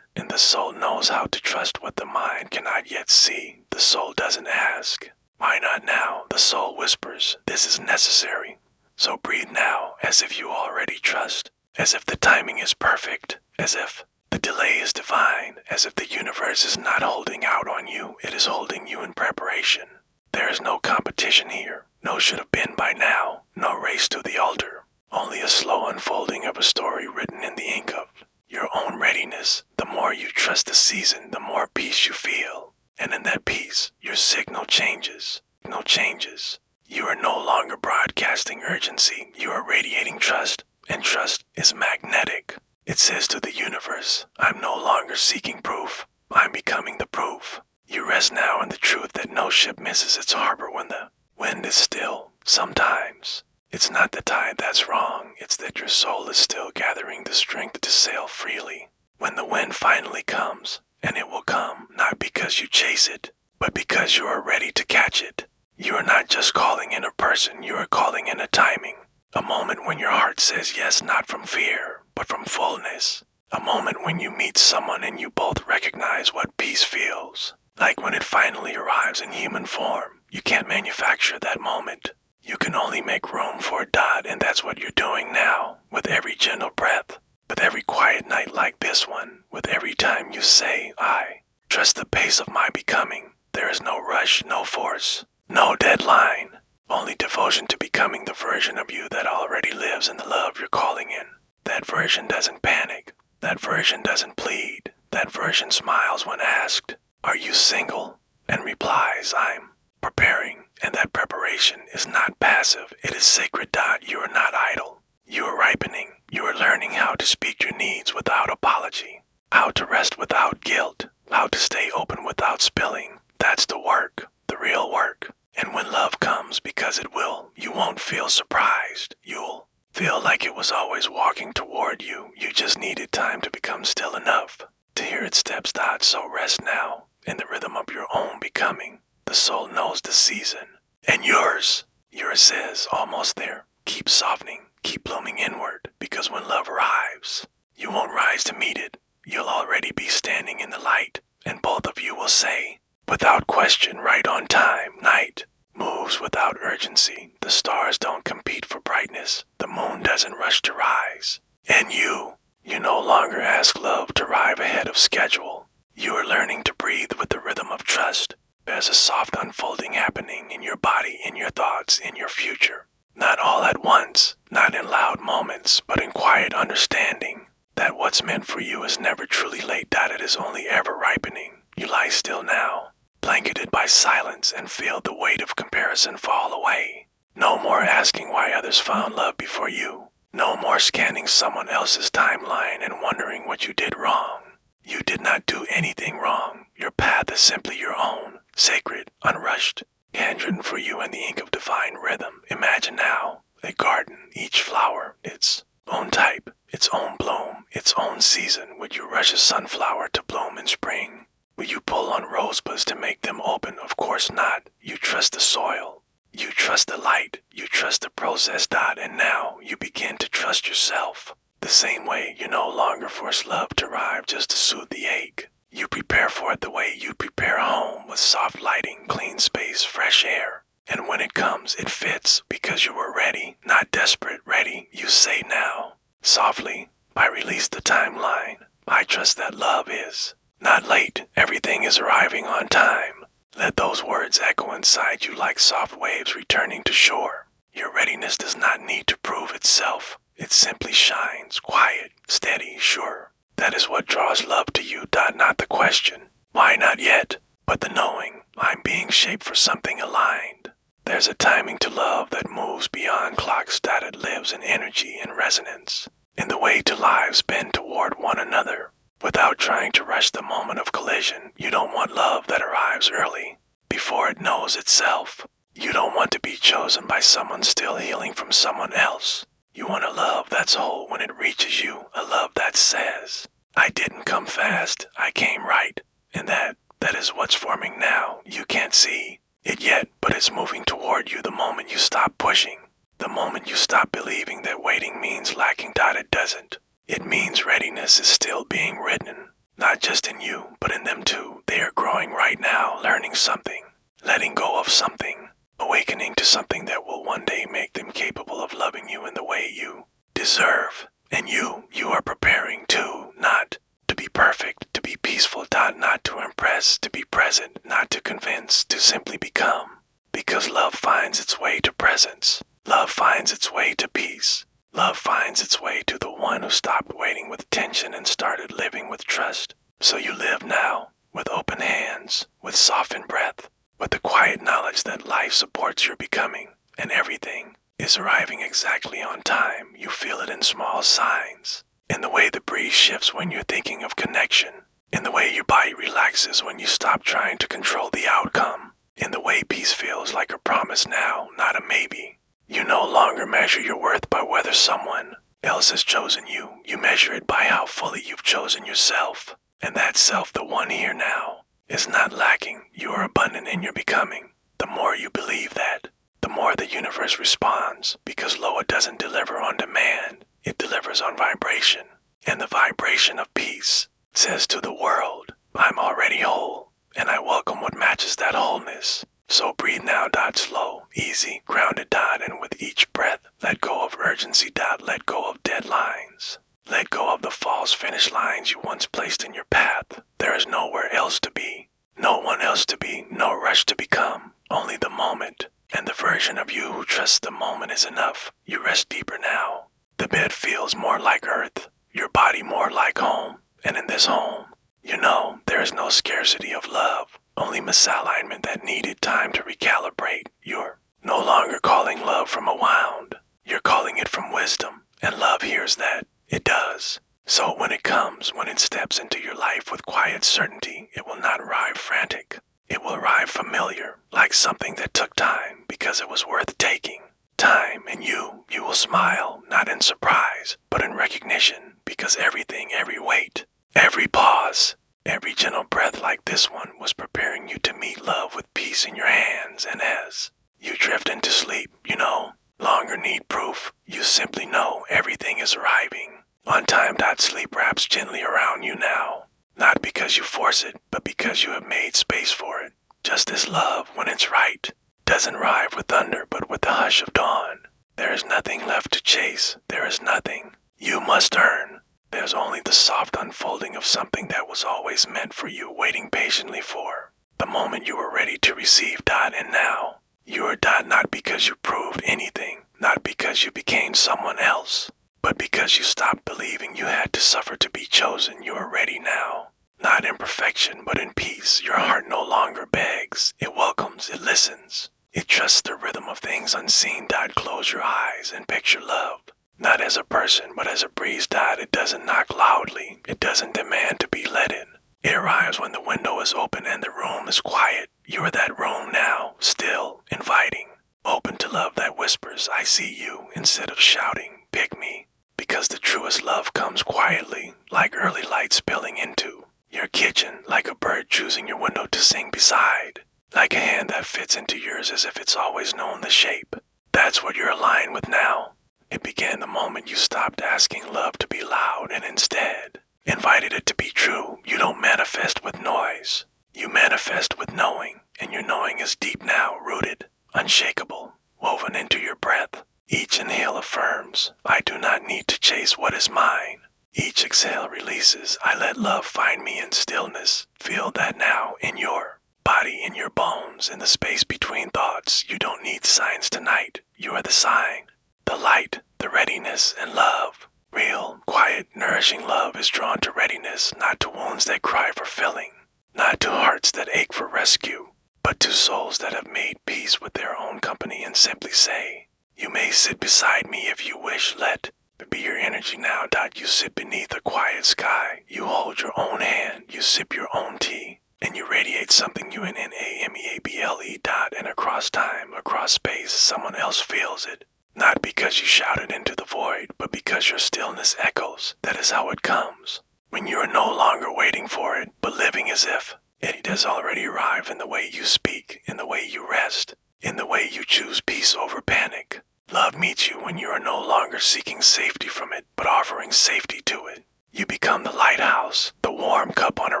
And the soul knows how to trust what the mind cannot yet see. The soul doesn't ask, why not now? The soul whispers, this is necessary. So breathe now, as if you already trust, as if the timing is perfect, as if the delay is divine, as if the universe is not holding out on you, it is holding you in preparation. There is no competition here, no should have been by now, no race to the altar, only a slow unfolding of a story written in the ink of your own readiness. The more you trust the season, the more peace you feel. And in that peace, your signal changes. No changes. You are no longer broadcasting urgency. You are radiating trust. And trust is magnetic. It says to the universe, I'm no longer seeking proof. I'm becoming the proof. You rest now in the truth that no ship misses its harbor when the wind is still. Sometimes. It's not the tide that's wrong, it's that your soul is still gathering the strength to sail freely. When the wind finally comes, and it will come not because you chase it, but because you are ready to catch it. You are not just calling in a person, you are calling in a timing. A moment when your heart says yes, not from fear, but from fullness. A moment when you meet someone and you both recognize what peace feels. Like when it finally arrives in human form, you can't manufacture that moment. You can only make room for it, and that's what you're doing now, with every gentle breath, with every quiet night like this one, with every time you say, I trust the pace of my becoming. There is no rush, no force, no deadline, only devotion to becoming the version of you that already lives in the love you're calling in. That version doesn't panic, that version doesn't plead, that version smiles when asked, are you single? And replies, I'm preparing. And that preparation is not passive, it is sacred. You are not idle. You are ripening. You are learning how to speak your needs without apology, how to rest without guilt, how to stay open without spilling. That's the work, the real work. And when love comes, because it will, you won't feel surprised. You'll feel like it was always walking toward you. You just needed time to become still enough to hear its steps. So rest now in the rhythm of your own becoming. The soul knows the season. And yours is almost there. Keep softening, keep blooming inward, because when love arrives, you won't rise to meet it. You'll already be standing in the light, and both of you will say, without question, right on time. Night moves without urgency. The stars don't compete for brightness. The moon doesn't rush to rise. And you no longer ask love to arrive ahead of schedule. You are learning to breathe with the rhythm of trust. There's a soft unfolding happening in your body, in your thoughts, in your future. Not all at once, not in loud moments, but in quiet understanding that what's meant for you is never truly late. It is only ever ripening. You lie still now, blanketed by silence, and feel the weight of comparison fall away. No more asking why others found love before you. No more scanning someone else's timeline and wondering what you did wrong. You did not do anything wrong. Your path is simply your own, sacred, unrushed, handwritten for you in the ink of divine rhythm. Imagine now a garden, each flower its own type, its own bloom, its own season. Would you rush a sunflower to bloom in spring? Will you pull on rosebuds to make them open? Of course not. You trust the soil. You trust the light. You trust the process. And now you begin to trust yourself. The same way you no longer force love to arrive just to soothe the ache. You prepare for it the way you prepare a home, with soft lighting, clean space, fresh air. And when it comes, it fits because you were ready, not desperate, ready. You say now, softly, I release the timeline. I trust that love is not late. Everything is arriving on time. Let those words echo inside you like soft waves returning to shore. Your readiness does not need to prove itself. It simply shines, quiet, steady, sure. That is what draws love to you. Not the question, why not yet, but the knowing, I'm being shaped for something aligned. There's a timing to love that moves beyond clocks. It lives in energy and resonance, in the way two lives bend toward one another, without trying to rush the moment of collision. You don't want love that arrives early, before it knows itself. You don't want to be chosen by someone still healing from someone else. You want a love that's whole when it reaches you, a love that says, I didn't come fast, I came right. And that is what's forming now. You can't see it yet, but it's moving toward you the moment you stop pushing. The moment you stop believing that waiting means lacking. It doesn't. It means readiness is still being written. Not just in you, but in them too. They are growing right now, learning something, letting go of something, awakening to something that will one day make them capable of loving you in the way you deserve. And you are preparing too, not to be perfect, to be peaceful, not to impress, to be present, not to convince, to simply become. Because love finds its way to presence. Love finds its way to peace. Love finds its way to the one who stopped waiting with tension and started living with trust. So you live now, with open hands, with softened breath, with the quiet knowledge that life supports your becoming, and everything is arriving exactly on time. You feel it in small signs, in the way the breeze shifts when you're thinking of connection, in the way your body relaxes when you stop trying to control the outcome, in the way peace feels like a promise now, not a maybe. You no longer measure your worth by whether someone else has chosen you. You measure it by how fully you've chosen yourself. And that self, the one here now, is not lacking. You are abundant in your becoming. The more you believe that, the more the universe responds, because LOA doesn't deliver on demand. It delivers on vibration. And the vibration of peace says to the world, I'm already whole, and I welcome what matches that wholeness. So breathe now, slow, easy, grounded, and with each breath, let go of urgency, let go of deadlines. Let go of the false finish lines you once placed in your path. There is nowhere else to be, no one else to be, no rush to become, only the moment. And the version of you who trusts the moment is enough. You rest deeper now. The bed feels more like earth, your body more like home. And in this home, you know there is no scarcity of love. Only misalignment that needed time to recalibrate. You're no longer calling love from a wound. You're calling it from wisdom, and love hears that. It does. So when it comes, when it steps into your life with quiet certainty, it will not arrive frantic. It will arrive familiar, like something that took time because it was worth taking. Time, and you will smile, not in surprise, but in recognition, because everything, every wait, every pause, every gentle breath like this one was preparing you to meet love with peace in your hands. And as you drift into sleep, you no longer need proof. You simply know everything is arriving. On time. Sleep wraps gently around you now. Not because you force it, but because you have made space for it. Just as love, when it's right, doesn't arrive with thunder, but with the hush of dawn. There is nothing left to chase. There is nothing you must earn. There's only the soft unfolding of something that was always meant for you, waiting patiently for the moment you were ready to receive. And now, you are not because you proved anything, not because you became someone else, but because you stopped believing you had to suffer to be chosen. You are ready now, not in perfection, but in peace. Your heart no longer begs, it welcomes, it listens. It trusts the rhythm of things unseen. Close your eyes and picture love. Not as a person, but as a breeze. It doesn't knock loudly. It doesn't demand to be let in. It arrives when the window is open and the room is quiet. You are that room now, still, inviting, open to love that whispers, I see you, instead of shouting, pick me. Because the truest love comes quietly, like early light spilling into your kitchen, like a bird choosing your window to sing beside, like a hand that fits into yours as if it's always known the shape. That's what you're aligned with now. It began the moment you stopped asking love to be loud and instead invited it to be true. You don't manifest with noise. You manifest with knowing, and your knowing is deep now, rooted, unshakable, woven into your breath. Each inhale affirms, I do not need to chase what is mine. Each exhale releases, I let love find me in stillness. Feel that now in your body, in your bones, in the space between thoughts. You don't need signs tonight. You are the sign. The light, the readiness, and love. Real, quiet, nourishing love is drawn to readiness, not to wounds that cry for filling, not to hearts that ache for rescue, but to souls that have made peace with their own company and simply say, you may sit beside me if you wish, let be your energy now. You sit beneath a quiet sky, you hold your own hand, you sip your own tea, and you radiate something UNNAMEABLE. And across time, across space, someone else feels it. Not because you shouted into the void, but because your stillness echoes. That is how it comes. When you are no longer waiting for it, but living as if it has already arrived in the way you speak, in the way you rest, in the way you choose peace over panic. Love meets you when you are no longer seeking safety from it, but offering safety to it. You become the lighthouse, the warm cup on a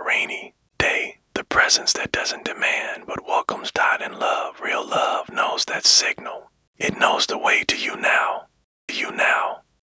rainy day, the presence that doesn't demand but welcomes. In love, real love knows that signal. It knows the way to you now,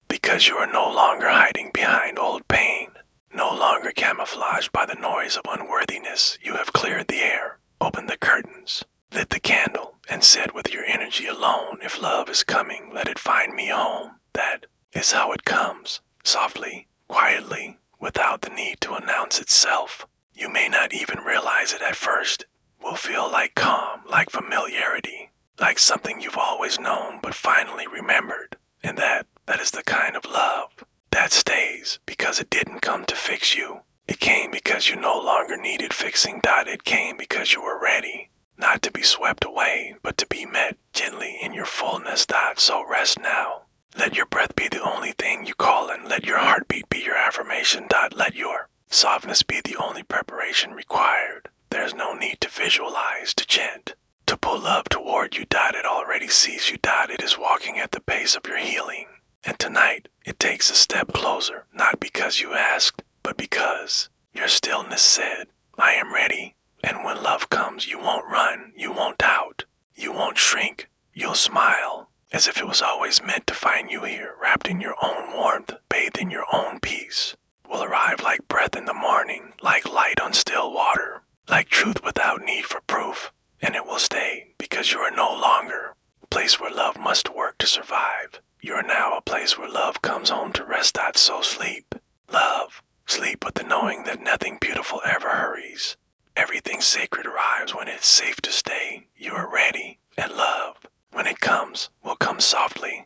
because you are no longer hiding behind old pain, no longer camouflaged by the noise of unworthiness. You have cleared the air, opened the curtains, lit the candle, and said with your energy alone, if love is coming, let it find me home. That is how it comes, softly, quietly, without the need to announce itself. You may not even realize it at first. It will feel like calm, like familiarity, like something you've always known but finally remembered. And that is the kind of love that stays, because it didn't come to fix you. It came because you no longer needed fixing. It came because you were ready, not to be swept away, but to be met gently in your fullness. So rest now. Let your breath be the only thing you call in. Let your heartbeat be your affirmation. Let your softness be the only preparation required. There's no need to visualize, to chant, to pull love toward you. It already sees you. It is walking at the pace of your healing. And tonight, it takes a step closer, not because you asked, but because your stillness said, I am ready. And when love comes, you won't run, you won't doubt, you won't shrink, you'll smile, as if it was always meant to find you here, wrapped in your own warmth, bathed in your own peace. Will arrive like breath in the morning, like light on still water, like truth without need for proof. And it will stay, because you are no longer a place where love must work to survive. You are now a place where love comes home to rest. So sleep, love, sleep with the knowing that nothing beautiful ever hurries. Everything sacred arrives when it's safe to stay. You are ready, and love, when it comes, will come softly,